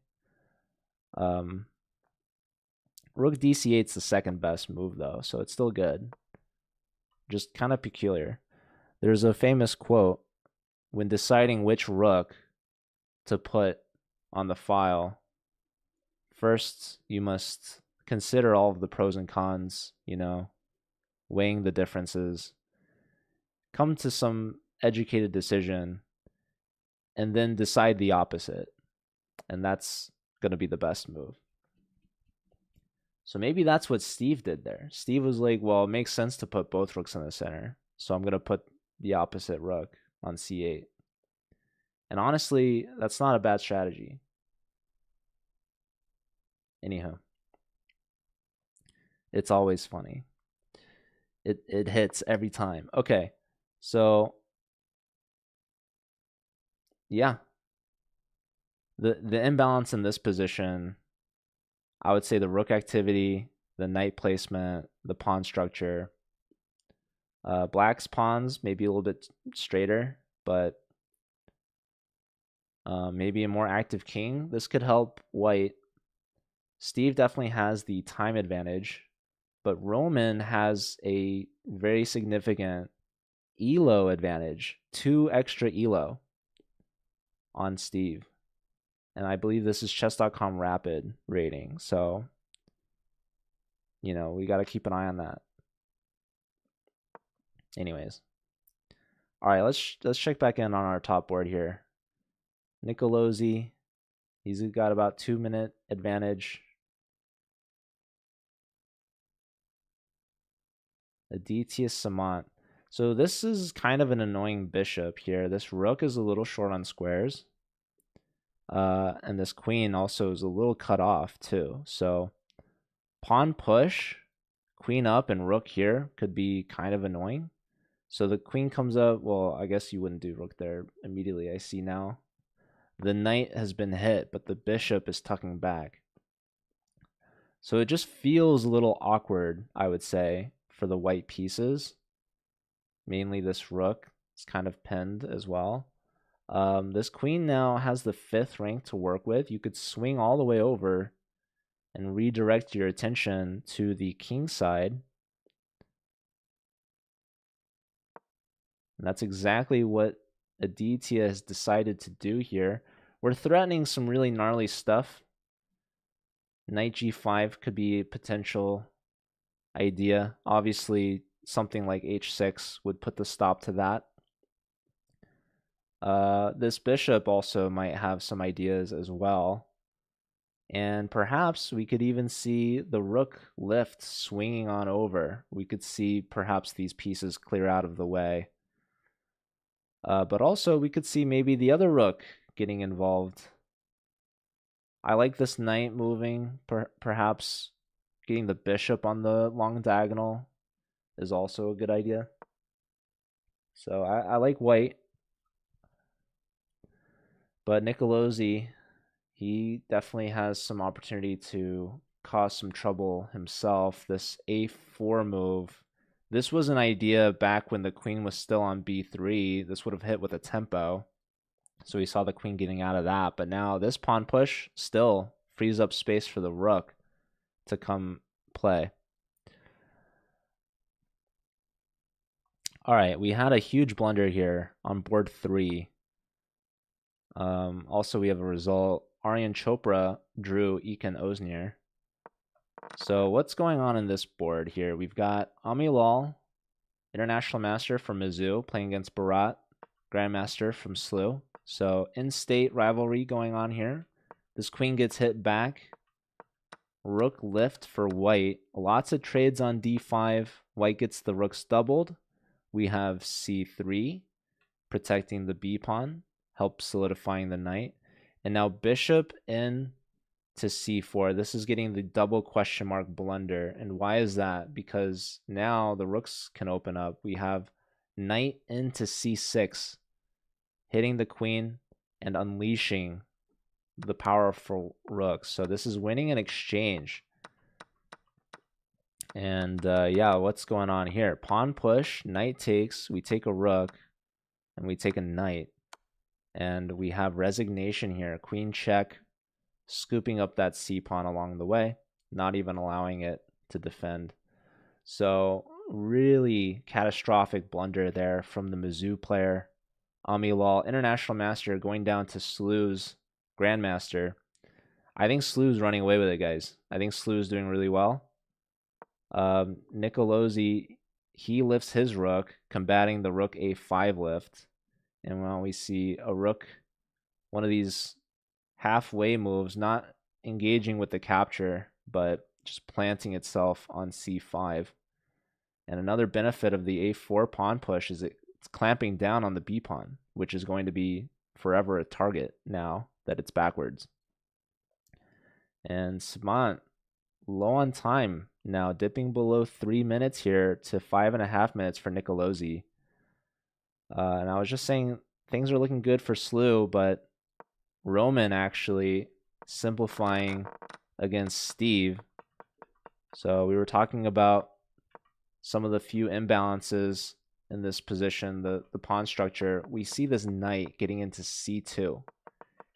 Rook dc8 is the second best move though, so it's still good. Just kind of peculiar. There's a famous quote: when deciding which rook to put on the file, first you must consider all of the pros and cons, weighing the differences, come to some educated decision, and then decide the opposite. And that's going to be the best move. So maybe that's what Steve did there. Steve was like, well, it makes sense to put both rooks in the center, so I'm going to put the opposite rook on c8. And honestly, that's not a bad strategy. Anyhow, it's always funny. It hits every time. Okay, so yeah, the imbalance in this position, I would say the rook activity, the knight placement, the pawn structure. Black's pawns maybe a little bit straighter, but maybe a more active king. This could help white. Steve definitely has the time advantage, but Roman has a very significant elo advantage, 2 extra elo on Steve. And I believe this is chess.com rapid rating, so we got to keep an eye on that. Anyways, all right, let's check back in on our top board here. Nicolosi, he's got about 2-minute advantage. Aditya Samant. So this is kind of an annoying bishop here. This rook is a little short on squares. And this queen also is a little cut off too. So pawn push, queen up, and rook here could be kind of annoying. So the queen comes up. Well, I guess you wouldn't do rook there immediately. I see now. The knight has been hit, but the bishop is tucking back. So it just feels a little awkward, I would say, for the white pieces. Mainly this rook is kind of pinned as well. This queen now has the 5th rank to work with. You could swing all the way over and redirect your attention to the king side. And that's exactly what Aditya has decided to do here. We're threatening some really gnarly stuff. Knight g5 could be a potential idea. Obviously, something like h6 would put the stop to that. This bishop also might have some ideas as well. And perhaps we could even see the rook lift swinging on over. We could see perhaps these pieces clear out of the way. But also we could see maybe the other rook getting involved. I like this knight moving. Perhaps getting the bishop on the long diagonal is also a good idea. So I like white. But Nicolosi, he definitely has some opportunity to cause some trouble himself. This a4 move, this was an idea back when the queen was still on b3. This would have hit with a tempo. So we saw the queen getting out of that. But now this pawn push still frees up space for the rook to come play. All right, we had a huge blunder here on board 3. Also, we have a result. Aryan Chopra drew Ekin Oznir. So what's going on in this board here? We've got Amilal, international master from Mizzou, playing against Bharat, grandmaster from SLU. So in-state rivalry going on here. This queen gets hit back. Rook lift for white. Lots of trades on d5. White gets the rooks doubled. We have c3, protecting the b pawn, helps solidifying the knight. And now bishop in to c4. This is getting the double question mark blunder. And why is that? Because now the rooks can open up. We have knight into c6, hitting the queen and unleashing the powerful rooks. So this is winning an exchange. And yeah, what's going on here? Pawn push, knight takes, we take a rook, and we take a knight. And we have resignation here. Queen check, scooping up that c-pawn along the way, not even allowing it to defend. So really catastrophic blunder there from the Mizzou player. Ami Lal, international master, going down to Slew's grandmaster. I think Slew's running away with it, guys. I think Slew's doing really well. Nicolosi, he lifts his rook, combating the rook a5 lift. And when we see a rook, one of these halfway moves, not engaging with the capture, but just planting itself on c5. And another benefit of the a4 pawn push is it's clamping down on the b pawn, which is going to be forever a target now that it's backwards. And Samant, low on time now, dipping below 3 minutes here to 5.5 minutes for Nicolosi. And I was just saying things are looking good for Slew, but Roman actually simplifying against Steve. So we were talking about some of the few imbalances in this position, the pawn structure. We see this knight getting into c2.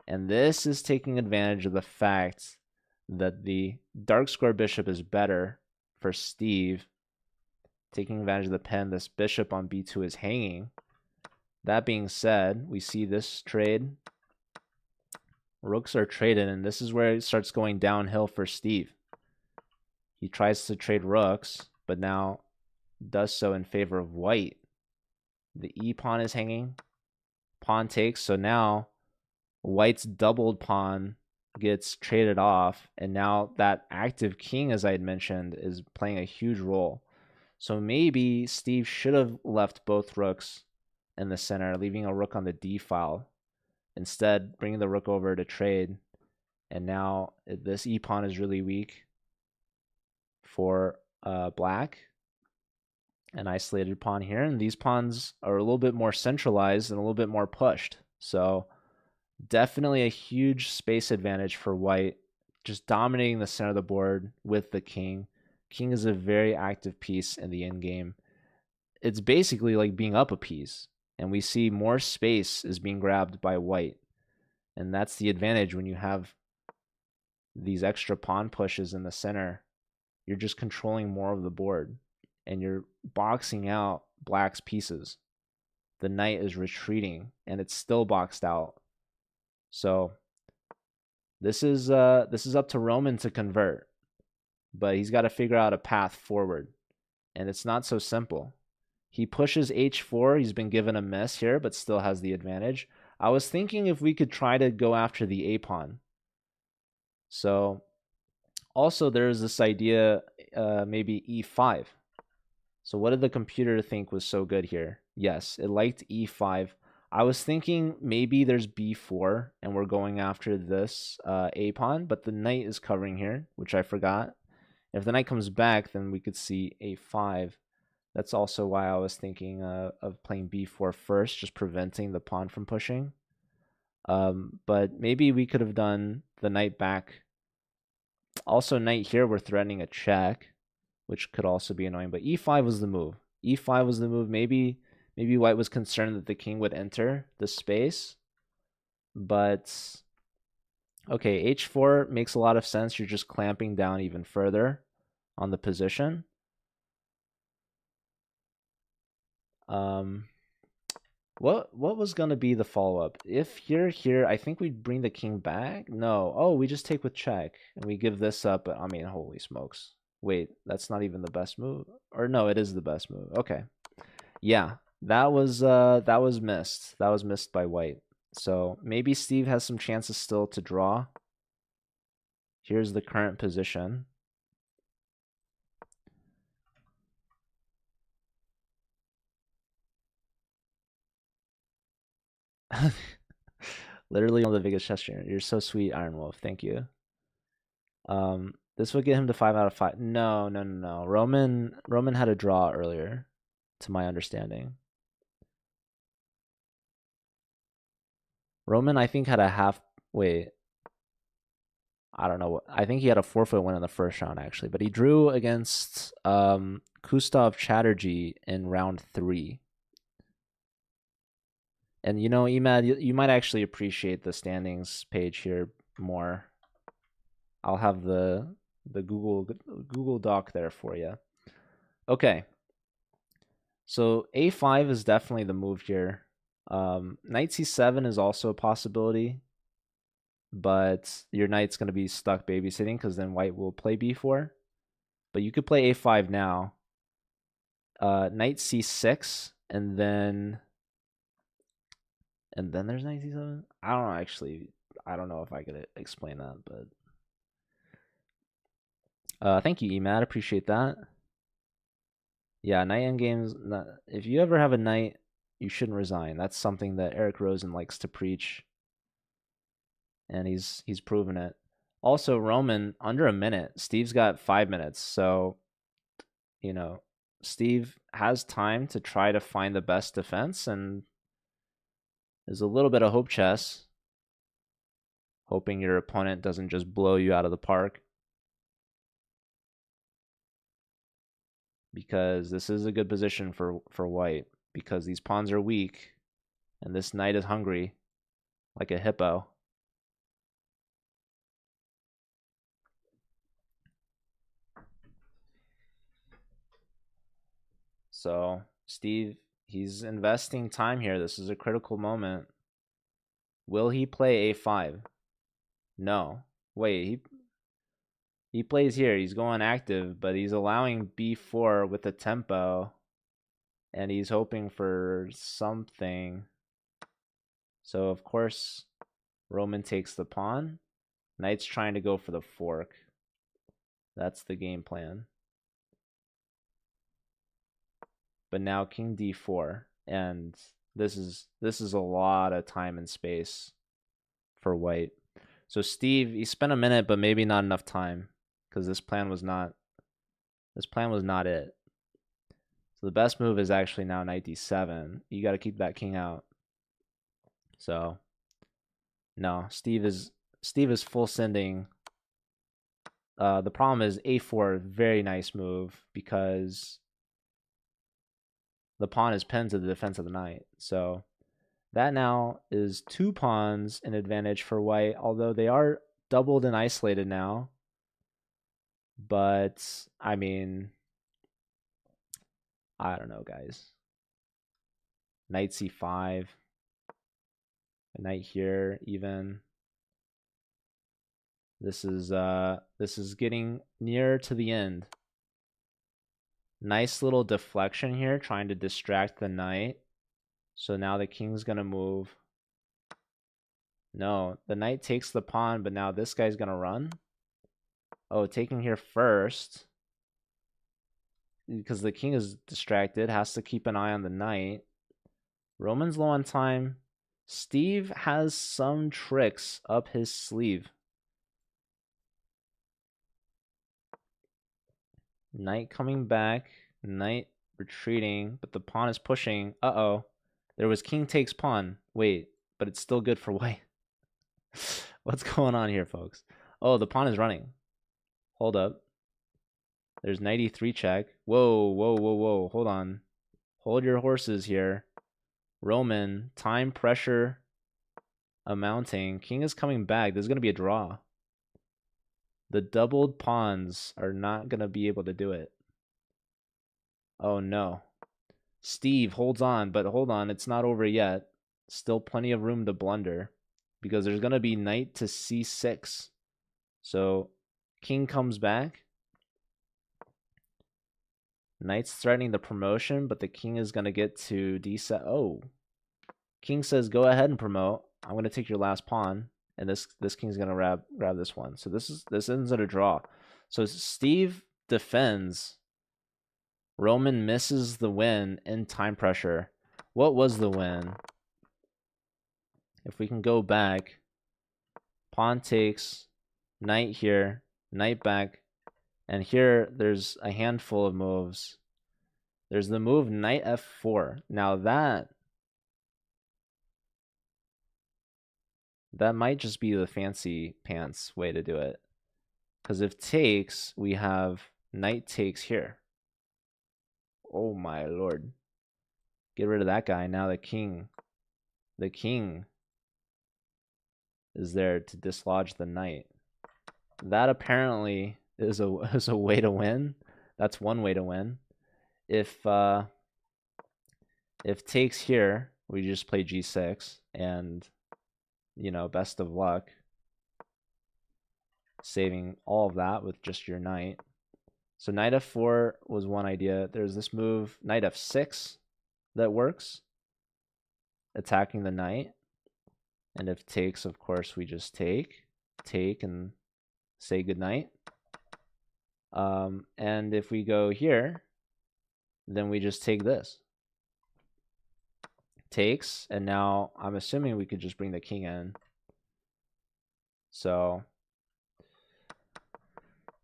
And this is taking advantage of the fact that the dark square bishop is better for Steve. Taking advantage of the pen, this bishop on b2 is hanging. That being said, we see this trade. Rooks are traded, and this is where it starts going downhill for Steve. He tries to trade rooks, but now does so in favor of white. The e pawn is hanging. Pawn takes, so now white's doubled pawn gets traded off, and now that active king, as I had mentioned, is playing a huge role. So maybe Steve should have left both rooks in the center, leaving a rook on the d file. Instead, bringing the rook over to trade. And now this e pawn is really weak for black. An isolated pawn here, and these pawns are a little bit more centralized and a little bit more pushed. So definitely a huge space advantage for white, just dominating the center of the board with the king. King is a very active piece in the endgame. It's basically like being up a piece, and we see more space is being grabbed by white. And that's the advantage when you have these extra pawn pushes in the center. You're just controlling more of the board, and you're boxing out black's pieces. The knight is retreating, and it's still boxed out. So this is up to Roman to convert, but he's got to figure out a path forward, and it's not so simple. He pushes h4. He's been given a miss here, but still has the advantage. I was thinking if we could try to go after the a pawn. So also there's this idea, maybe e5. So what did the computer think was so good here? Yes, it liked e5. I was thinking maybe there's b4 and we're going after this a pawn, but the knight is covering here, which I forgot. If the knight comes back, then we could see a5. That's also why I was thinking of playing b4 first, just preventing the pawn from pushing. But maybe we could have done the knight back. Also, knight here, we're threatening a check, which could also be annoying. But e5 was the move. e5 was the move. Maybe white was concerned that the king would enter the space. But okay, h4 makes a lot of sense. You're just clamping down even further on the position. What was gonna be the follow-up? If you're here, I think we'd bring the king back. No, oh, we just take with check and we give this up. I mean, holy smokes! Wait, that's not even the best move. Or no, it is the best move. Okay, yeah, that was missed. That was missed by white. So maybe Steve has some chances still to draw. Here's the current position. Literally one of the biggest chess streamers. You're so sweet, Iron Wolf. Thank you. This would get him to 5 out of 5. No. Roman had a draw earlier, to my understanding. Roman, I think, had a half. Wait. I don't know. I think he had a forfeit win in the first round, actually. But he drew against Gustav Chatterjee in round 3. And you know, Emad, you might actually appreciate the standings page here more. I'll have the Google Doc there for you. Okay. So A5 is definitely the move here. Knight C7 is also a possibility, but your knight's going to be stuck babysitting because then white will play B4. But you could play A5 now. Knight C6, and then there's knight C7. I don't know, actually. I don't know if I could explain that, but thank you, Emad. Appreciate that. Yeah, knight endgames. If you ever have a knight, you shouldn't resign. That's something that Eric Rosen likes to preach, and he's proven it. Also, Roman under a minute. Steve's got 5 minutes, so you know Steve has time to try to find the best defense, and there's a little bit of hope chess, hoping your opponent doesn't just blow you out of the park. Because this is a good position for white, because these pawns are weak and this knight is hungry like a hippo. So Steve, he's investing time here. This is a critical moment. Will he play A5? No. Wait, he plays here. He's going active, but he's allowing B4 with the tempo, and he's hoping for something. So of course, Roman takes the pawn. Knight's trying to go for the fork. That's the game plan. But now king d4, and this is a lot of time and space for white. So Steve, he spent a minute, but maybe not enough time, because this plan was not it. So the best move is actually now knight d7. You got to keep that king out. So no, Steve is full sending. The problem is a4, very nice move, because the pawn is pinned to the defense of the knight. So that now is 2 pawns in advantage for white, although they are doubled and isolated now. But, I mean, I don't know, guys. Knight c5. A knight here, even. This is getting near to the end. Nice little deflection here, trying to distract the knight. So now the king's going to move. No, the knight takes the pawn, but now this guy's going to run. Oh, taking here first. Because the king is distracted, has to keep an eye on the knight. Roman's low on time. Steve has some tricks up his sleeve. Knight coming back, knight retreating, but the pawn is pushing. Uh-oh. There was king takes pawn. Wait, but it's still good for white. What's going on here, folks? Oh, the pawn is running. Hold up. There's knight e3 check. Whoa. Hold on. Hold your horses here. Roman, time pressure amounting. King is coming back. This is going to be a draw. The doubled pawns are not going to be able to do it. Oh, no. Steve holds on, but hold on. It's not over yet. Still plenty of room to blunder, because there's going to be knight to c6. So king comes back. Knight's threatening the promotion, but the king is going to get to d7. Oh. King says, go ahead and promote. I'm going to take your last pawn. and this king's gonna grab this one. So this ends at a draw. So Steve defends. Roman misses the win in time pressure. What was the win? If we can go back, pawn takes, knight here, knight back, and here there's a handful of moves. There's the move knight f4. Now that might just be the fancy pants way to do it. Because if takes, we have knight takes here. Oh my lord. Get rid of that guy. Now the king is there to dislodge the knight. That apparently is a way to win. That's one way to win. If takes here, we just play g6 and, you know, best of luck saving all of that with just your knight. So knight f4 was one idea. There's this move knight f6 that works, attacking the knight. And if takes, of course, we just take and say goodnight. And if we go here, then we just take this. Takes, and now I'm assuming we could just bring the king in. So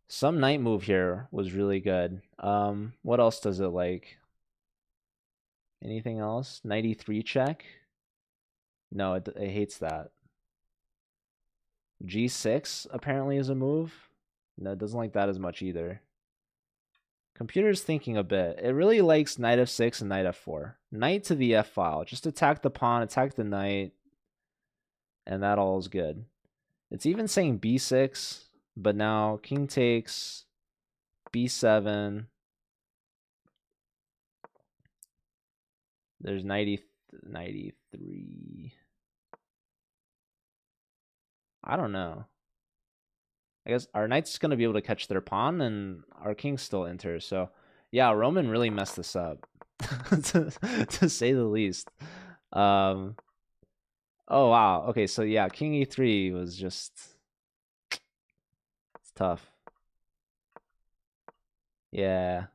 some knight move here was really good. What else does it like? Anything else? Knight e3 check? No, it hates that. G6 apparently is a move. No, it doesn't like that as much either. Computer's thinking a bit. It really likes knight f6 and knight f4. Knight to the f file. Just attack the pawn, attack the knight, and that all is good. It's even saying b6, but now king takes, b7. There's knight e3. I don't know. I guess our knight's going to be able to catch their pawn, and our king still enters. So, yeah, Roman really messed this up, to say the least. Oh, wow. Okay, so yeah, king e3 was just... It's tough. Yeah.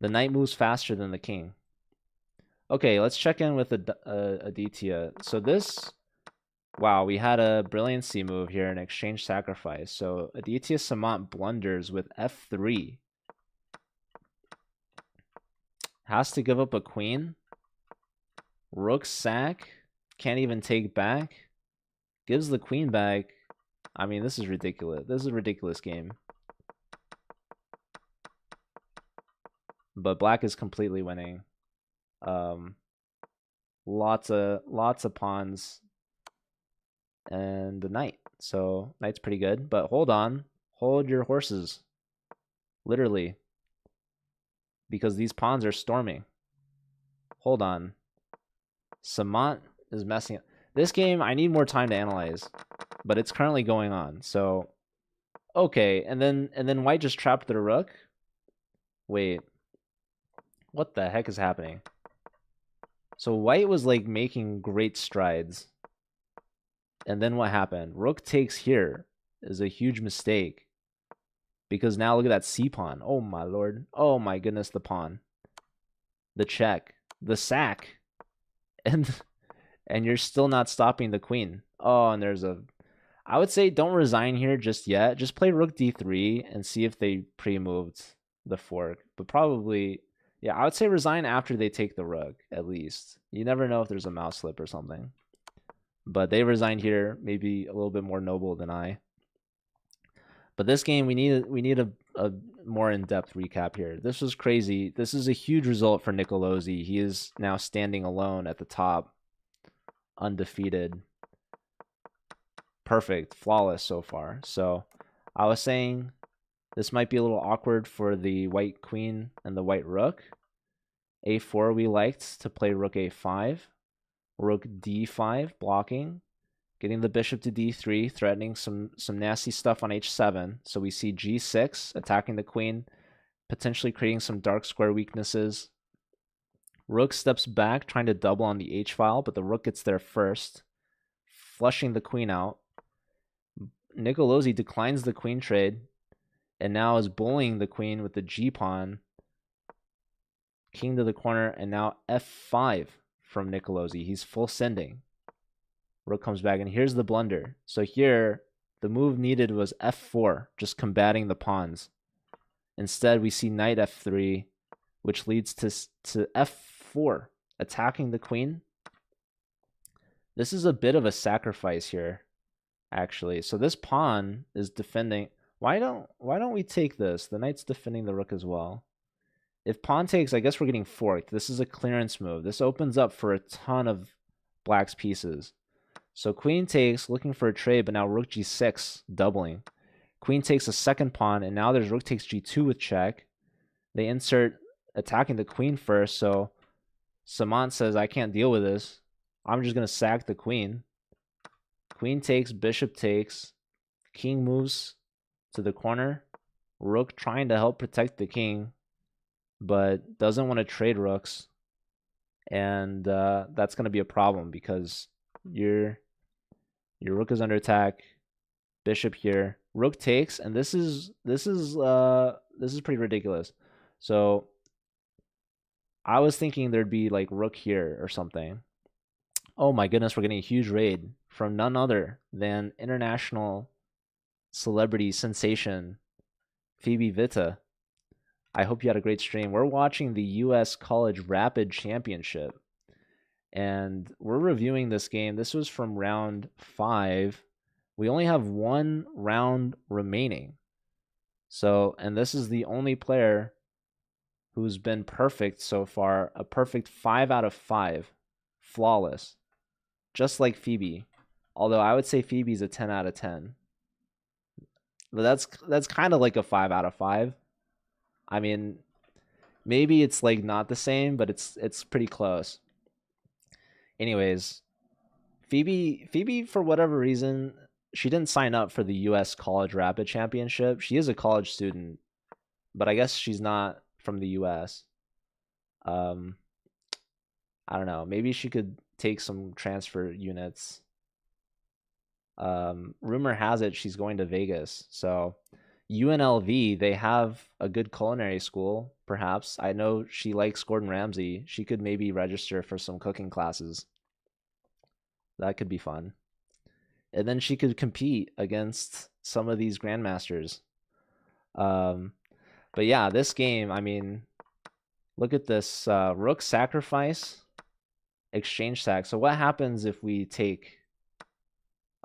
The knight moves faster than the king. Okay, let's check in with Aditya. So this... Wow, we had a brilliancy move here, an exchange sacrifice. So Aditya Samant blunders with f3. Has to give up a queen. Rook sack. Can't even take back. Gives the queen back. I mean, this is ridiculous. This is a ridiculous game. But black is completely winning. Lots of pawns. And the knight. So knight's pretty good, but hold on. Hold your horses. Literally. Because these pawns are storming. Hold on. Samant is messing up. This game, I need more time to analyze. But it's currently going on. So, okay. And then white just trapped the rook. Wait. What the heck is happening? So white was like making great strides. And then what happened? Rook takes here is a huge mistake. Because now look at that c-pawn. Oh my lord. Oh my goodness, the pawn. The check. The sack. And you're still not stopping the queen. Oh, and there's a... I would say don't resign here just yet. Just play rook d3 and see if they pre-moved the fork. But probably... Yeah, I would say resign after they take the rook, at least. You never know if there's a mouse slip or something. But they resigned here, maybe a little bit more noble than I. But this game, we need a more in-depth recap here. This was crazy. This is a huge result for Nicolosi. He is now standing alone at the top, undefeated. Perfect, flawless so far. So I was saying this might be a little awkward for the white queen and the white rook. a4 we liked to play rook a5. Rook d5 blocking, getting the bishop to d3, threatening some nasty stuff on h7. So we see g6 attacking the queen, potentially creating some dark square weaknesses. Rook steps back, trying to double on the h file, but the rook gets there first. flushing the queen out. Nicolosi declines the queen trade and now is bullying the queen with the g-pawn. King to the corner, and now f5 from Nicolosi. He's full sending. Rook comes back, and here's the blunder. So here, the move needed was f4, just combating the pawns. Instead, we see knight f3, which leads to f4, attacking the queen. This is a bit of a sacrifice here, actually. So this pawn is defending. Why don't we take this? The knight's defending the rook as well. If pawn takes, I guess we're getting forked. This is a clearance move. This opens up for a ton of black's pieces. So queen takes, looking for a trade, but now rook g6, doubling. Queen takes a second pawn, and now there's rook takes g2 with check. They insert attacking the queen first, so Samant says, I can't deal with this. I'm just going to sack the queen. Queen takes, bishop takes. King moves to the corner. Rook trying to help protect the king, but doesn't want to trade rooks. And that's going to be a problem because your rook is under attack. Bishop here. Rook takes, and this is pretty ridiculous. So I was thinking there'd be like rook here or something. Oh my goodness, we're getting a huge raid from none other than international celebrity sensation Phoebe Vita. I hope you had a great stream. We're watching the US College Rapid Championship, and we're reviewing this game. This was from round 5. We only have one round remaining. So, and this is the only player who's been perfect so far, a perfect 5 out of 5. Flawless. Just like Phoebe. Although I would say Phoebe's a 10 out of 10. But that's kind of like a 5 out of 5. I mean, maybe it's like not the same, but it's pretty close. Anyways, Phoebe for whatever reason, she didn't sign up for the US College Rapid Championship. She is a college student, but I guess she's not from the US. I don't know. Maybe she could take some transfer units. Rumor has it she's going to Vegas. So UNLV, they have a good culinary school, perhaps. I know she likes Gordon Ramsay. She could maybe register for some cooking classes. That could be fun. And then she could compete against some of these grandmasters. But yeah, this game, I mean, look at this. Rook sacrifice, exchange sack. So what happens if we take...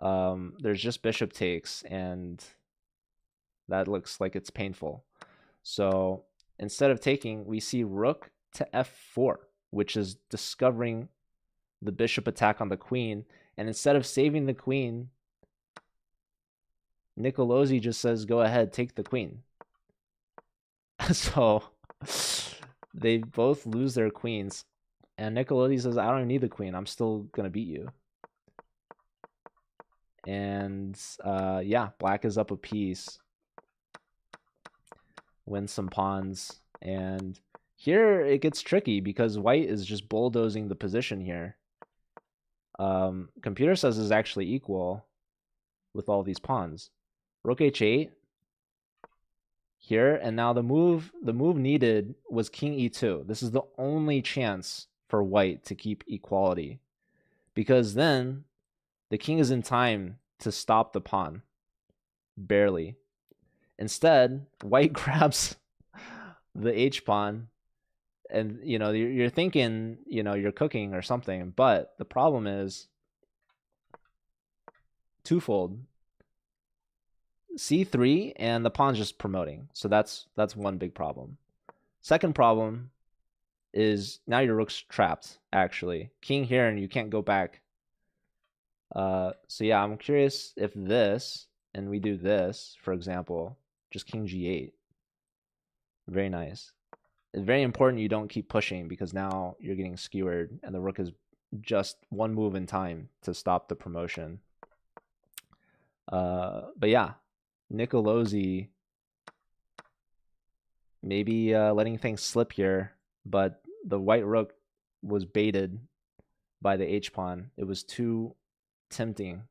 there's just bishop takes, and that looks like it's painful. So instead of taking, we see rook to f4, which is discovering the bishop attack on the queen. And instead of saving the queen, Nicolosi just says, go ahead, take the queen. So they both lose their queens. And Nicolosi says, I don't need the queen. I'm still going to beat you. And yeah, black is up a piece. Wins some pawns. And here it gets tricky because white is just bulldozing the position here. Computer says is actually equal with all these pawns. Rook h8 here, and now the move needed was king e2. This is the only chance for white to keep equality, because then the king is in time to stop the pawn. Barely. Instead, white grabs the h pawn. And, you know, you're thinking, you know, you're cooking or something. But the problem is twofold. c3, and the pawn's just promoting. So that's one big problem. Second problem is now your rook's trapped, actually. King here, and you can't go back. So yeah, I'm curious if this, and we do this, for example, just king g8. Very nice. It's very important you don't keep pushing, because now you're getting skewered and the rook is just one move in time to stop the promotion. But yeah, Nicolosi maybe letting things slip here, but the white rook was baited by the h-pawn. It was too tempting.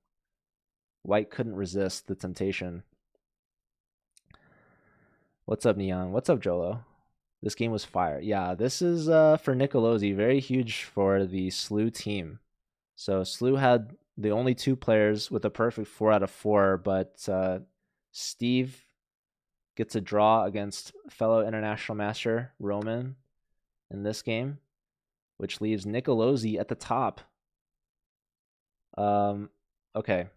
White couldn't resist the temptation. What's up, Neon? What's up, Jolo? This game was fire. Yeah, this is for Nicolosi, very huge for the SLU team. So SLU had the only 2 players with a perfect 4 out of 4, but Steve gets a draw against fellow international master Roman in this game, which leaves Nicolosi at the top. Okay.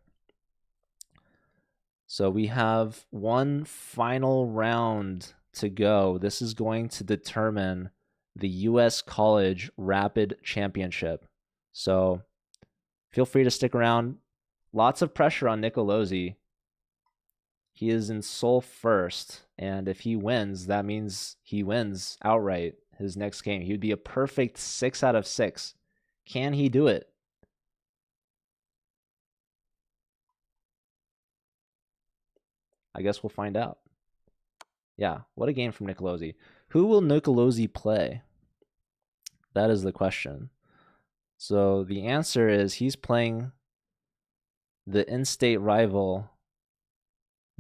So we have one final round to go. This is going to determine the U.S. College Rapid Championship. So feel free to stick around. Lots of pressure on Nicolosi. He is in sole first, and if he wins, that means he wins outright his next game. He would be a perfect 6 out of 6. Can he do it? I guess we'll find out. Yeah, what a game from Nicolosi. Who will Nicolosi play? That is the question. So the answer is he's playing the in-state rival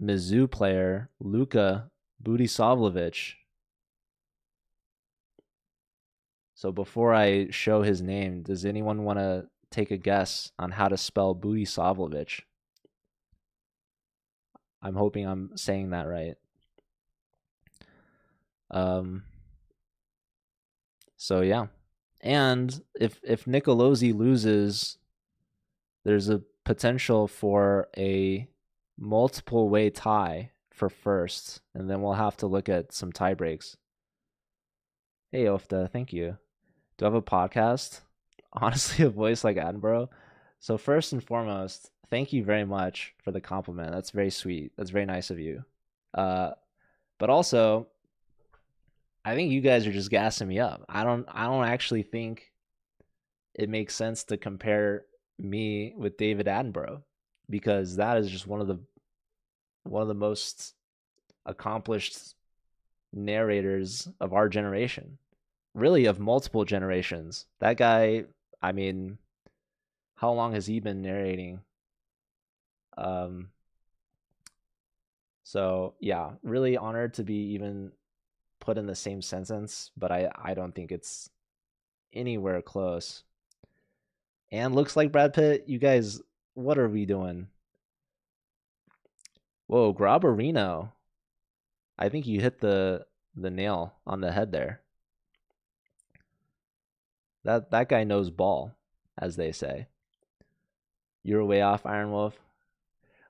Mizzou player, Luka Budisavljevic. So before I show his name, does anyone want to take a guess on how to spell Budisavljevic? I'm hoping I'm saying that right. So yeah. And if Nicolosi loses, there's a potential for a multiple way tie for first, and then we'll have to look at some tie breaks. Hey Ofta, thank you. Do I have a podcast? Honestly, a voice like Attenborough. So first and foremost, thank you very much for the compliment. That's very sweet. That's very nice of you. But also, I think you guys are just gassing me up. I don't actually think it makes sense to compare me with David Attenborough, because that is just one of the most accomplished narrators of our generation, really of multiple generations. That guy, I mean, how long has he been narrating? So yeah, really honored to be even put in the same sentence, but I don't think it's anywhere close. And looks like Brad Pitt. You guys, what are we doing? Whoa, Grobberino. I think you hit the nail on the head there. That guy knows ball, as they say. You're way off, Iron Wolf.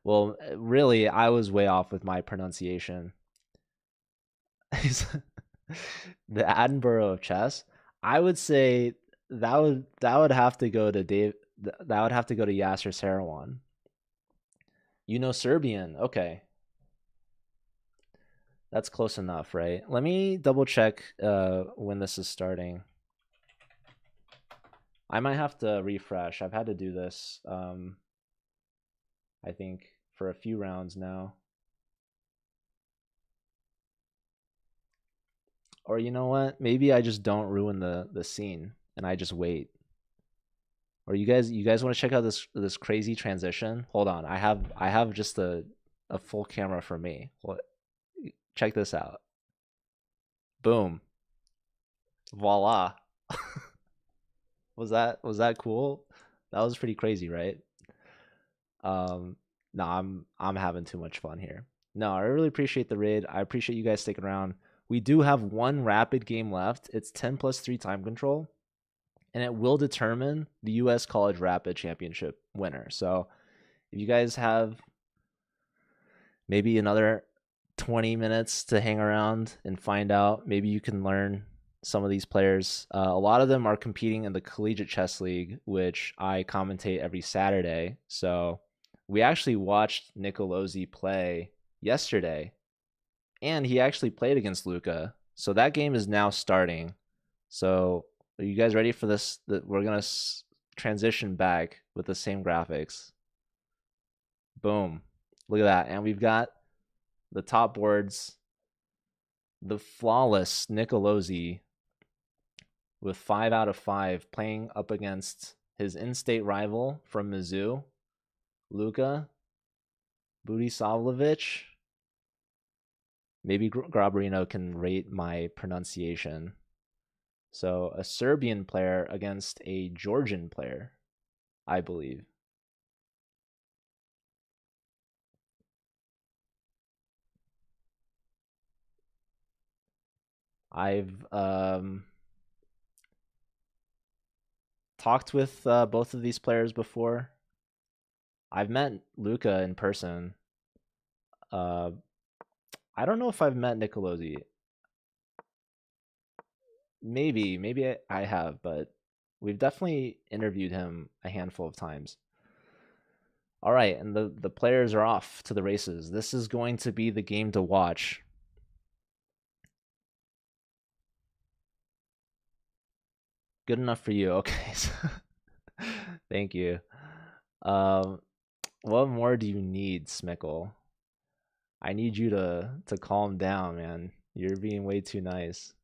Well, really, I was way off with my pronunciation. The Attenborough of chess. I would say that would have to go to Dave. That would have to go to Yasser Seirawan. You know Serbian. Okay. That's close enough, right? Let me double check when this is starting. I might have to refresh. I've had to do this, I think, for a few rounds now. Or you know what? Maybe I just don't ruin the scene and I just wait. Or you guys want to check out this crazy transition? Hold on. I have just a full camera for me. Check this out. Boom. Voila. Was that cool? That was pretty crazy, right? No, I'm having too much fun here. No, I really appreciate the raid. I appreciate you guys sticking around. We do have one rapid game left. It's 10+3 time control, and it will determine the U.S. College Rapid Championship winner. So if you guys have maybe another 20 minutes to hang around and find out, maybe you can learn some of these players. A lot of them are competing in the Collegiate Chess League, which I commentate every Saturday. So we actually watched Nicolosi play yesterday, and he actually played against Luka. So that game is now starting. So are you guys ready for this? We're going to transition back with the same graphics. Boom. Look at that. And we've got the top boards, the flawless Nicolosi with 5 out of 5 playing up against his in-state rival from Mizzou, Luka, Budisavljevic. Maybe Grabarino can rate my pronunciation. So a Serbian player against a Georgian player, I believe. I've talked with both of these players before. I've met Luka in person. I don't know if I've met Nicolosi. Maybe I have, but we've definitely interviewed him a handful of times. All right, and the players are off to the races. This is going to be the game to watch. Good enough for you. Okay. Thank you. What more do you need, Smickle? I need you to calm down, man. You're being way too nice.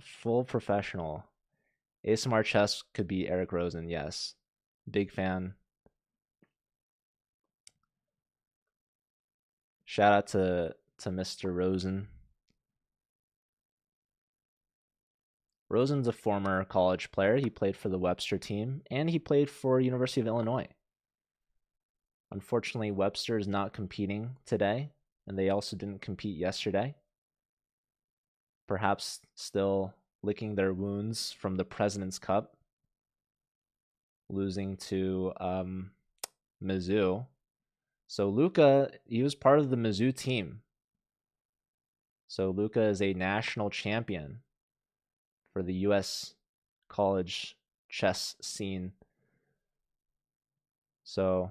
Full professional. ASMR Chess could be Eric Rosen, yes. Big fan. Shout out to Mr. Rosen. Rosen's a former college player. He played for the Webster team, and he played for University of Illinois. Unfortunately, Webster is not competing today, and they also didn't compete yesterday. Perhaps still licking their wounds from the President's Cup, losing to Mizzou. So Luka, he was part of the Mizzou team. So Luka is a national champion for the U.S. college chess scene. So,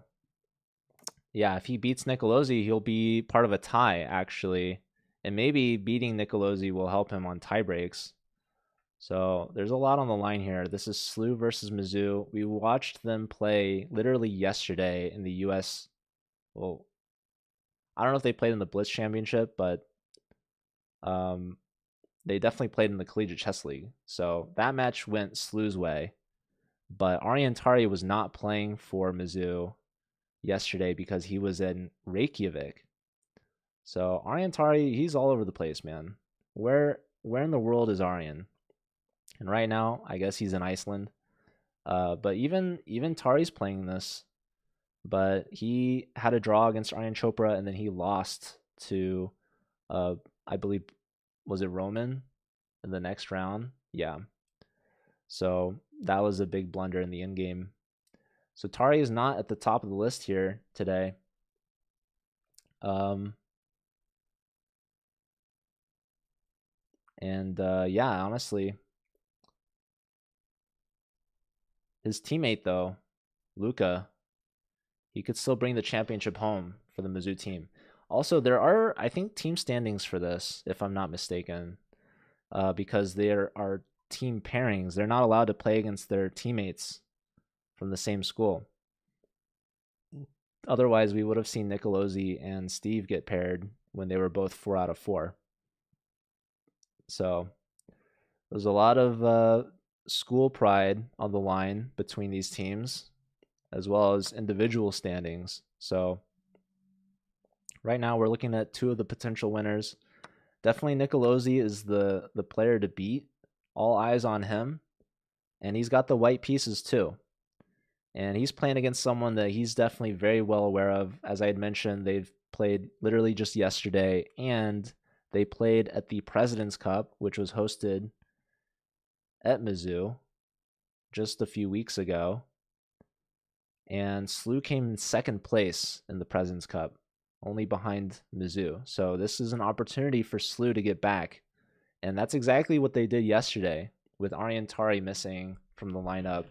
yeah, if he beats Nicolosi, he'll be part of a tie, actually. And maybe beating Nicolosi will help him on tie breaks. So there's a lot on the line here. This is SLU versus Mizzou. We watched them play literally yesterday in the U.S. Well, I don't know if they played in the Blitz Championship, but they definitely played in the Collegiate Chess League. So that match went SLU's way. But Aryan Tari was not playing for Mizzou yesterday because he was in Reykjavik. So Aryan Tari, he's all over the place, man. Where in the world is Aryan? And right now, I guess he's in Iceland. But even Tari's playing this. But he had a draw against Aryan Chopra, and then he lost to, I believe, was it Roman in the next round? Yeah. So that was a big blunder in the end game. So Tari is not at the top of the list here today. Yeah, honestly, his teammate though, Luka, he could still bring the championship home for the Mizzou team. Also, there are, I think, team standings for this, if I'm not mistaken, because there are team pairings. They're not allowed to play against their teammates from the same school. Otherwise, we would have seen Nicolosi and Steve get paired when they were both 4 out of 4. So there's a lot of school pride on the line between these teams, as well as individual standings. So right now we're looking at 2 of the potential winners. Definitely Nicolosi is the player to beat. All eyes on him. And he's got the white pieces too. And he's playing against someone that he's definitely very well aware of. As I had mentioned, they've played literally just yesterday, and they played at the President's Cup, which was hosted at Mizzou just a few weeks ago. And SLU came in second place in the President's Cup, only behind Mizzou. So this is an opportunity for SLU to get back. And that's exactly what they did yesterday with Aryan Tari missing from the lineup.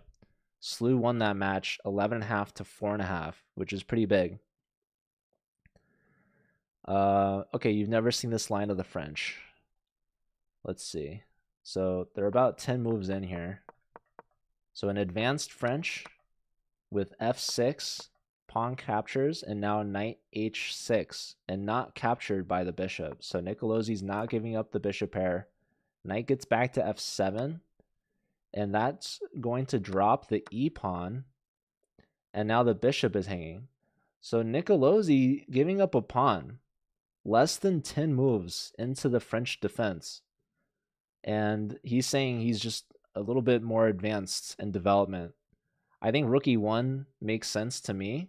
SLU won that match 11.5 to 4.5, which is pretty big. Okay, you've never seen this line of the French. Let's see. So they're about 10 moves in here. So an advanced French with f6, pawn captures, and now knight h6, and not captured by the bishop. So Nicolosi's not giving up the bishop pair. Knight gets back to f7, and that's going to drop the e pawn And now the bishop is hanging. So Nicolosi giving up a pawn, less than 10 moves into the French defense. And he's saying he's just a little bit more advanced in development. I think rook e1 makes sense to me.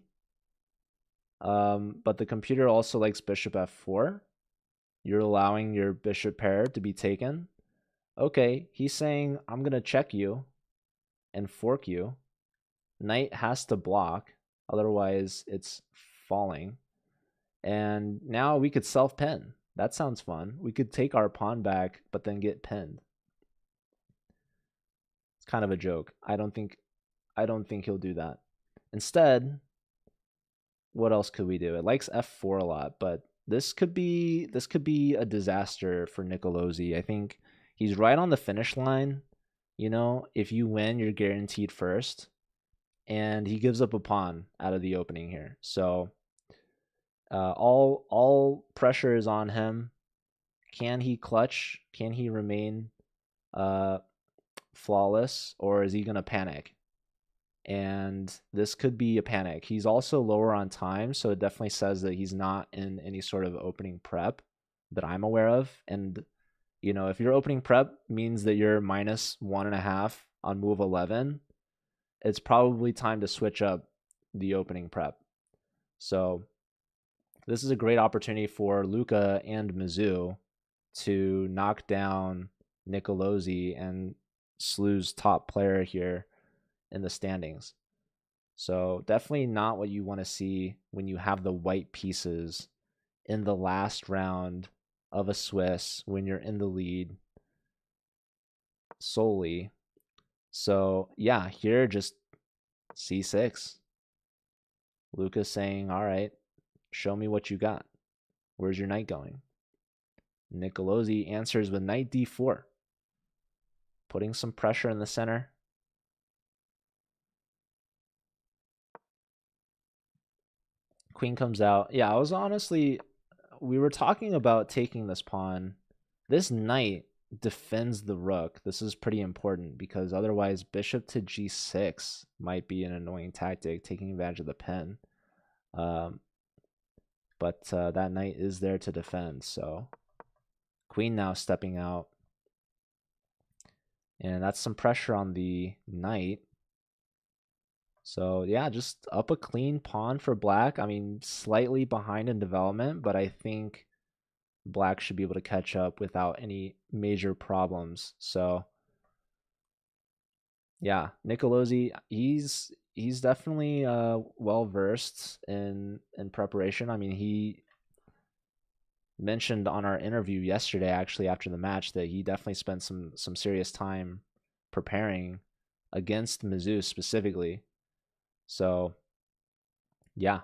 But the computer also likes bishop f4. You're allowing your bishop pair to be taken. Okay, he's saying, I'm going to check you and fork you. Knight has to block, otherwise it's falling. And now we could self-pin. That sounds fun. We could take our pawn back, but then get pinned. It's kind of a joke. I don't think he'll do that. Instead, what else could we do? It likes f4 a lot, but this could be a disaster for Nicolosi. I think he's right on the finish line. You know, if you win, you're guaranteed first. And he gives up a pawn out of the opening here. So all pressure is on him. Can he clutch? Can he remain flawless, or is he gonna panic? And this could be a panic. He's also lower on time, so it definitely says that he's not in any sort of opening prep that I'm aware of. And you know, if your opening prep means that you're -1.5 on move 11, it's probably time to switch up the opening prep. So this is a great opportunity for Luca and Mizzou to knock down Nicolosi and Slew's top player here in the standings. So definitely not what you want to see when you have the white pieces in the last round of a Swiss when you're in the lead solely. So yeah, here just c6. Luca's saying, all right, show me what you got. Where's your knight going? Nicolosi answers with knight d4, putting some pressure in the center. Queen comes out. Yeah, we were talking about taking this pawn. This knight defends the rook. This is pretty important because otherwise bishop to g6 might be an annoying tactic, taking advantage of the pin. But that knight is there to defend. So queen now stepping out. And that's some pressure on the knight. So yeah, just up a clean pawn for black. I mean, slightly behind in development, but I think black should be able to catch up without any major problems. So yeah, Nicolosi, he's definitely well versed in preparation. I mean, he mentioned on our interview yesterday, actually after the match, that he definitely spent some serious time preparing against Mizzou specifically. So yeah,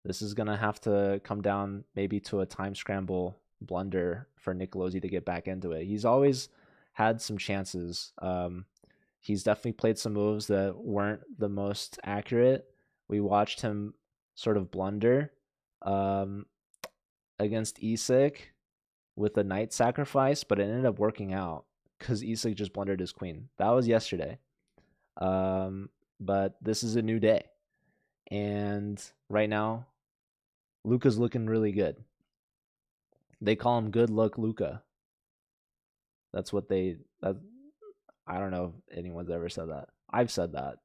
this is gonna have to come down maybe to a time scramble blunder for Nicolosi to get back into it. He's always had some chances. He's definitely played some moves that weren't the most accurate. We watched him sort of blunder against Isak with a knight sacrifice, but it ended up working out because Isak just blundered his queen. That was yesterday. But this is a new day. And right now, Luca's looking really good. They call him Good Luck Luca. That's what I don't know if anyone's ever said that. I've said that.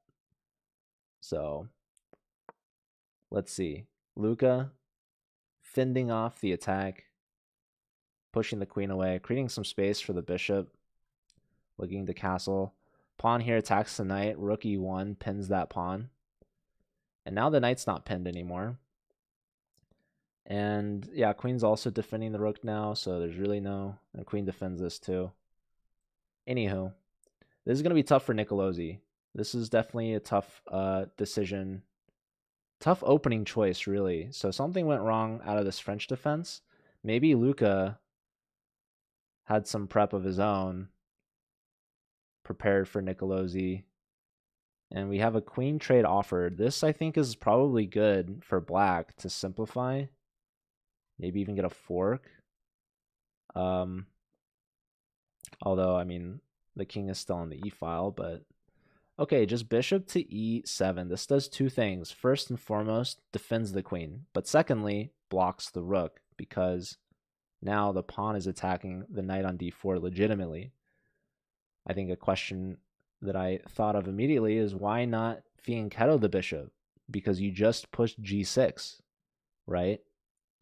So let's see. Luca fending off the attack, pushing the queen away, creating some space for the bishop, looking to castle. Pawn here attacks the knight. Rook e1 pins that pawn. And now the knight's not pinned anymore. And yeah, queen's also defending the rook now, so there's really no... And queen defends this too. Anywho, this is going to be tough for Nicolosi. This is definitely a tough decision. Tough opening choice, really. So something went wrong out of this French defense. Maybe Luca had some prep of his own prepared for Nicolosi. And we have a queen trade offered. This, I think, is probably good for black to simplify. Maybe even get a fork. Although, I mean, the king is still on the e-file, but Okay, just bishop to e7. This does two things. First and foremost, defends the queen. But secondly, blocks the rook because now the pawn is attacking the knight on d4 legitimately. I think a question that I thought of immediately is why not fianchetto the bishop? Because you just pushed g6, right?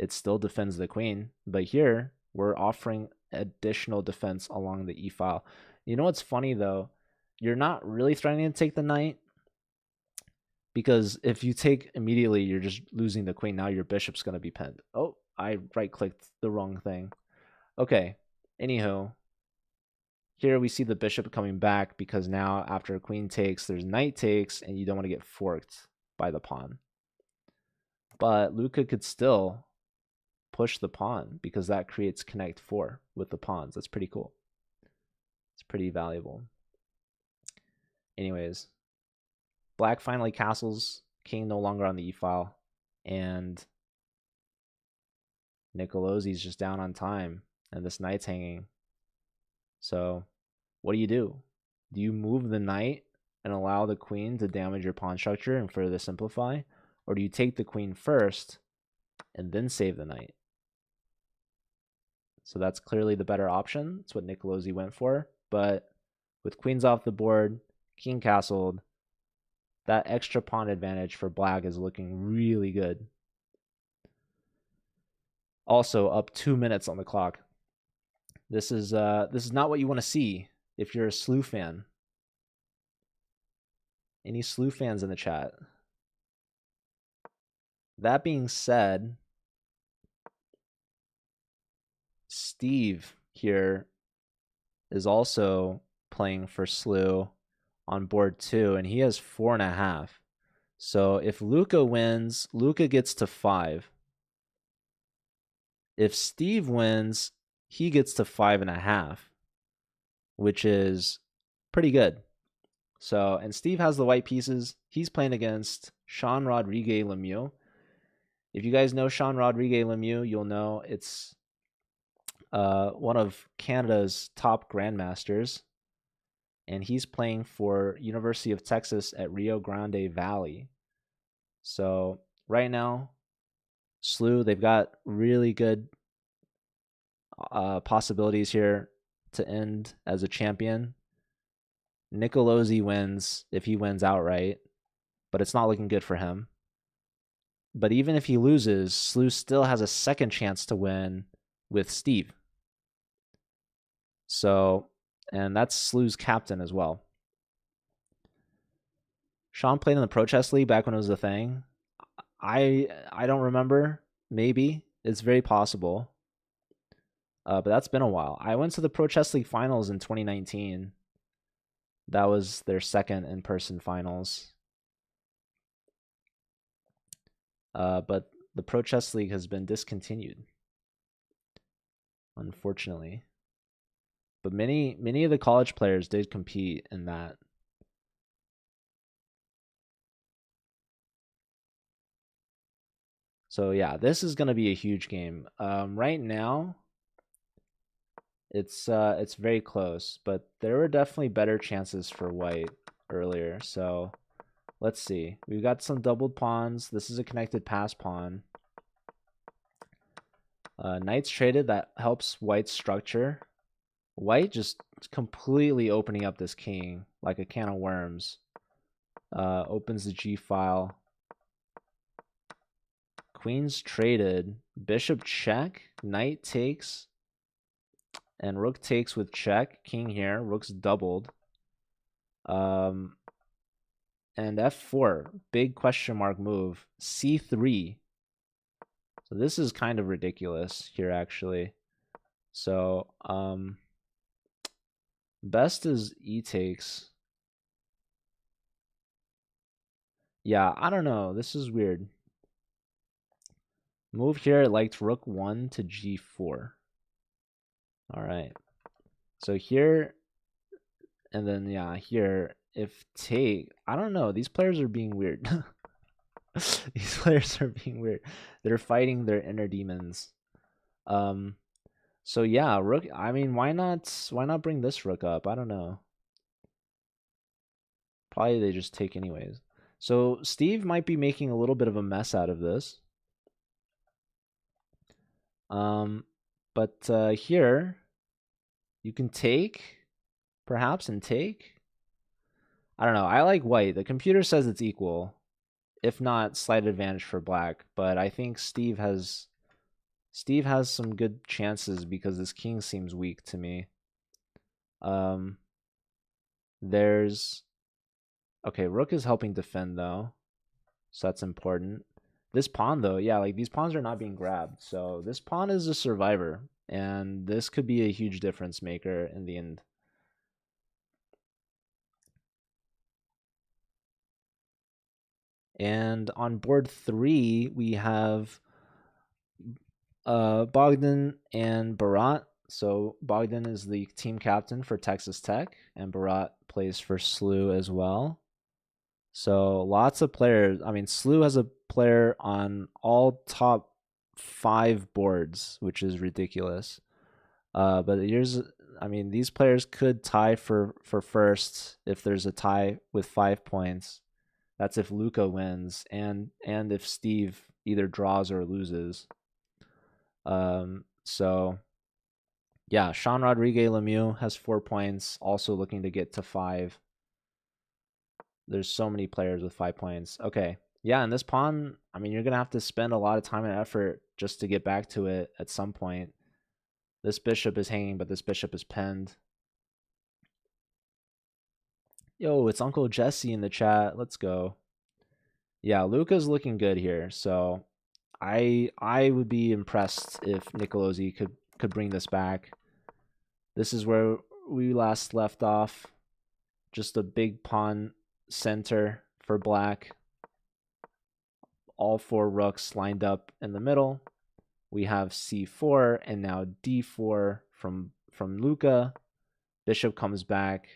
It still defends the queen. But here, we're offering additional defense along the e file. You know what's funny, though? You're not really threatening to take the knight, because if you take immediately, you're just losing the queen. Now your bishop's going to be pinned. Oh, I right-clicked the wrong thing. Okay, anywho, here we see the bishop coming back because now after queen takes, there's knight takes, and you don't want to get forked by the pawn. But Luca could still push the pawn because that creates connect 4 with the pawns. That's pretty cool. It's pretty valuable. Anyways, black finally castles, king no longer on the e-file, and Nicolozi's just down on time, and this knight's hanging. So what do? Do you move the knight and allow the queen to damage your pawn structure and further simplify? Or do you take the queen first and then save the knight? So that's clearly the better option. That's what Nicolozi went for. But with queens off the board, king castled, that extra pawn advantage for black is looking really good. Also up 2 minutes on the clock. This is not what you want to see if you're a Slew fan. Any Slew fans in the chat? That being said, Steve here is also playing for Slew on board 2, and he has 4.5. So if Luca wins, Luca gets to 5. If Steve wins, he gets to 5.5, which is pretty good. So, and Steve has the white pieces. He's playing against Sean Rodriguez Lemieux. If you guys know Sean Rodriguez Lemieux, you'll know it's one of Canada's top grandmasters, and he's playing for University of Texas at Rio Grande Valley. So right now, Slew, they've got really good possibilities here to end as a champion. Nicolozi wins if he wins outright, but it's not looking good for him. But even if he loses, Slew still has a second chance to win with Steve. So, and that's Slew's captain as well. Sean played in the Pro Chess League back when it was a thing. I don't remember. Maybe. It's very possible. But that's been a while. I went to the Pro Chess League finals in 2019. That was their second in-person finals. But the Pro Chess League has been discontinued, unfortunately. But many of the college players did compete in that. So yeah, this is going to be a huge game. Right now, it's very close, but there were definitely better chances for white earlier. So let's see. We've got some doubled pawns. This is a connected pass pawn. Knights traded, that helps white's structure. White just completely opening up this king like a can of worms. Opens the G file. Queen's traded. Bishop check. Knight takes. And rook takes with check. King here. Rook's doubled. And f4. Big question mark move. c3. So this is kind of ridiculous here, actually. So, best is e takes. Yeah, I don't know. This is weird. Move here, it liked rook 1 to g4. All right. So here, and then, yeah, here, if take, I don't know. These players are being weird. These players are being weird. They're fighting their inner demons. So yeah, rook, I mean, why not bring this rook up? I don't know. Probably they just take anyways. So Steve might be making a little bit of a mess out of this. But here you can take, perhaps, and take. I don't know. I like white. The computer says it's equal. If not, slight advantage for black. But I think Steve has some good chances because this king seems weak to me. There's okay, rook is helping defend though, so that's important. This pawn though, yeah, like these pawns are not being grabbed, so this pawn is a survivor, and this could be a huge difference maker in the end. And on board 3, we have Bogdan and Barat. So Bogdan is the team captain for Texas Tech, and Barat plays for SLU as well. So lots of players. I mean, SLU has a player on all top 5 boards, which is ridiculous. But here's, I mean, these players could tie for first if there's a tie with 5 points. That's if Luca wins, and if Steve either draws or loses. So yeah, Sean Rodriguez Lemieux has 4 points, also looking to get to 5. There's so many players with 5 points. Okay. Yeah, and this pawn, I mean, you're going to have to spend a lot of time and effort just to get back to it at some point. This bishop is hanging, but this bishop is pinned. Yo, it's Uncle Jesse in the chat. Let's go. Yeah, Luca's looking good here. So I would be impressed if Nicolosi could bring this back. This is where we last left off. Just a big pawn center for black. All 4 rooks lined up in the middle. We have c4 and now d4 from Luca. Bishop comes back,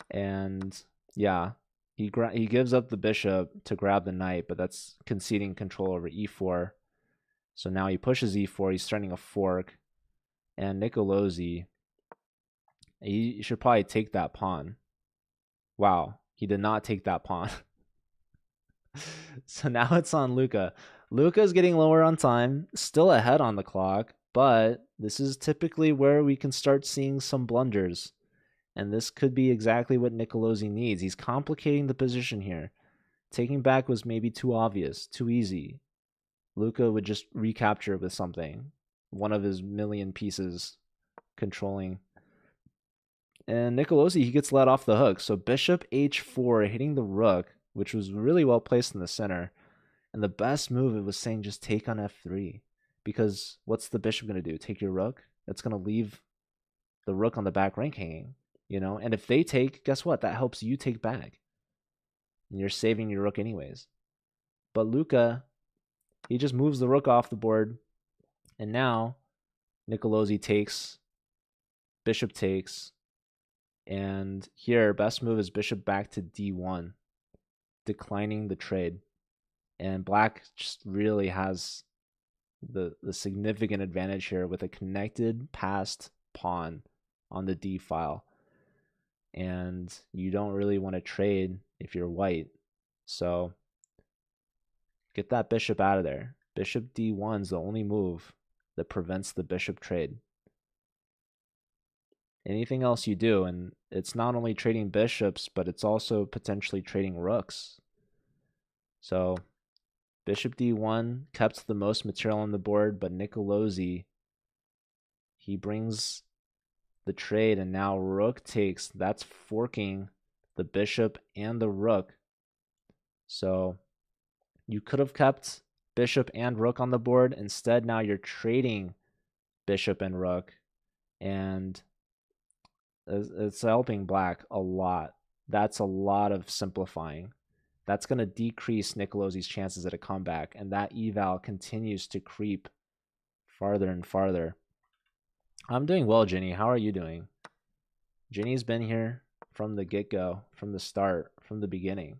and yeah, he gives up the bishop to grab the knight, but that's conceding control over e4. So now he pushes e4. He's starting a fork, and Nicolosi, he should probably take that pawn. Wow, he did not take that pawn. So now it's on Luca. Luca's getting lower on time, still ahead on the clock, but this is typically where we can start seeing some blunders. And this could be exactly what Nicolosi needs. He's complicating the position here. Taking back was maybe too obvious, too easy. Luca would just recapture with something. One of his million pieces controlling. And Nicolosi, he gets let off the hook. So bishop h4 hitting the rook, which was really well placed in the center. And the best move, it was saying just take on f3. Because what's the bishop going to do? Take your rook? That's going to leave the rook on the back rank hanging, you know? And if they take, guess what? That helps you take back. And you're saving your rook anyways. But Luca, he just moves the rook off the board. And now Nicolosi takes, bishop takes. And here, best move is bishop back to d1, declining the trade. And black just really has the significant advantage here with a connected passed pawn on the d file. And you don't really want to trade if you're white. So get that bishop out of there. Bishop d1 is the only move that prevents the bishop trade. Anything else you do, and it's not only trading bishops, but it's also potentially trading rooks. So bishop d1 kept the most material on the board, but Nicolosi, he brings the trade, and now rook takes. That's forking the bishop and the rook. So you could have kept bishop and rook on the board. Instead, now you're trading bishop and rook, and it's helping black a lot. That's a lot of simplifying. That's going to decrease Nicolosi's chances at a comeback, and that eval continues to creep farther and farther. I'm doing well, Ginny. How are you doing? Ginny's been here from the get-go, from the start, from the beginning.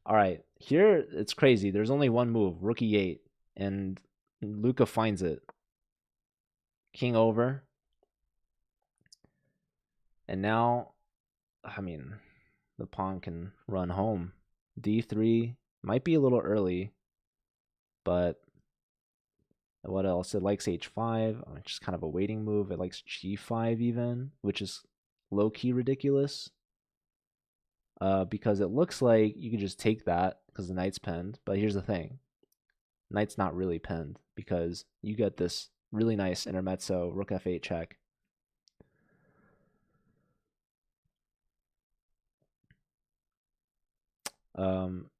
All right, here it's crazy. There's only one move, rook e8, and Luca finds it. King over. And now, I mean, the pawn can run home. D3 might be a little early, but what else? It likes h5, which is kind of a waiting move. It likes g5 even, which is low-key ridiculous. Because it looks like you can just take that because the knight's pinned. But here's the thing. Knight's not really pinned because you get this really nice intermezzo, rook f8 check.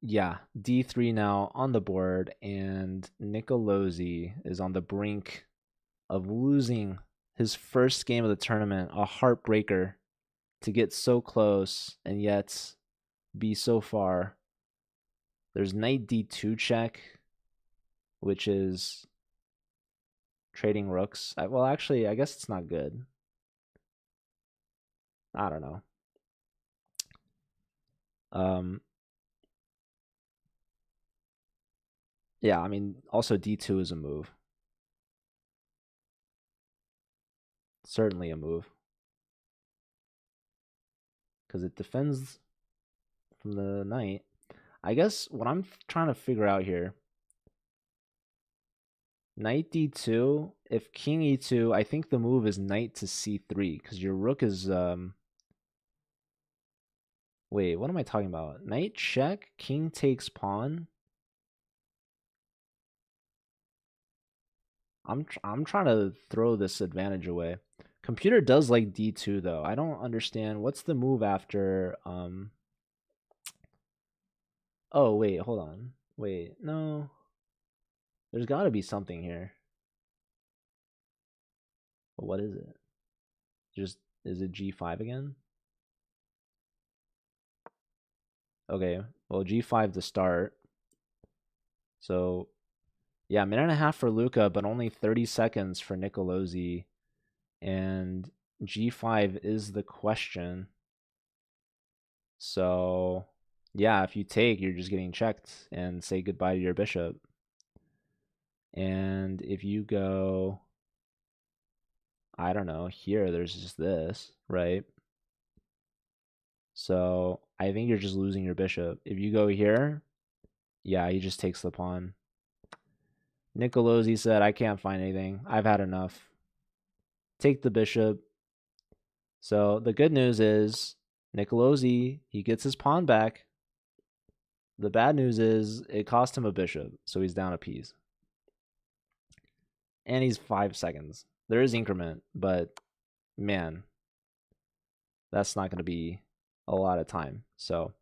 Yeah, d3 now on the board, and Nicolosi is on the brink of losing his first game of the tournament, a heartbreaker to get so close and yet be so far. There's knight d2 check, which is trading rooks. Well, actually, I guess it's not good. I don't know. Yeah, I mean, also d2 is a move. Certainly a move. Because it defends from the knight. I guess what I'm trying to figure out here, knight d2, if king e2, I think the move is knight to c3, because your rook is, wait, what am I talking about? Knight check, king takes pawn. I'm trying to throw this advantage away. Computer does like d2 though. I don't understand. What's the move after Oh, wait, hold on. Wait, no. There's got to be something here. But what is it? Is it g5 again? Okay, well, g5 to start. So, yeah, minute and a half for Luca, but only 30 seconds for Nicolosi. And g5 is the question. So, yeah, if you take, you're just getting checked and say goodbye to your bishop. And if you go, I don't know, here, there's just this, right? So I think you're just losing your bishop. If you go here, yeah, he just takes the pawn. Nicolosi said, I can't find anything. I've had enough. Take the bishop. So the good news is Nicolosi, he gets his pawn back. The bad news is it cost him a bishop, so he's down a piece. And he's 5 seconds. There is increment, but man, that's not going to be a lot of time. So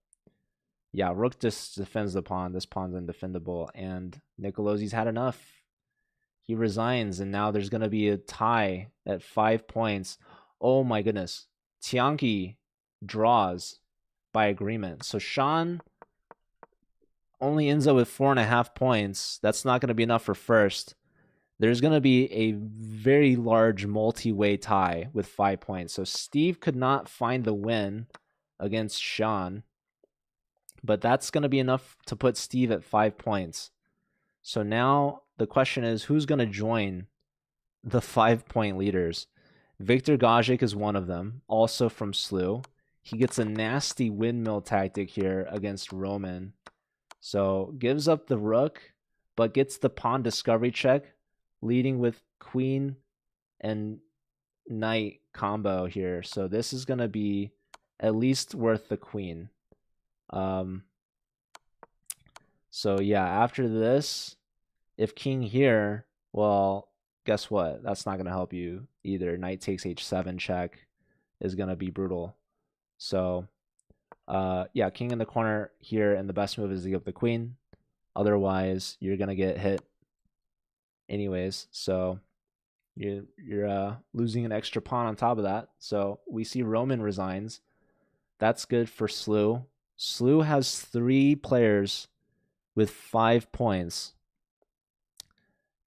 yeah, rook just defends the pawn. This pawn's undefendable, and Nicolosi's had enough. He resigns, and now there's going to be a tie at 5 points. Oh my goodness. Tianqi draws by agreement. So Sean only ends up with 4.5 points. That's not going to be enough for first. There's going to be a very large multi-way tie with 5 points. So Steve could not find the win against Sean, but that's going to be enough to put Steve at 5 points. So now the question is, who's going to join the 5-point leaders? Victor Gajic is one of them, also from SLU. He gets a nasty windmill tactic here against Roman. So gives up the rook, but gets the pawn discovery check, leading with queen and knight combo here. So this is going to be at least worth the queen. So yeah, after this, if king here, well, guess what? That's not going to help you either. Knight takes h7 check is going to be brutal. So yeah, king in the corner here, and the best move is to give up the queen. Otherwise, you're going to get hit anyways. So you're losing an extra pawn on top of that. So we see Roman resigns. That's good for SLU. SLU has 3 players with 5 points,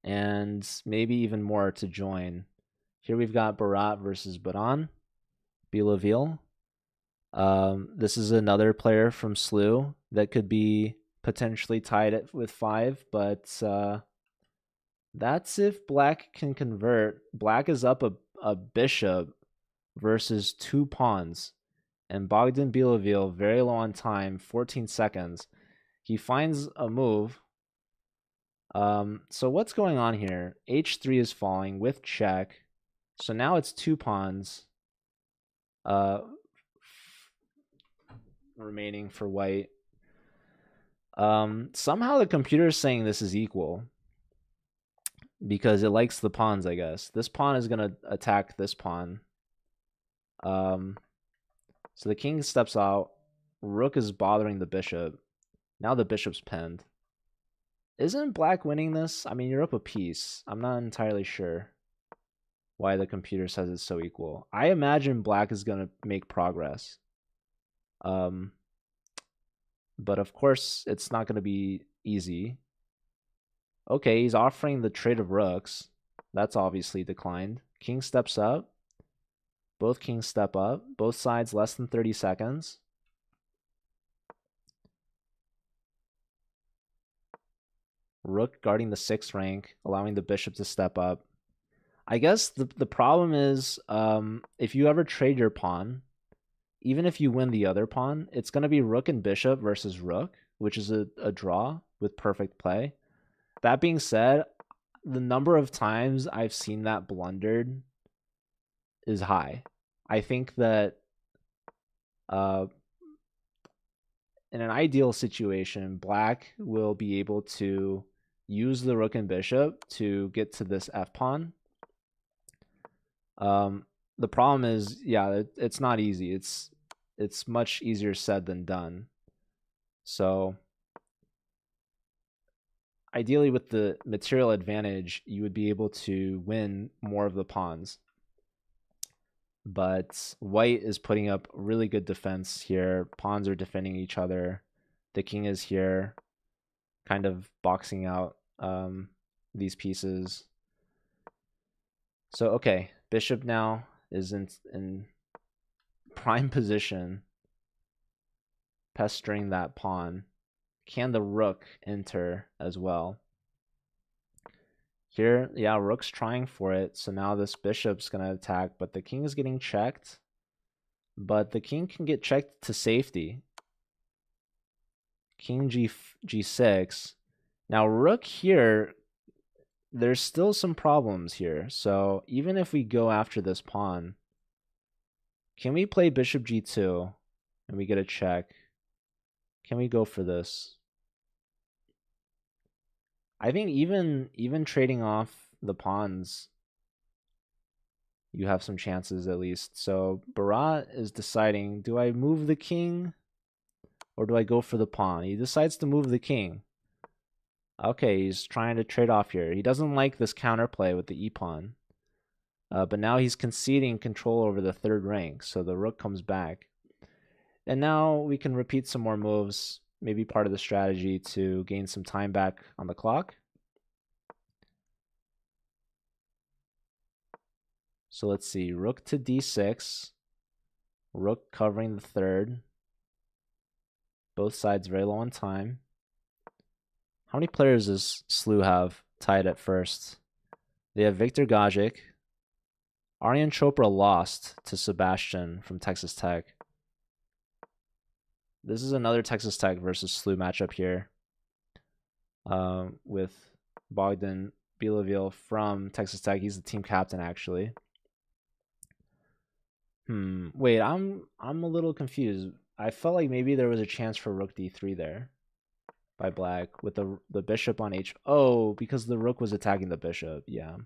and maybe even more to join. Here we've got Barat versus Baran, Bilaville. This is another player from SLU that could be potentially tied with 5, but that's if Black can convert. Black is up a bishop, versus 2 pawns. And Bogdan Bilovil, very low on time, 14 seconds. He finds a move. So what's going on here? H3 is falling with check. So now it's 2 pawns remaining for white. Somehow the computer is saying this is equal because it likes the pawns, I guess. This pawn is going to attack this pawn. So the king steps out. Rook is bothering the bishop. Now the bishop's pinned. Isn't black winning this? I mean, you're up a piece. I'm not entirely sure why the computer says it's so equal. I imagine black is going to make progress. But of course, it's not going to be easy. Okay, he's offering the trade of rooks. That's obviously declined. King steps up. Both kings step up. Both sides less than 30 seconds. Rook guarding the 6th rank, allowing the bishop to step up. I guess the problem is if you ever trade your pawn, even if you win the other pawn, it's going to be rook and bishop versus rook, which is a draw with perfect play. That being said, the number of times I've seen that blundered is high. I think that in an ideal situation, black will be able to use the rook and bishop to get to this f-pawn. The problem is, yeah, it's not easy. It's much easier said than done. So ideally with the material advantage, you would be able to win more of the pawns. But white is putting up really good defense here. Pawns are defending each other. The king is here, kind of boxing out these pieces. So, okay, bishop now is in prime position, pestering that pawn. Can the rook enter as well? Here, yeah, rook's trying for it. So now this bishop's going to attack, but the king is getting checked. But the king can get checked to safety. King G6. Now rook here, there's still some problems here. So even if we go after this pawn, can we play bishop G2 and we get a check? Can we go for this? I think even trading off the pawns, you have some chances at least. So Barat is deciding, do I move the king or do I go for the pawn? He decides to move the king. Okay, he's trying to trade off here. He doesn't like this counterplay with the e-pawn. But now he's conceding control over the 3rd rank, so the rook comes back. And now we can repeat some more moves, maybe part of the strategy to gain some time back on the clock. So let's see, rook to d6, rook covering the 3rd. Both sides very low on time. How many players does SLU have tied at first? They have Viktor Gajic. Aryan Chopra lost to Sebastian from Texas Tech. This is another Texas Tech versus SLU matchup here with Bogdan Bilovil from Texas Tech. He's the team captain, actually. Wait, I'm a little confused. I felt like maybe there was a chance for rook d3 there by black with the bishop on h. Oh, because the rook was attacking the bishop. Yeah.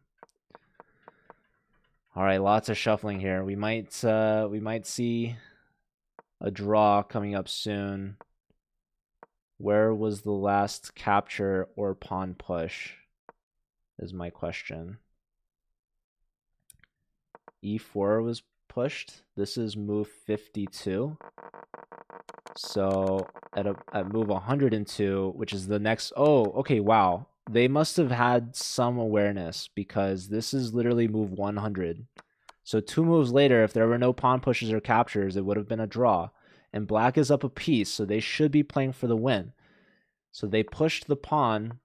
All right, lots of shuffling here. We might see a draw coming up soon. Where was the last capture or pawn push is my question. E4 was pushed. This is move 52. So at move 102, which is the next. Oh, okay, wow. They must have had some awareness because this is literally move 100. So 2 moves later, if there were no pawn pushes or captures, it would have been a draw. And black is up a piece, so they should be playing for the win. So they pushed the pawn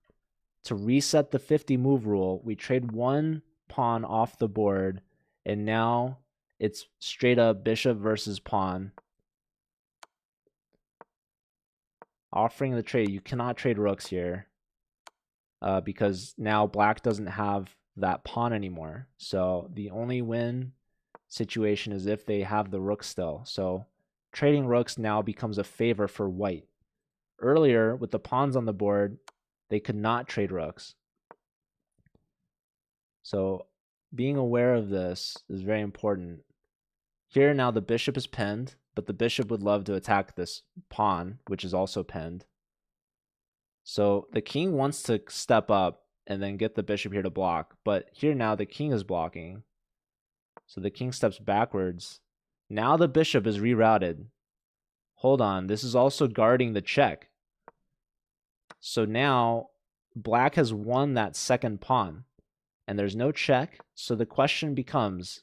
to reset the 50 move rule. We trade 1 pawn off the board, and now it's straight up bishop versus pawn. Offering the trade. You cannot trade rooks here because now black doesn't have that pawn anymore. So the only win situation is if they have the rook still. So trading rooks now becomes a favor for white. Earlier, with the pawns on the board, they could not trade rooks. So being aware of this is very important. Here now the bishop is pinned, but the bishop would love to attack this pawn, which is also pinned. So the king wants to step up and then get the bishop here to block, but here now the king is blocking. So the king steps backwards. Now the bishop is rerouted. Hold on, this is also guarding the check. So now black has won that second pawn, and there's no check. So the question becomes,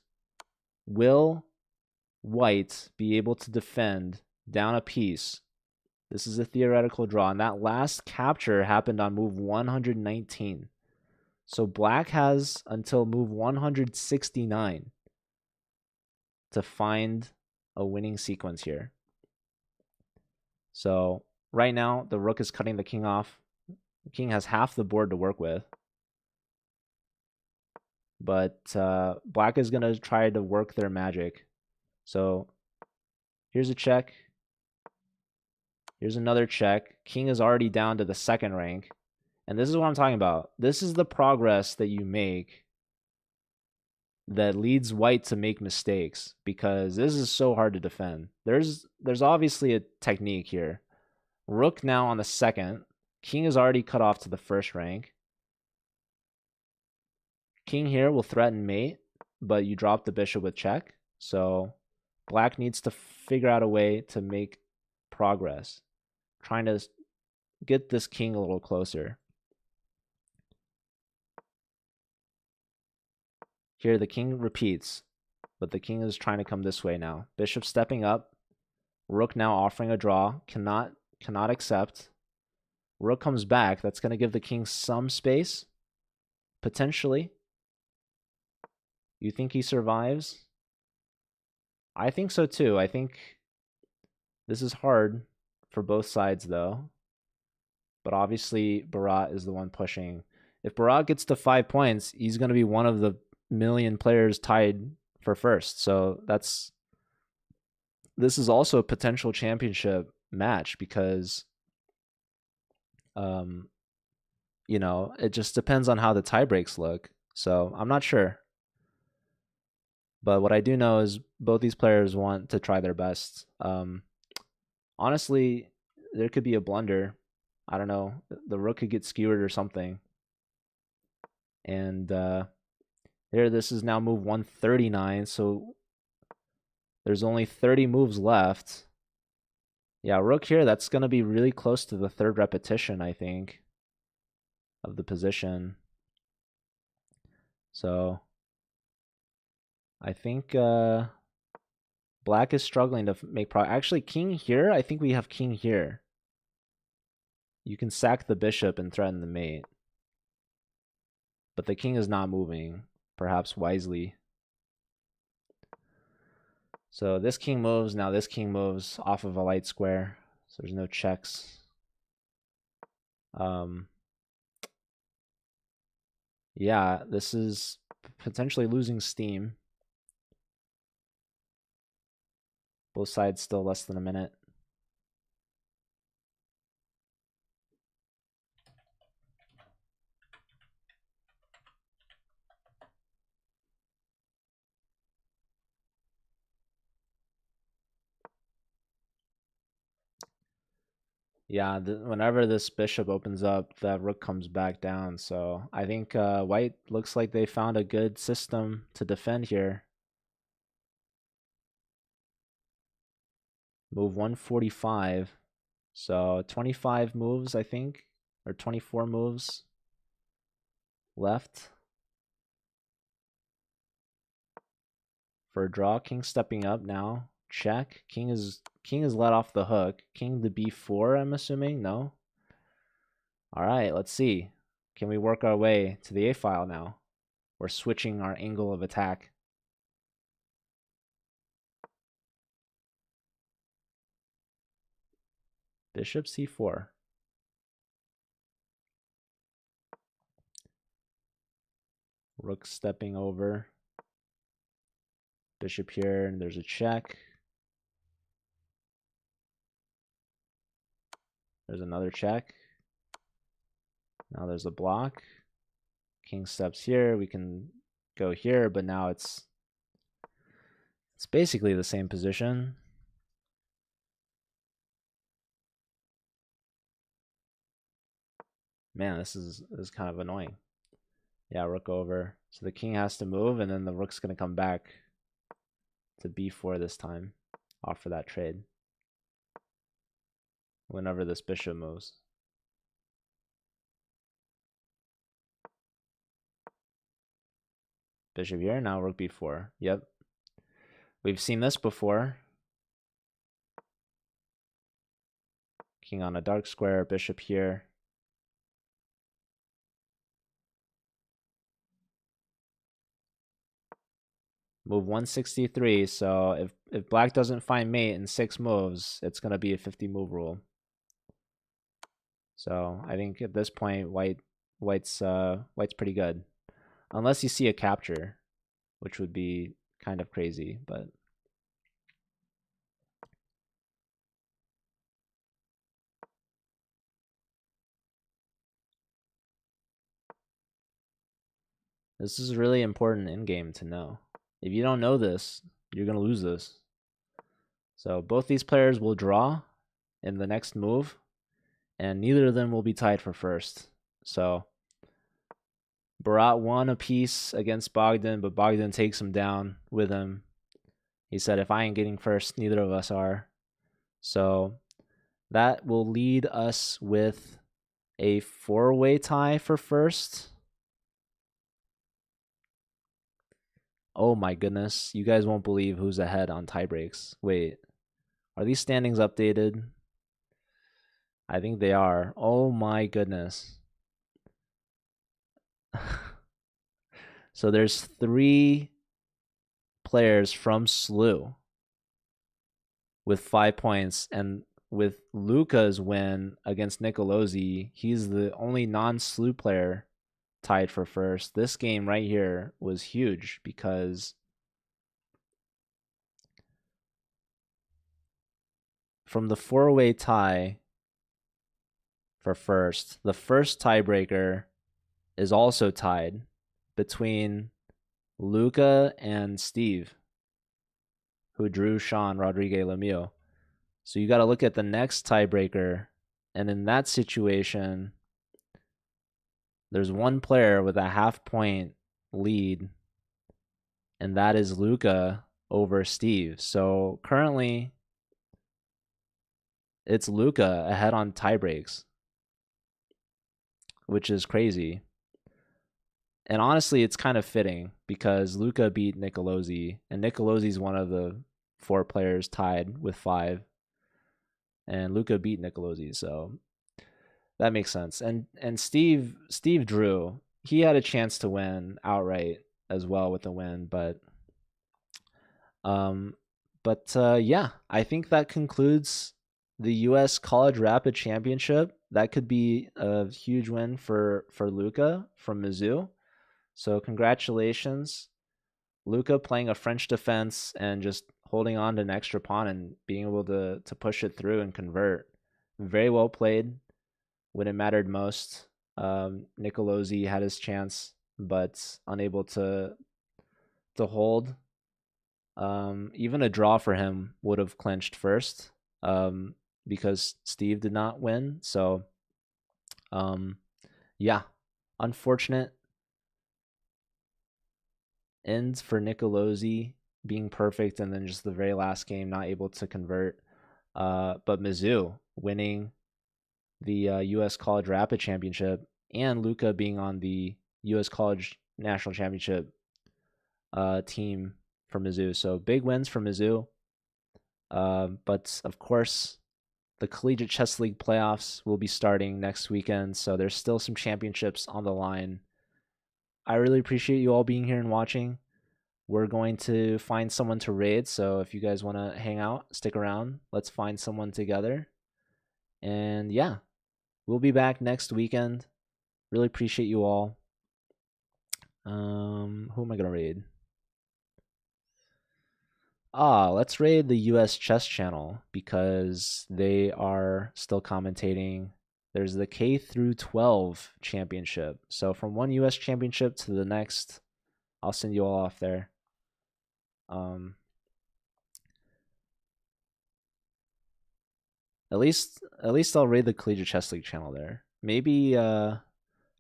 will white be able to defend down a piece? This is a theoretical draw, and that last capture happened on move 119. So black has until move 169 to find a winning sequence here. So right now, the rook is cutting the king off. The king has half the board to work with. But black is going to try to work their magic. So here's a check. Here's another check. King is already down to the second rank. And this is what I'm talking about. This is the progress that you make that leads white to make mistakes, because this is so hard to defend. There's obviously a technique here. Rook now on the second. King is already cut off to the first rank. King here will threaten mate, but you drop the bishop with check. So black needs to figure out a way to make progress, trying to get this king a little closer. Here the king repeats, but the king is trying to come this way now. Bishop stepping up. Rook now offering a draw. Cannot accept. Rook comes back. That's going to give the king some space, potentially. You think he survives? I think so too. I think this is hard for both sides though. But obviously Bharat is the one pushing. If Bharat gets to 5 points, he's going to be one of the million players tied for first. So this is also a potential championship match, because you know, it just depends on how the tie breaks look. So I'm not sure. But what I do know is both these players want to try their best. Honestly, there could be a blunder. I don't know. The rook could get skewered or something. And there, this is now move 139. So there's only 30 moves left. Yeah, rook here, that's going to be really close to the third repetition, I think, of the position. So I think black is struggling to make progress. Actually, king here, I think we have king here. You can sack the bishop and threaten the mate. But the king is not moving, perhaps wisely. So this king moves, now this king moves off of a light square. So there's no checks. Yeah, this is potentially losing steam. Both sides still less than a minute. Yeah, whenever this bishop opens up, that rook comes back down. So I think white looks like they found a good system to defend here. Move 145. So 25 moves, I think, or 24 moves left for a draw. King stepping up now. Check. King is let off the hook. King to b4, I'm assuming. No. All right, let's see. Can we work our way to the a file now? We're switching our angle of attack. Bishop c4. Rook stepping over. Bishop here, and there's a check. There's another check. Now there's a block. King steps here. We can go here, but now it's basically the same position. Man, this is kind of annoying. Yeah, rook over. So the king has to move, and then the rook's going to come back to b4 this time, offer that trade whenever this bishop moves. Bishop here, now rook b4. Yep. We've seen this before. King on a dark square, bishop here. Move 163, so if black doesn't find mate in 6 moves, it's going to be a 50 move rule. So I think at this point, white's pretty good. Unless you see a capture, which would be kind of crazy, but this is really important in game to know. If you don't know this, you're going to lose this. So both these players will draw in the next move, and neither of them will be tied for first. So Bharat won a piece against Bogdan, but Bogdan takes him down with him. He said, if I ain't getting first, neither of us are. So that will lead us with a 4-way tie for first. Oh my goodness. You guys won't believe who's ahead on tie breaks. Wait, are these standings updated? I think they are. Oh my goodness. So there's 3 players from SLU with 5 points, and with Luca's win against Nicolosi, he's the only non-SLU player tied for first. This game right here was huge because from the 4-way tie for first, the first tiebreaker is also tied between Luca and Steve, who drew Sean Rodriguez Lemieux. So you got to look at the next tiebreaker, and in that situation, there's one player with a half-point lead, and that is Luca over Steve. So currently, it's Luca ahead on tiebreaks, which is crazy. And honestly, it's kind of fitting because Luca beat Nicolosi, and Nicolosi's one of the 4 players tied with 5, and Luca beat Nicolosi, so that makes sense. And Steve drew. He had a chance to win outright as well with the win, but yeah, I think that concludes the U.S. College Rapid Championship. That could be a huge win for Luca from Mizzou. So congratulations, Luca, playing a French defense and just holding on to an extra pawn and being able to push it through and convert. Very well played when it mattered most. Nicolosi had his chance, but unable to hold. Even a draw for him would have clinched first, because Steve did not win. So, yeah, unfortunate end for Nicolosi being perfect, and then just the very last game not able to convert. But Mizzou winning the U.S. College Rapid Championship, and Luca being on the U.S. College National Championship team for Mizzou. So big wins for Mizzou. But of course, the Collegiate Chess League playoffs will be starting next weekend, so there's still some championships on the line. I really appreciate you all being here and watching. We're going to find someone to raid, so if you guys want to hang out, stick around. Let's find someone together. And yeah, we'll be back next weekend. Really appreciate you all. Who am I gonna raid? Let's raid the US Chess Channel because they are still commentating. There's the K through 12 championship. So from one US championship to the next, I'll send you all off there. At least I'll raid the Collegiate Chess League channel there. Maybe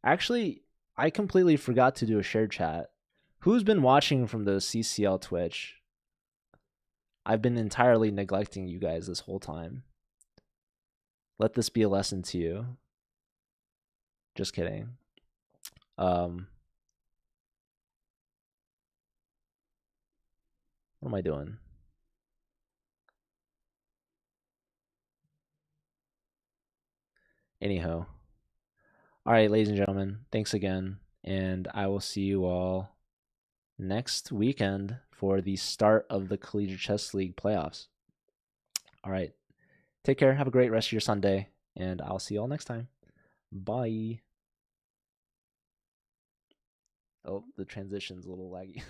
actually I completely forgot to do a shared chat. Who's been watching from the CCL Twitch? I've been entirely neglecting you guys this whole time. Let this be a lesson to you. Just kidding. What am I doing? Anyhow. All right, ladies and gentlemen, thanks again. And I will see you all next weekend for the start of the Collegiate Chess League playoffs. All right. Take care. Have a great rest of your Sunday. And I'll see you all next time. Bye. Oh, the transition's a little laggy.